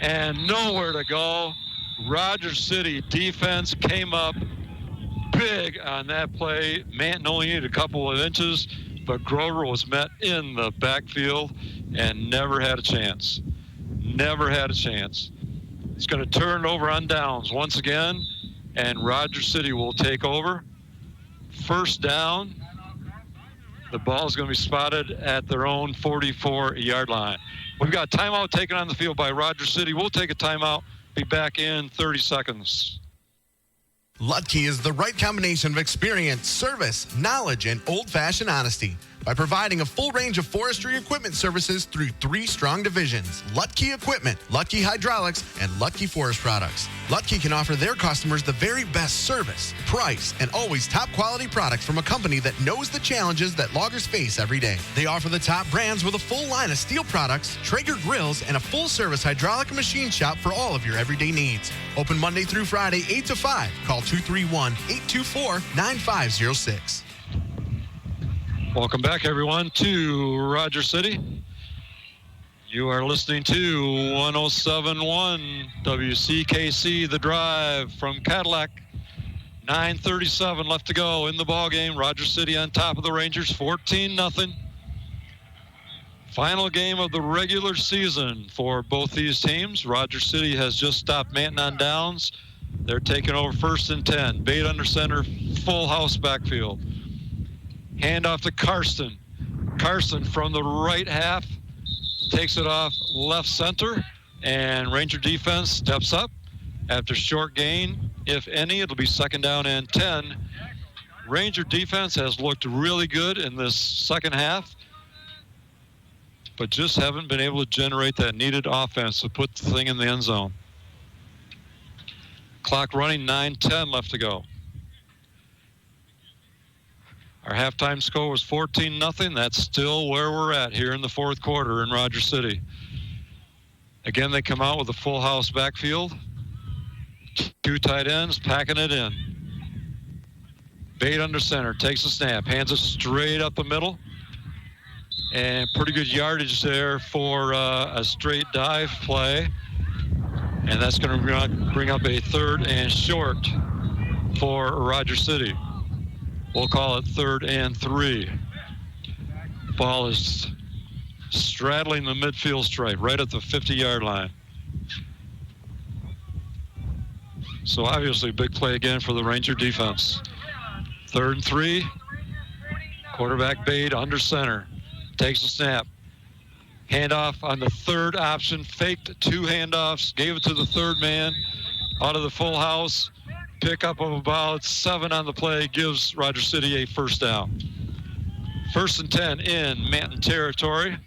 And nowhere to go. Rogers City defense came up big on that play. Manton only needed a couple of inches, but Grover was met in the backfield and never had a chance. Never had a chance. It's going to turn over on downs once again, and Rogers City will take over. First down. The ball is going to be spotted at their own 44-yard line. We've got timeout taken on the field by Rogers City. We'll take a timeout. Be back in 30 seconds. Lutke is the right combination of experience, service, knowledge, and old-fashioned honesty by providing a full range of forestry equipment services through 3 strong divisions: Lutke Equipment, Lutke Hydraulics, and Lutke Forest Products. Lutke can offer their customers the very best service, price, and always top-quality products from a company that knows the challenges that loggers face every day. They offer the top brands with a full line of steel products, Traeger grills, and a full-service hydraulic and machine shop for all of your everyday needs. Open Monday through Friday, 8 to 5. Call 231-824-9506. Welcome back, everyone, to Rogers City. You are listening to 107.1 WCKC, The Drive from Cadillac. 9:37 left to go in the ball game. Rogers City on top of the Rangers, 14-0. Final game of the regular season for both these teams. Rogers City has just stopped Manton on downs They're taking over 1st and 10. Bate under center, full house backfield. Hand off to Karsten. Karsten from the right half takes it off left center, and Ranger defense steps up. After short gain, if any, it'll be 2nd down and 10. Ranger defense has looked really good in this second half, but just haven't been able to generate that needed offense to put the thing in the end zone. Clock running, 9:10 left to go. Our halftime score was 14-0. That's still where we're at here in the fourth quarter in Rogers City. Again, they come out with a full house backfield. 2 tight ends packing it in. Bate under center, takes a snap, hands it straight up the middle. And pretty good yardage there for a straight dive play. And that's going to bring up a 3rd and short for Rogers City. We'll call it 3rd and 3. Ball is straddling the midfield stripe, right at the 50-yard line. So obviously, big play again for the Ranger defense. 3rd and 3. Quarterback Bate under center. Takes a snap. Handoff on the 3rd option. Faked 2 handoffs. Gave it to the 3rd man. Out of the full house. Pickup of about 7 on the play. Gives Rogers City a 1st down. 1st and 10 in Manton territory.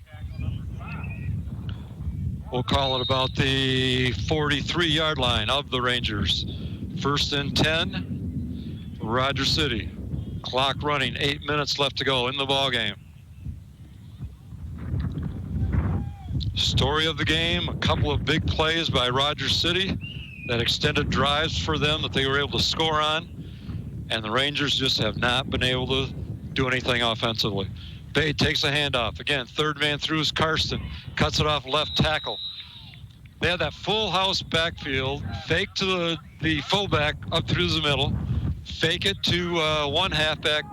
We'll call it about the 43-yard line of the Rangers. 1st and 10, Rogers City. Clock running, 8 minutes left to go in the ball game. Story of the game, a couple of big plays by Rogers City that extended drives for them that they were able to score on, and the Rangers just have not been able to do anything offensively. Bate takes a handoff. Again, 3rd man through is Karsten. Cuts it off left tackle. They have that full house backfield. Fake to the fullback up through the middle. Fake it to one halfback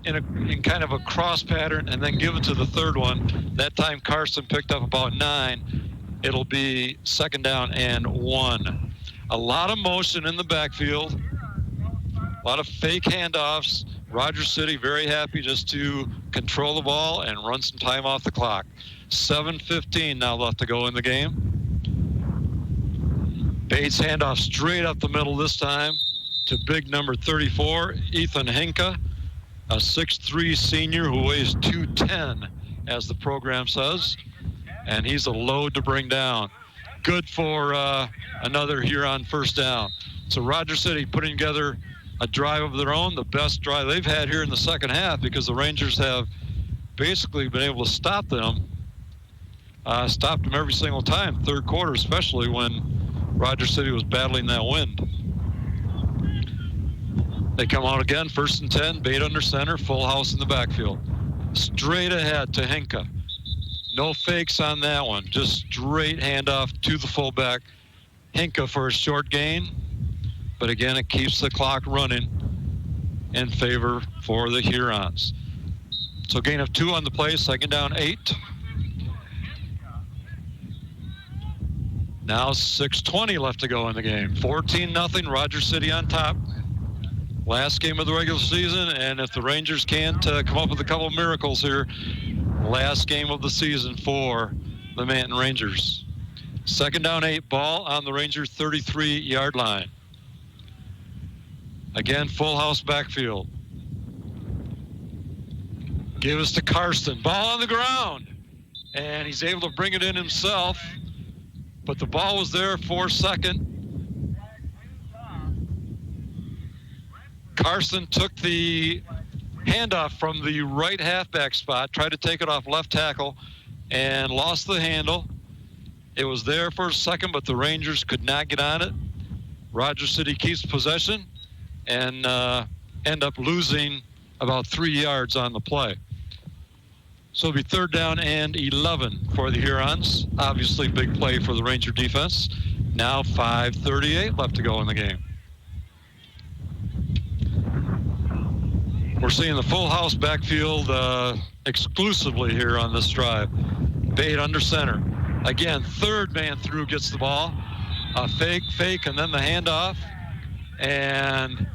in kind of a cross pattern, and then give it to the 3rd one. That time Karsten picked up about 9. It'll be 2nd down and 1. A lot of motion in the backfield. A lot of fake handoffs. Rogers City very happy just to control the ball and run some time off the clock. 7:15 now left to go in the game. Bates handoff straight up the middle this time to big number 34, Ethan Hinka, a 6'3" senior who weighs 210, as the program says. And he's a load to bring down. Good for another Huron 1st down. So Rogers City putting together a drive of their own, the best drive they've had here in the second half, because the Rangers have basically been able to stop them. Stopped them every single time, 3rd quarter especially, when Rogers City was battling that wind. They come out again, 1st and 10, Bate under center, full house in the backfield. Straight ahead to Hinka. No fakes on that one, just straight handoff to the fullback. Hinka for a short gain, but again, it keeps the clock running in favor for the Hurons. So gain of 2 on the play, 2nd down 8. Now 6:20 left to go in the game. 14-0, Rogers City on top. Last game of the regular season, and if the Rangers can't come up with a couple of miracles here, last game of the season for the Manton Rangers. 2nd down 8, ball on the Rangers 33-yard line. Again, full house backfield. Give us to Karsten. Ball on the ground. And he's able to bring it in himself. But the ball was there for 2nd. Karsten took the handoff from the right halfback spot, tried to take it off left tackle, and lost the handle. It was there for a 2nd, but the Rangers could not get on it. Rogers City keeps possession and end up losing about 3 yards on the play. So it'll be 3rd down and 11 for the Hurons. Obviously, big play for the Ranger defense. Now 5:38 left to go in the game. We're seeing the full house backfield exclusively here on this drive. Bate under center. Again, 3rd man through gets the ball. A fake, and then the handoff. And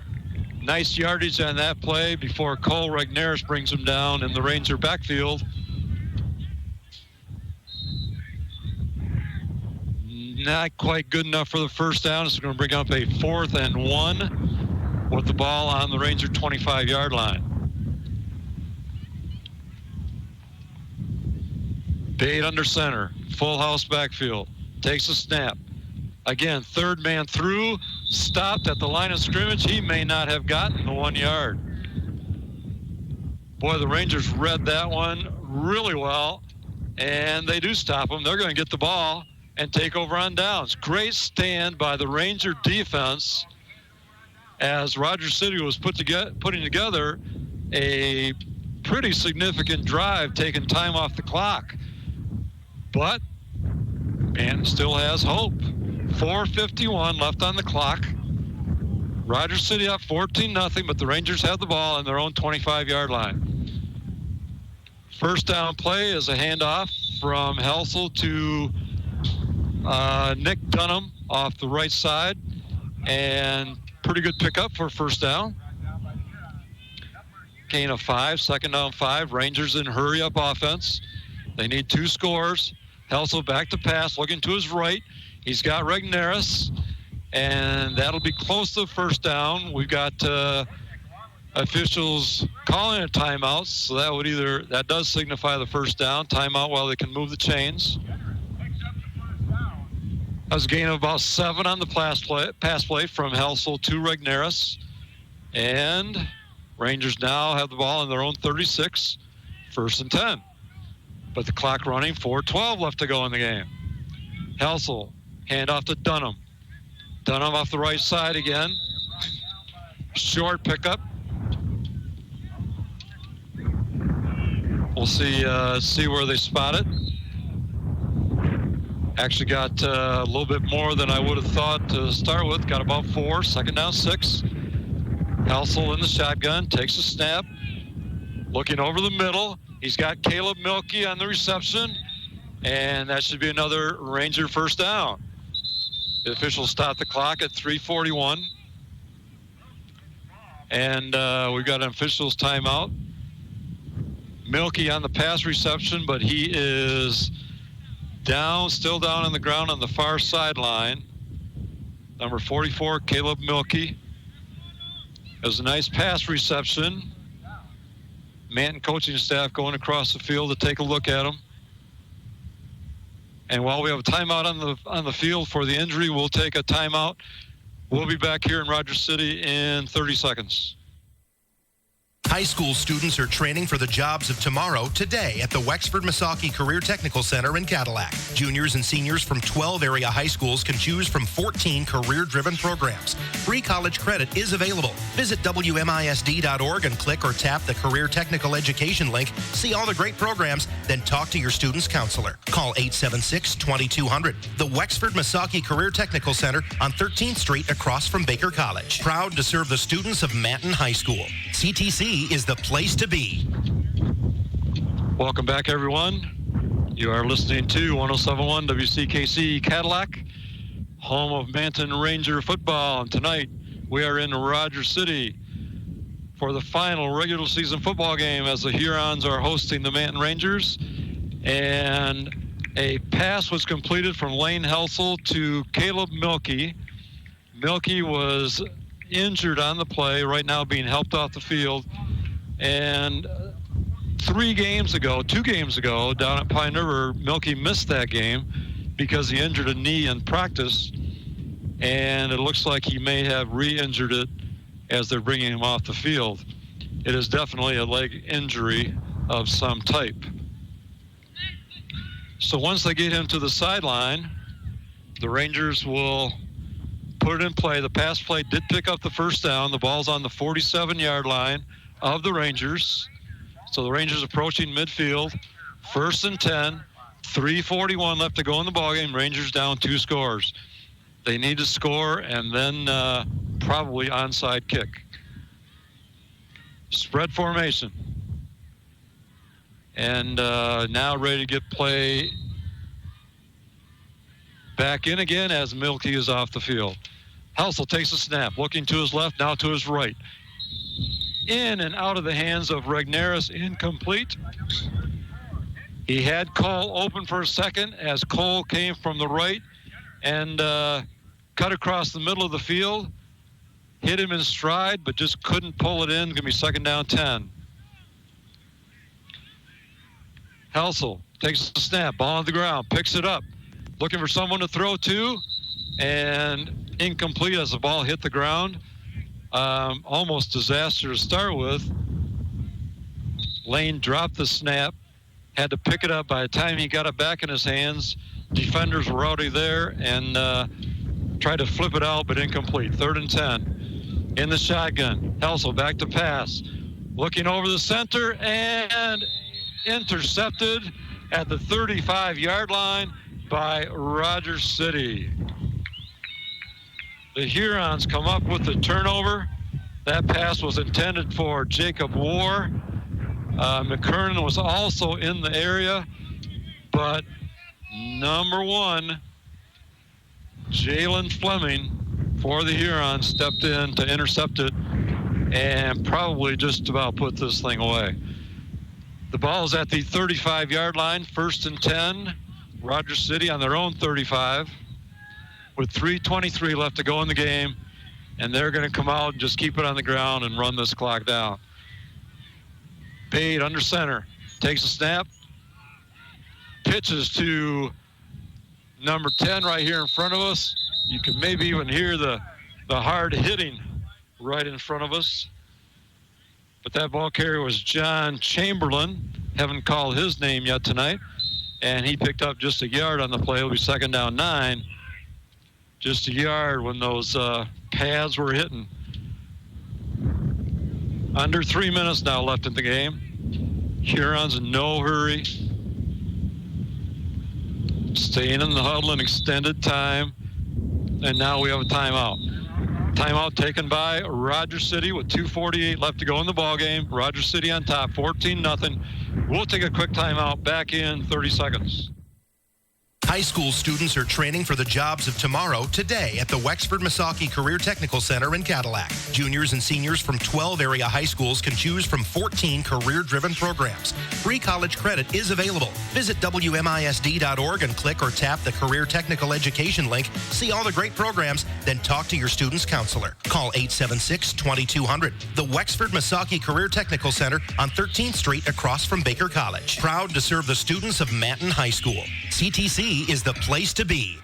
nice yardage on that play before Cole Regneris brings him down in the Ranger backfield. Not quite good enough for the first down. It's going to bring up a 4th and 1 with the ball on the Ranger 25-yard line. Bate under center, full house backfield, takes a snap. Again, third man through, stopped at the line of scrimmage. He may not have gotten the 1 yard. Boy, the Rangers read that one really well, and they do stop him. They're going to get the ball and take over on downs. Great stand by the Ranger defense as Rogers City was putting together a pretty significant drive, taking time off the clock. But Manton still has hope. 4:51 left on the clock. Rogers City up 14-0, but the Rangers have the ball on their own 25-yard line. First down play is a handoff from Helsel to Nick Dunham off the right side, and pretty good pickup for first down. Gain of 5, second down 5. Rangers in hurry-up offense. They need 2 scores. Helsel back to pass, looking to his right. He's got Regneris, and that'll be close to the first down. We've got officials calling a timeout, so that does signify the first down. Timeout while they can move the chains. That was a gain of about 7 on the pass play from Helsel to Regneris. And Rangers now have the ball on their own 36, 1st and 10. But the clock running, 4:12 left to go in the game. Helsel, handoff to Dunham. Dunham off the right side again. Short pickup. We'll see where they spot it. Actually got a little bit more than I would have thought to start with. Got about 4, second down 6. Helsel in the shotgun, takes a snap. Looking over the middle. He's got Caleb Milkey on the reception, and that should be another Ranger first down. The officials stop the clock at 3:41. And we've got an officials timeout. Milkey on the pass reception, but he is still down on the ground on the far sideline. Number 44, Caleb Milkey. It was a nice pass reception. Manton coaching staff going across the field to take a look at him. And while we have a timeout on the field for the injury, we'll take a timeout. We'll be back here in Rogers City in 30 seconds. High school students are training for the jobs of tomorrow today at the Wexford Misaki Career Technical Center in Cadillac. Juniors and seniors from 12 area high schools can choose from 14 career-driven programs. Free college credit is available. Visit WMISD.org and click or tap the Career Technical Education link. See all the great programs, then talk to your student's counselor. Call 876-2200. The Wexford Misaki Career Technical Center on 13th Street across from Baker College. Proud to serve the students of Manton High School. CTC is the place to be. Welcome back, everyone. You are listening to 107.1 WCKC Cadillac, home of Manton Ranger football. And tonight we are in Rogers City for the final regular season football game as the Hurons are hosting the Manton Rangers. And a pass was completed from Lane Helsel to Caleb Milkey. Milkey was injured on the play, right now being helped off the field. And 2 games ago, down at Pine River, Milkey missed that game because he injured a knee in practice, and it looks like he may have re-injured it as they're bringing him off the field. It is definitely a leg injury of some type. So once they get him to the sideline, the Rangers will put it in play. The pass play did pick up the first down. The ball's on the 47-yard line of the Rangers. So the Rangers approaching midfield. 1st and 10. 3:41 left to go in the ballgame. Rangers down 2 scores. They need to score and then probably onside kick. Spread formation. And now ready to get play Back in again as Milky is off the field. Helsel takes a snap, looking to his left, now to his right. In and out of the hands of Regnerus, incomplete. He had Cole open for a second as Cole came from the right and cut across the middle of the field. Hit him in stride, but just couldn't pull it in. Going to be second down 10. Helsel takes a snap, ball on the ground, picks it up, looking for someone to throw to, and incomplete as the ball hit the ground. Almost disaster to start with. Lane dropped the snap, had to pick it up. By the time he got it back in his hands, defenders were already there and tried to flip it out, but incomplete. 3rd and 10. In the shotgun, Helsel back to pass. Looking over the center and intercepted at the 35-yard line by Rogers City. The Hurons come up with the turnover. That pass was intended for Jacob War. McKernan was also in the area, but number 1, Jalen Fleming for the Hurons stepped in to intercept it and probably just about put this thing away. The ball is at the 35-yard line, 1st and 10. Rogers City on their own 35 with 3:23 left to go in the game, and they're going to come out and just keep it on the ground and run this clock down. Pate under center, takes a snap, pitches to number 10 right here in front of us. You can maybe even hear the hard hitting right in front of us. But that ball carrier was John Chamberlain. Haven't called his name yet tonight. And he picked up just a yard on the play. It'll be second down 9. Just a yard when those pads were hitting. Under 3 minutes now left in the game. Hurons in no hurry. Staying in the huddle in extended time. And now we have a timeout. Timeout taken by Rogers City with 2:48 left to go in the ballgame. Rogers City on top, 14-0. We'll take a quick timeout. Back in 30 seconds. High school students are training for the jobs of tomorrow today at the Wexford Misaki Career Technical Center in Cadillac. Juniors and seniors from 12 area high schools can choose from 14 career-driven programs. Free college credit is available. Visit WMISD.org and click or tap the Career Technical Education link. See all the great programs, then talk to your student's counselor. Call 876-2200. The Wexford Misaki Career Technical Center on 13th Street across from Baker College. Proud to serve the students of Manton High School. CTC is the place to be.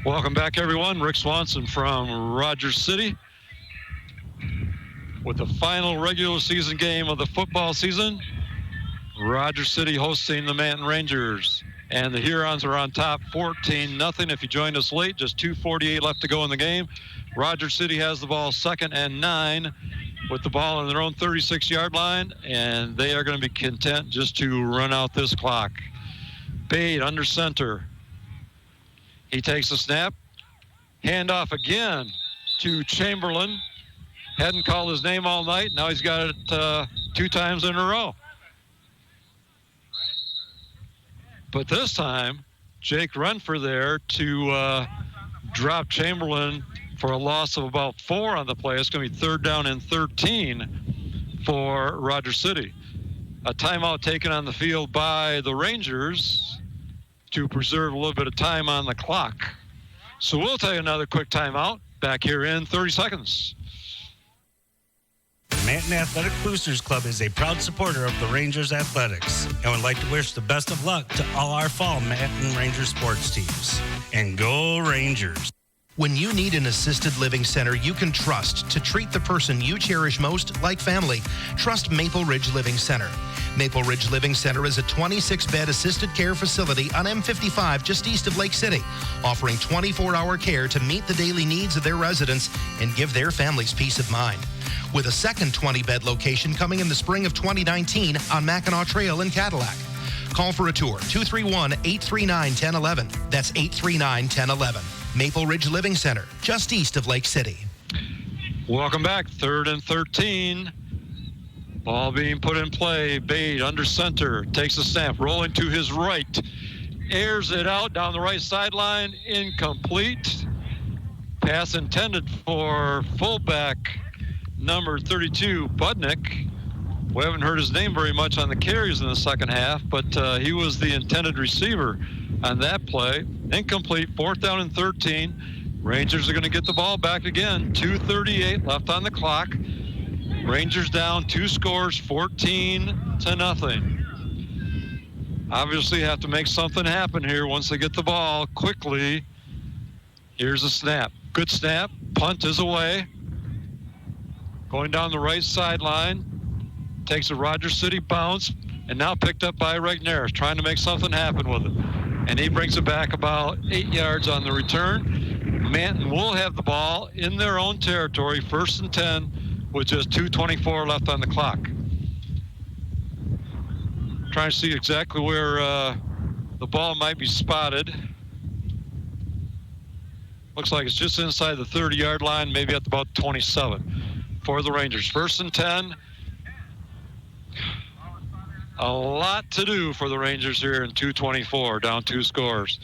Welcome back, everyone. Rick Swanson from Rogers City with the final regular season game of the football season. Rogers City hosting the Manton Rangers, and the Hurons are on top 14-0. If you joined us late, just 2:48 left to go in the game. Rogers City has the ball 2nd and 9 with the ball on their own 36-yard line, and they are going to be content just to run out this clock. Bade under center. He takes a snap. Handoff again to Chamberlain. Hadn't called his name all night. Now he's got it 2 times in a row. But this time, Jake Renfrew there to drop Chamberlain for a loss of about 4 on the play. It's going to be 3rd down and 13 for Rogers City. A timeout taken on the field by the Rangers to preserve a little bit of time on the clock. So we'll take another quick timeout. Back here in 30 seconds. The Manton Athletic Boosters Club is a proud supporter of the Rangers Athletics and would like to wish the best of luck to all our fall Manton Ranger sports teams. And go Rangers! When you need an assisted living center you can trust to treat the person you cherish most like family, trust Maple Ridge Living Center. Maple Ridge Living Center is a 26-bed assisted care facility on M55 just east of Lake City, offering 24-hour care to meet the daily needs of their residents and give their families peace of mind. With a second 20-bed location coming in the spring of 2019 on Mackinac Trail in Cadillac. Call for a tour, 231-839-1011. That's 839-1011. Maple Ridge Living Center, just east of Lake City. Welcome back, 3rd and 13. Ball being put in play. Bade under center, takes a snap, rolling to his right. airs it out down the right sideline, incomplete. Pass intended for fullback number 32, Budnick. We haven't heard his name very much on the carries in the second half, but he was the intended receiver on that play. Incomplete, 4th down and 13. Rangers are going to get the ball back again. 2:38 left on the clock. Rangers down 2 scores, 14-0. Obviously have to make something happen here once they get the ball quickly. Here's a snap. Good snap. Punt is away. Going down the right sideline. Takes a Rogers City bounce, and now picked up by Regnerus, trying to make something happen with it. And he brings it back about 8 yards on the return. Manton will have the ball in their own territory, 1st and 10, with just 2:24 left on the clock. Trying to see exactly where the ball might be spotted. Looks like it's just inside the 30-yard line, maybe at about 27 for the Rangers. 1st and 10. A lot to do for the Rangers here in 2:24, down 2 scores.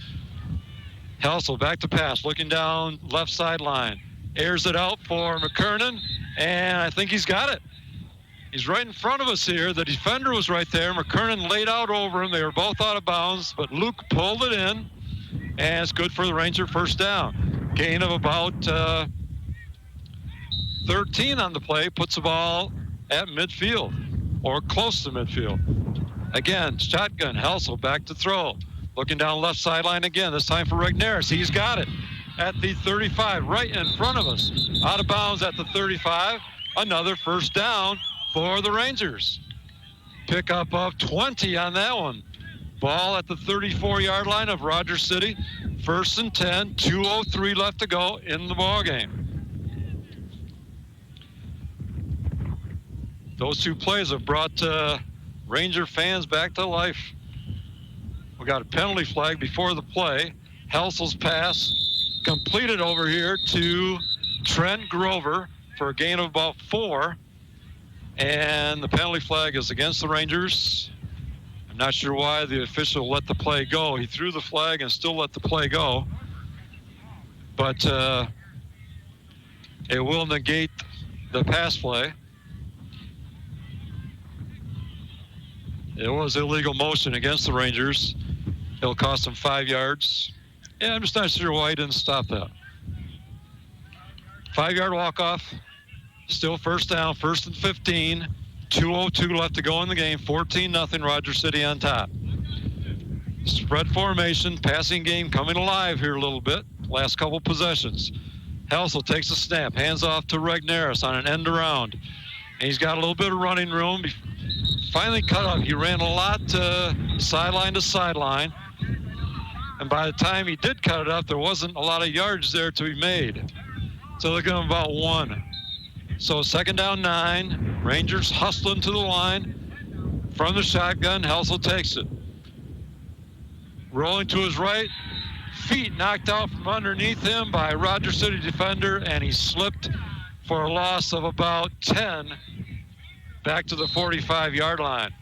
Helsel back to pass, looking down left sideline. Airs it out for McKernan, and I think he's got it. He's right in front of us here. The defender was right there. McKernan laid out over him. They were both out of bounds, but Luke pulled it in, and it's good for the Ranger 1st down. Gain of about 13 on the play, puts the ball at midfield, or close to midfield. Again, shotgun, Helsel back to throw. Looking down left sideline again, this time for Regnerus. He's got it at the 35, right in front of us. Out of bounds at the 35. Another 1st down for the Rangers. Pickup of 20 on that one. Ball at the 34-yard line of Rogers City. 1st and 10, 2:03 left to go in the ball game. Those 2 plays have brought Ranger fans back to life. We got a penalty flag before the play. Helsel's pass completed over here to Trent Grover for a gain of about 4. And the penalty flag is against the Rangers. I'm not sure why the official let the play go. He threw the flag and still let the play go. But it will negate the pass play. It was illegal motion against the Rangers. It'll cost them 5 yards. Yeah, I'm just not sure why he didn't stop that. 5-yard walk-off. Still 1st down, 1st and 15. 2:02 left to go in the game. 14-0, Rogers City on top. Spread formation, passing game coming alive here a little bit. Last couple possessions. Helsel takes a snap, hands off to Regnerus on an end around. And he's got a little bit of running room. Finally cut up. He ran a lot sideline to sideline. And by the time he did cut it up, there wasn't a lot of yards there to be made. So they're going about 1. So 2nd down 9. Rangers hustling to the line. From the shotgun, Helsel takes it. Rolling to his right. Feet knocked out from underneath him by Rogers City defender, and he slipped for a loss of about 10 back to the 45-yard line.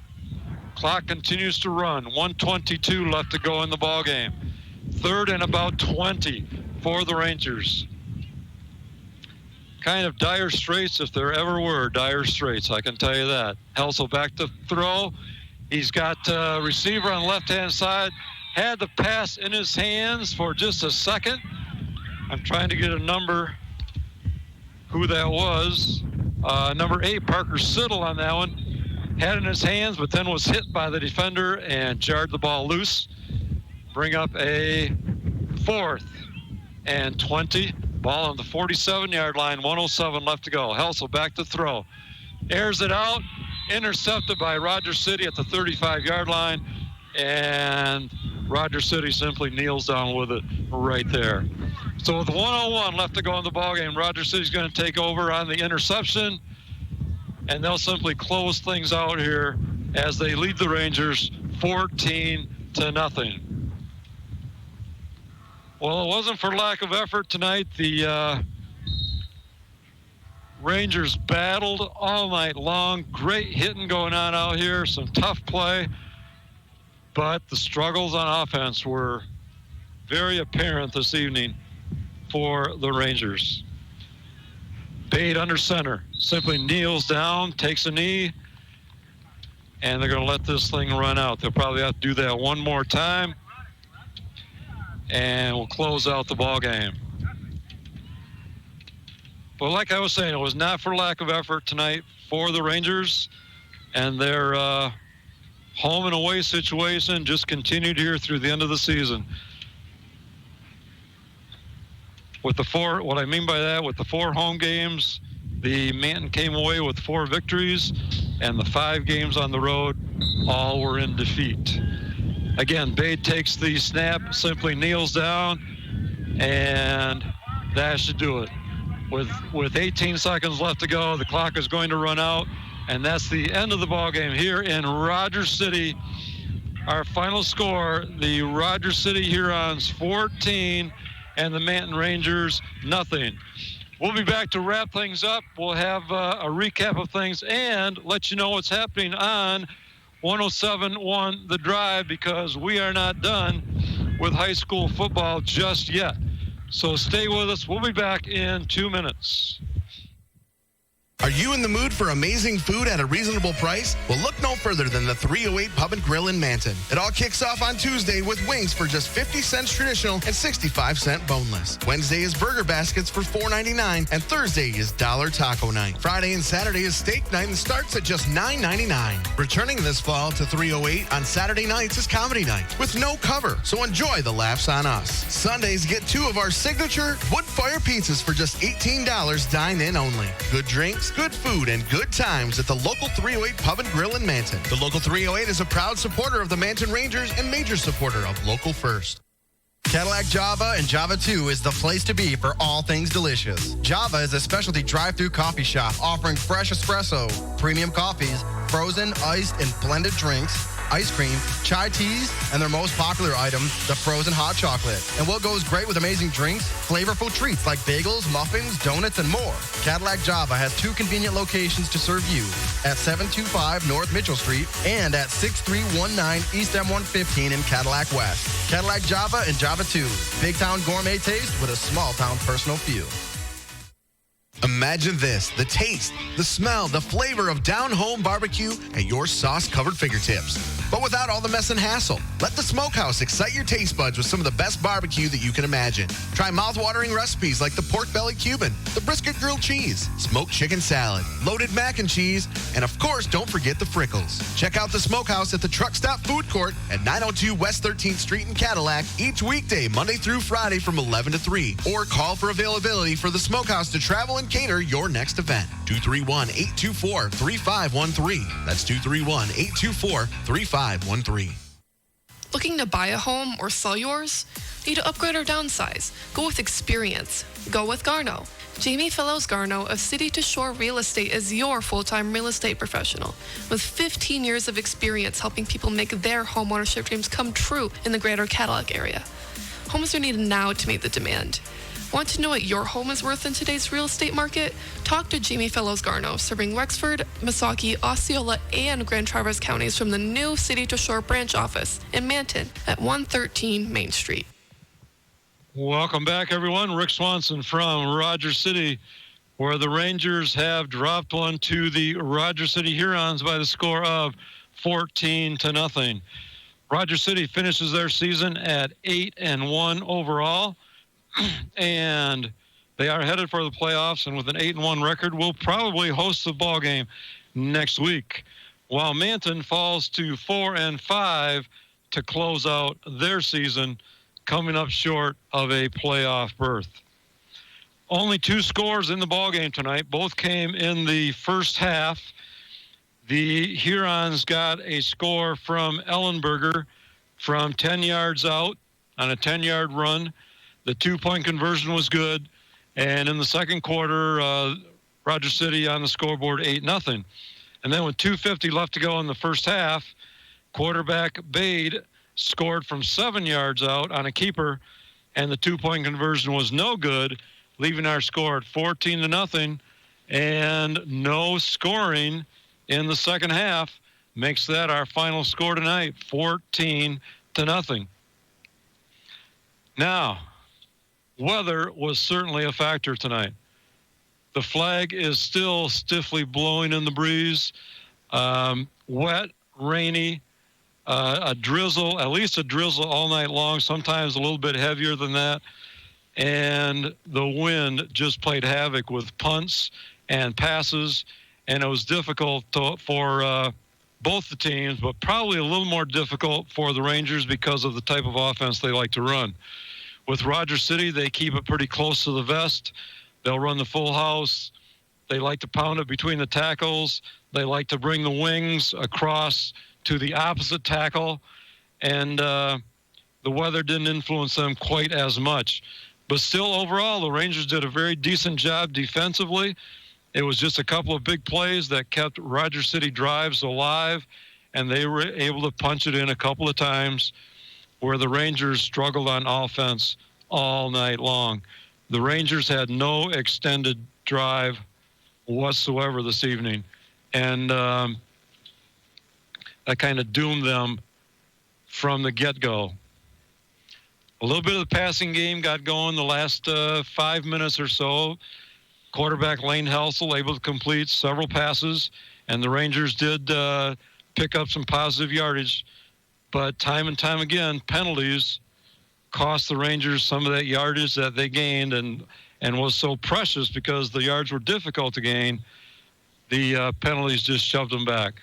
Clock continues to run. 1:22 left to go in the ball game. 3rd and about 20 for the Rangers. Kind of dire straits if there ever were dire straits, I can tell you that. Helsel back to throw. He's got a receiver on the left-hand side. Had the pass in his hands for just a second. I'm trying to get a number who that was. Number 8, Parker Siddle on that one. Had it in his hands, but then was hit by the defender and jarred the ball loose. Bring up a 4th and 20. Ball on the 47-yard line, 1:07 left to go. Helsel back to throw. Airs it out, intercepted by Rogers City at the 35-yard line, and Rogers City simply kneels down with it right there. So with 1:01 left to go in the ballgame, Rogers City's going to take over on the interception, and they'll simply close things out here as they lead the Rangers 14-0. Well, it wasn't for lack of effort tonight. The Rangers battled all night long. Great hitting going on out here. Some tough play. but the struggles on offense were very apparent this evening for the Rangers. Bade under center, simply kneels down, takes a knee, and they're going to let this thing run out. They'll probably have to do that one more time, and we'll close out the ball game. But like I was saying, it was not for lack of effort tonight for the Rangers, and their home and away situation just continued here through the end of the season. With the four, what I mean by that, with the 4 home games, the Manton came away with 4 victories, and the 5 games on the road, all were in defeat. Again, Bade takes the snap, simply kneels down, and that should do it. With 18 seconds left to go, the clock is going to run out, and that's the end of the ball game here in Rogers City. Our final score, the Rogers City Hurons 14 and the Manton Rangers nothing. We'll be back to wrap things up. We'll have a recap of things and let you know what's happening on 107.1 The Drive, because we are not done with high school football just yet. So stay with us. We'll be back in 2 minutes. Are you in the mood for amazing food at a reasonable price? Well, look no further than the 308 Pub and Grill in Manton. It all kicks off on Tuesday with wings for just 50 cents traditional and 65-cent boneless. Wednesday is burger baskets for $4.99, and Thursday is dollar taco night. Friday and Saturday is steak night and starts at just $9.99. Returning this fall to 308 on Saturday nights is comedy night with no cover, so enjoy the laughs on us. Sundays get 2 of our signature wood fire pizzas for just $18, dine-in only. Good drinks, good food, and good times at the local 308 Pub and Grill in Manton. The local 308 is a proud supporter of the Manton Rangers and major supporter of Local First. Cadillac Java and Java 2 is the place to be for all things delicious. Java is a specialty drive-thru coffee shop offering fresh espresso, premium coffees, frozen, iced, and blended drinks, ice cream, chai teas, and their most popular item, the frozen hot chocolate. And what goes great with amazing drinks? Flavorful treats like bagels, muffins, donuts, and more. Cadillac Java has 2 convenient locations to serve you at 725 North Mitchell Street and at 6319 East M115 in Cadillac West. Cadillac Java and Java 2. Big town gourmet taste with a small town personal feel. Imagine this: the taste, the smell, the flavor of down-home barbecue at your sauce-covered fingertips, but without all the mess and hassle. Let the Smokehouse excite your taste buds with some of the best barbecue that you can imagine. Try mouth-watering recipes like the pork belly Cuban, the brisket grilled cheese, smoked chicken salad, loaded mac and cheese, and of course, don't forget the Frickles. Check out the Smokehouse at the Truck Stop Food Court at 902 West 13th Street in Cadillac each weekday, Monday through Friday from 11 to 3, or call for availability for the Smokehouse to travel and cater your next event. 231-824-3513. That's 231-824-3513. Looking to buy a home or sell yours? Need to upgrade or downsize? Go with experience. Go with Garno. Jamie Fellows Garno of City to Shore Real Estate is your full-time real estate professional with 15 years of experience helping people make their homeownership dreams come true in the greater Cadillac area. Homes are needed now to meet the demand. Want to know what your home is worth in today's real estate market? Talk to Jamie Fellows Garno, serving Wexford, Missaukee, Osceola, and Grand Traverse counties from the new City to Shore branch office in Manton at 113 Main Street. Welcome back, everyone. Rick Swanson from Rogers City, where the Rangers have dropped one to the Rogers City Hurons by the score of 14-0. Rogers City finishes their season at 8-1 overall. And they are headed for the playoffs, and with an 8-1 record, will probably host the ball game next week, while Manton falls to 4-5 to close out their season, coming up short of a playoff berth. Only 2 scores in the ball game tonight. Both came in the first half. The Hurons got a score from Ellenberger from 10 yards out on a 10-yard run. The 2-point conversion was good. And in the second quarter, Rogers City on the scoreboard 8-0. And then with 2:50 left to go in the first half, quarterback Bade scored from 7 yards out on a keeper, and the 2-point conversion was no good, leaving our score at 14-0, and no scoring in the second half. makes that our final score tonight, 14-0. Now, weather was certainly a factor tonight. The flag is still stiffly blowing in the breeze. Wet, rainy, a drizzle, at least a drizzle all night long, sometimes a little bit heavier than that. And the wind just played havoc with punts and passes, and it was difficult for both the teams, but probably a little more difficult for the Rangers because of the type of offense they like to run. With Rogers City, they keep it pretty close to the vest. They'll run the full house. They like to pound it between the tackles. They like to bring the wings across to the opposite tackle, and the weather didn't influence them quite as much. But still, overall, the Rangers did a very decent job defensively. It was just a couple of big plays that kept Rogers City drives alive, and they were able to punch it in a couple of times where the Rangers struggled on offense all night long. The Rangers had no extended drive whatsoever this evening, and that kind of doomed them from the get-go. A little bit of the passing game got going the last 5 minutes or so. Quarterback Lane Helsel able to complete several passes, and the Rangers did pick up some positive yardage. But time and time again, penalties cost the Rangers some of that yardage that they gained and was so precious because the yards were difficult to gain. The penalties just shoved them back.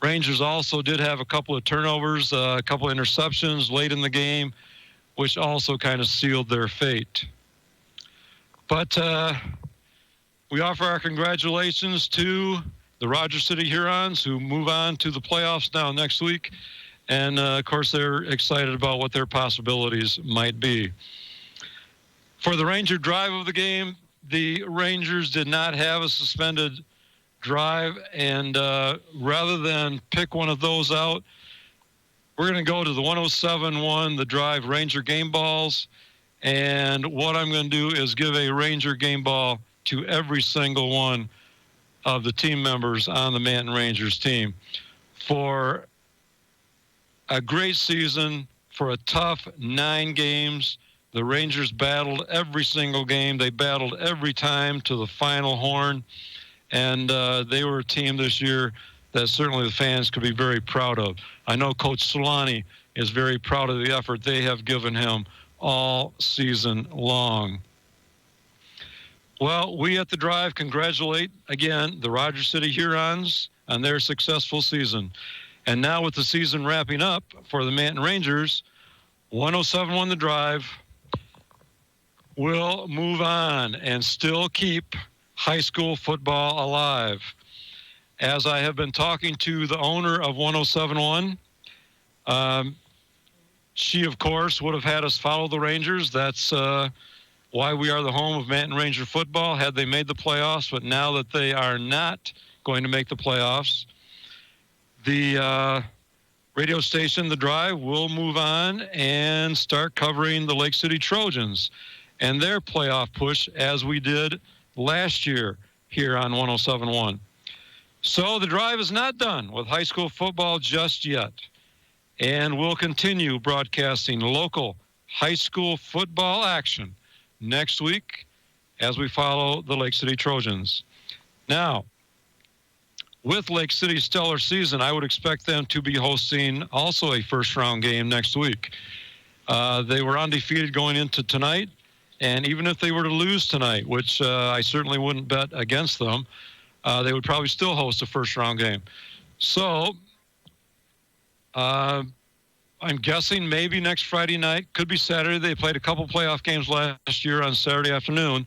Rangers also did have a couple of turnovers, a couple of interceptions late in the game, which also kind of sealed their fate. But we offer our congratulations to the Rogers City Hurons, who move on to the playoffs now next week. And, of course, they're excited about what their possibilities might be. For the Ranger drive of the game, the Rangers did not have a suspended drive. And rather than pick one of those out, we're going to go to the 107-1, the drive Ranger game balls. And what I'm going to do is give a Ranger game ball to every single one of the team members on the Manton Rangers team for a great season, for a tough 9 games. The Rangers battled every single game. They battled every time to the final horn. And they were a team this year that certainly the fans could be very proud of. I know Coach Solani is very proud of the effort they have given him all season long. Well, we at the Drive congratulate, again, the Rogers City Hurons on their successful season. And now with the season wrapping up for the Manton Rangers, 107-1 the Drive will move on and still keep high school football alive. As I have been talking to the owner of 107-1, she, of course, would have had us follow the Rangers. That's why we are the home of Manton Ranger football, had they made the playoffs. But now that they are not going to make the playoffs, the radio station, The Drive, will move on and start covering the Lake City Trojans and their playoff push as we did last year here on 107.1. So the Drive is not done with high school football just yet, and we'll continue broadcasting local high school football action next week as we follow the Lake City Trojans. Now, with Lake City's stellar season, I would expect them to be hosting also a first-round game next week. They were undefeated going into tonight, and even if they were to lose tonight, which I certainly wouldn't bet against them, they would probably still host a first-round game. So I'm guessing maybe next Friday night, could be Saturday. They played a couple playoff games last year on Saturday afternoon.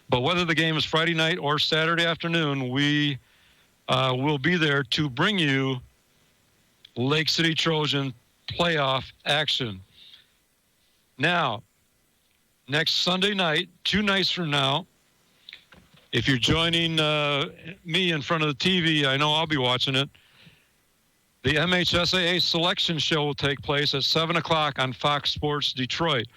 But whether the game is Friday night or Saturday afternoon, we will be there to bring you Lake City Trojan playoff action. Now, next Sunday night, 2 nights from now, if you're joining me in front of the TV, I know I'll be watching it. The MHSAA selection show will take place at 7 o'clock on Fox Sports Detroit.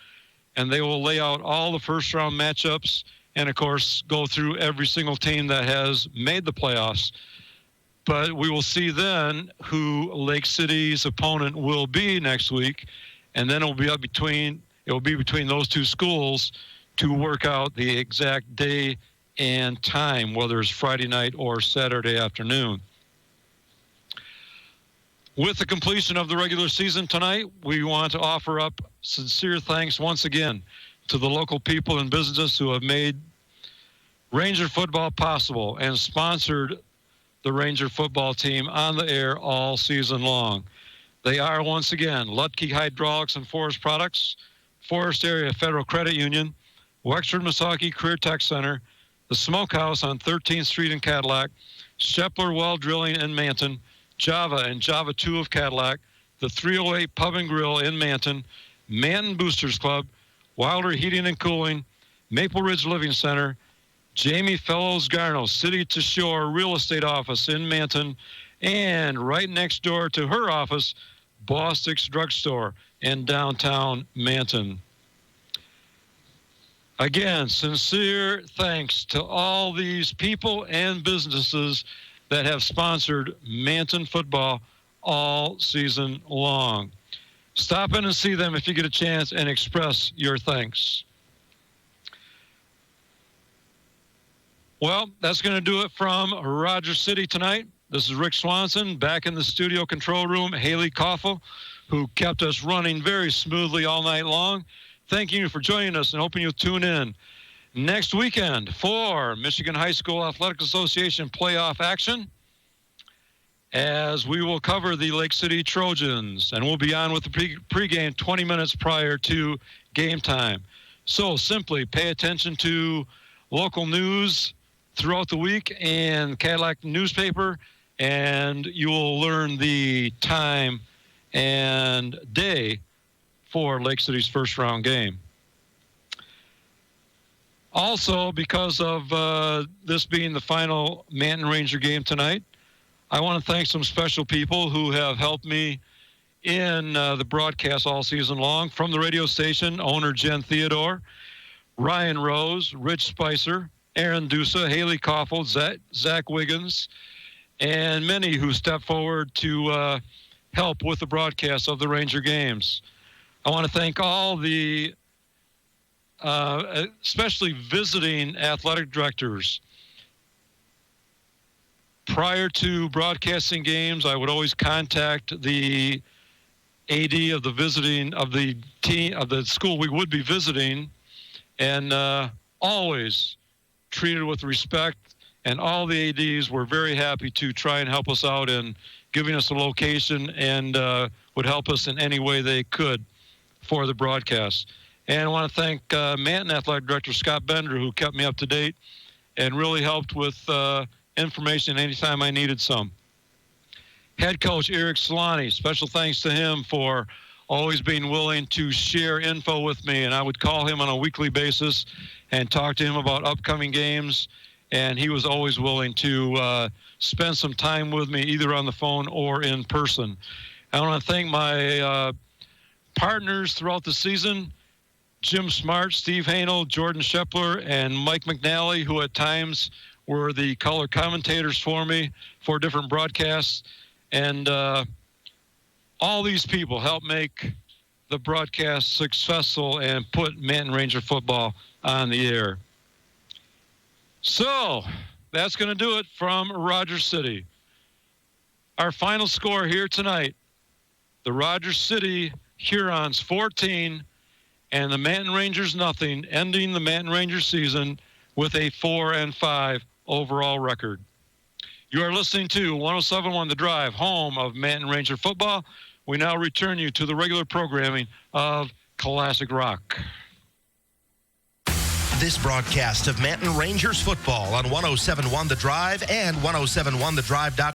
And they will lay out all the first-round matchups and, of course, go through every single team that has made the playoffs. But we will see then who Lake City's opponent will be next week, and then it will be between those two schools to work out the exact day and time, whether it's Friday night or Saturday afternoon. With the completion of the regular season tonight, we want to offer up sincere thanks once again to the local people and businesses who have made Ranger football possible and sponsored the Ranger football team on the air all season long. They are, once again, Lutke Hydraulics and Forest Products, Forest Area Federal Credit Union, Wexford Misaki Career Tech Center, the Smokehouse on 13th Street in Cadillac, Shepler Well Drilling in Manton, Java and Java 2 of Cadillac, the 308 Pub and Grill in Manton, Manton Boosters Club, Wilder Heating and Cooling, Maple Ridge Living Center, Jamie Fellows Garno City to Shore Real Estate Office in Manton, and right next door to her office, Bostic's Drugstore in downtown Manton. Again, sincere thanks to all these people and businesses that have sponsored Manton football all season long. Stop in and see them if you get a chance and express your thanks. Well, that's going to do it from Rogers City tonight. This is Rick Swanson back in the studio control room. Haley Koffel, who kept us running very smoothly all night long. Thank you for joining us and hoping you'll tune in next weekend for Michigan High School Athletic Association playoff action, as we will cover the Lake City Trojans, and we'll be on with the pregame 20 minutes prior to game time. So simply pay attention to local news throughout the week and Cadillac newspaper, and you will learn the time and day for Lake City's first round game. Also, because of this being the final Manton Ranger game tonight, I want to thank some special people who have helped me in the broadcast all season long. From the radio station, owner Jen Theodore, Ryan Rose, Rich Spicer, Aaron Dusa, Haley Koffel, Zach Wiggins, and many who stepped forward to help with the broadcast of the Ranger games. I want to thank all the, especially visiting athletic directors. Prior to broadcasting games, I would always contact the AD of the visiting of the team of the school we would be visiting, and always treated with respect. And all the ADs were very happy to try and help us out in giving us a location and would help us in any way they could for the broadcast. And I want to thank Manton Athletic Director Scott Bender, who kept me up to date and really helped with information anytime I needed some. Head coach Eric Solani, special thanks to him for always being willing to share info with me, and I would call him on a weekly basis and talk to him about upcoming games, and he was always willing to spend some time with me either on the phone or in person. I want to thank my partners throughout the season, Jim Smart, Steve Hanel, Jordan Shepler, and Mike McNally, who at times were the color commentators for me for different broadcasts. And all these people helped make the broadcast successful and put Manton Ranger football on the air. So that's going to do it from Rogers City. Our final score here tonight, the Rogers City Hurons 14 and the Manton Rangers nothing, ending the Manton Rangers season with a 4-5 overall record. You are listening to 107.1 The Drive, home of Manton Ranger football. We now return you to the regular programming of Classic Rock. This broadcast of Manton Rangers football on 107.1 The Drive and 107.1thedrive.com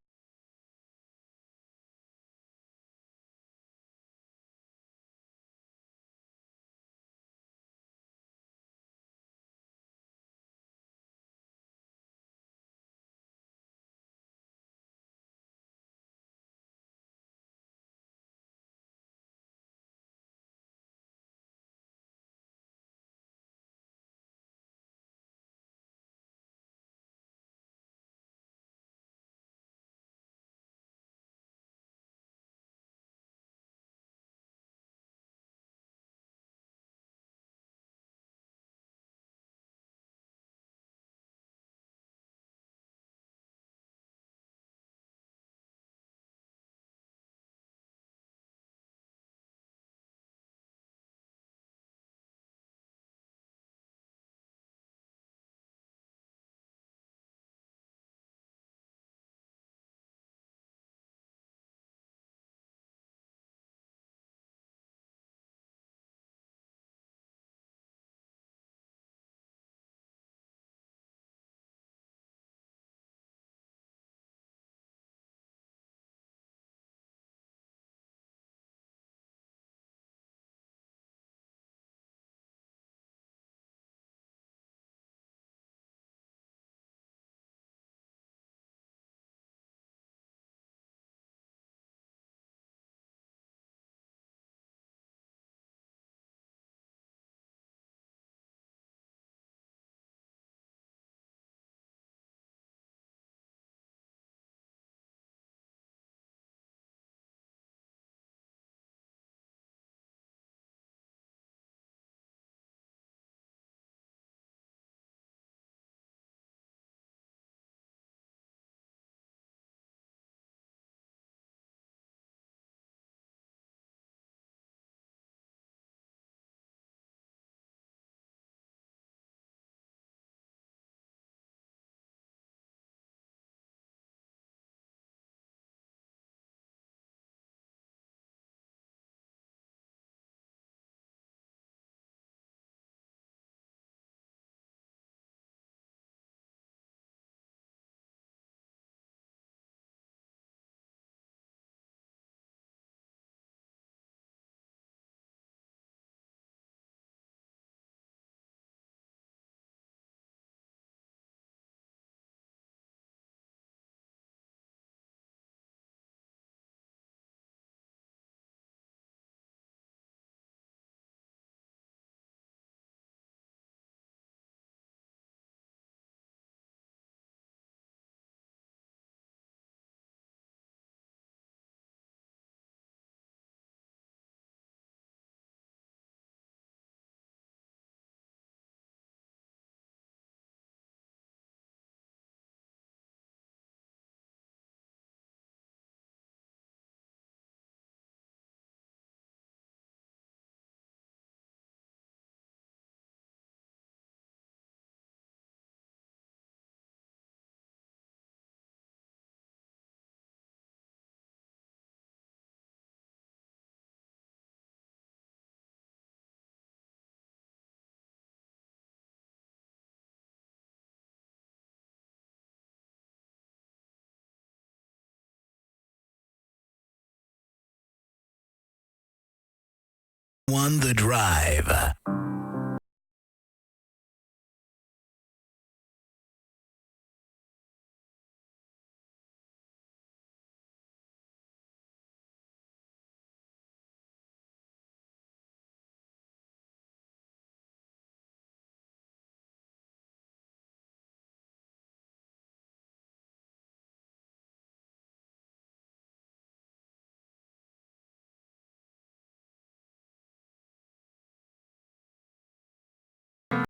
The Drive.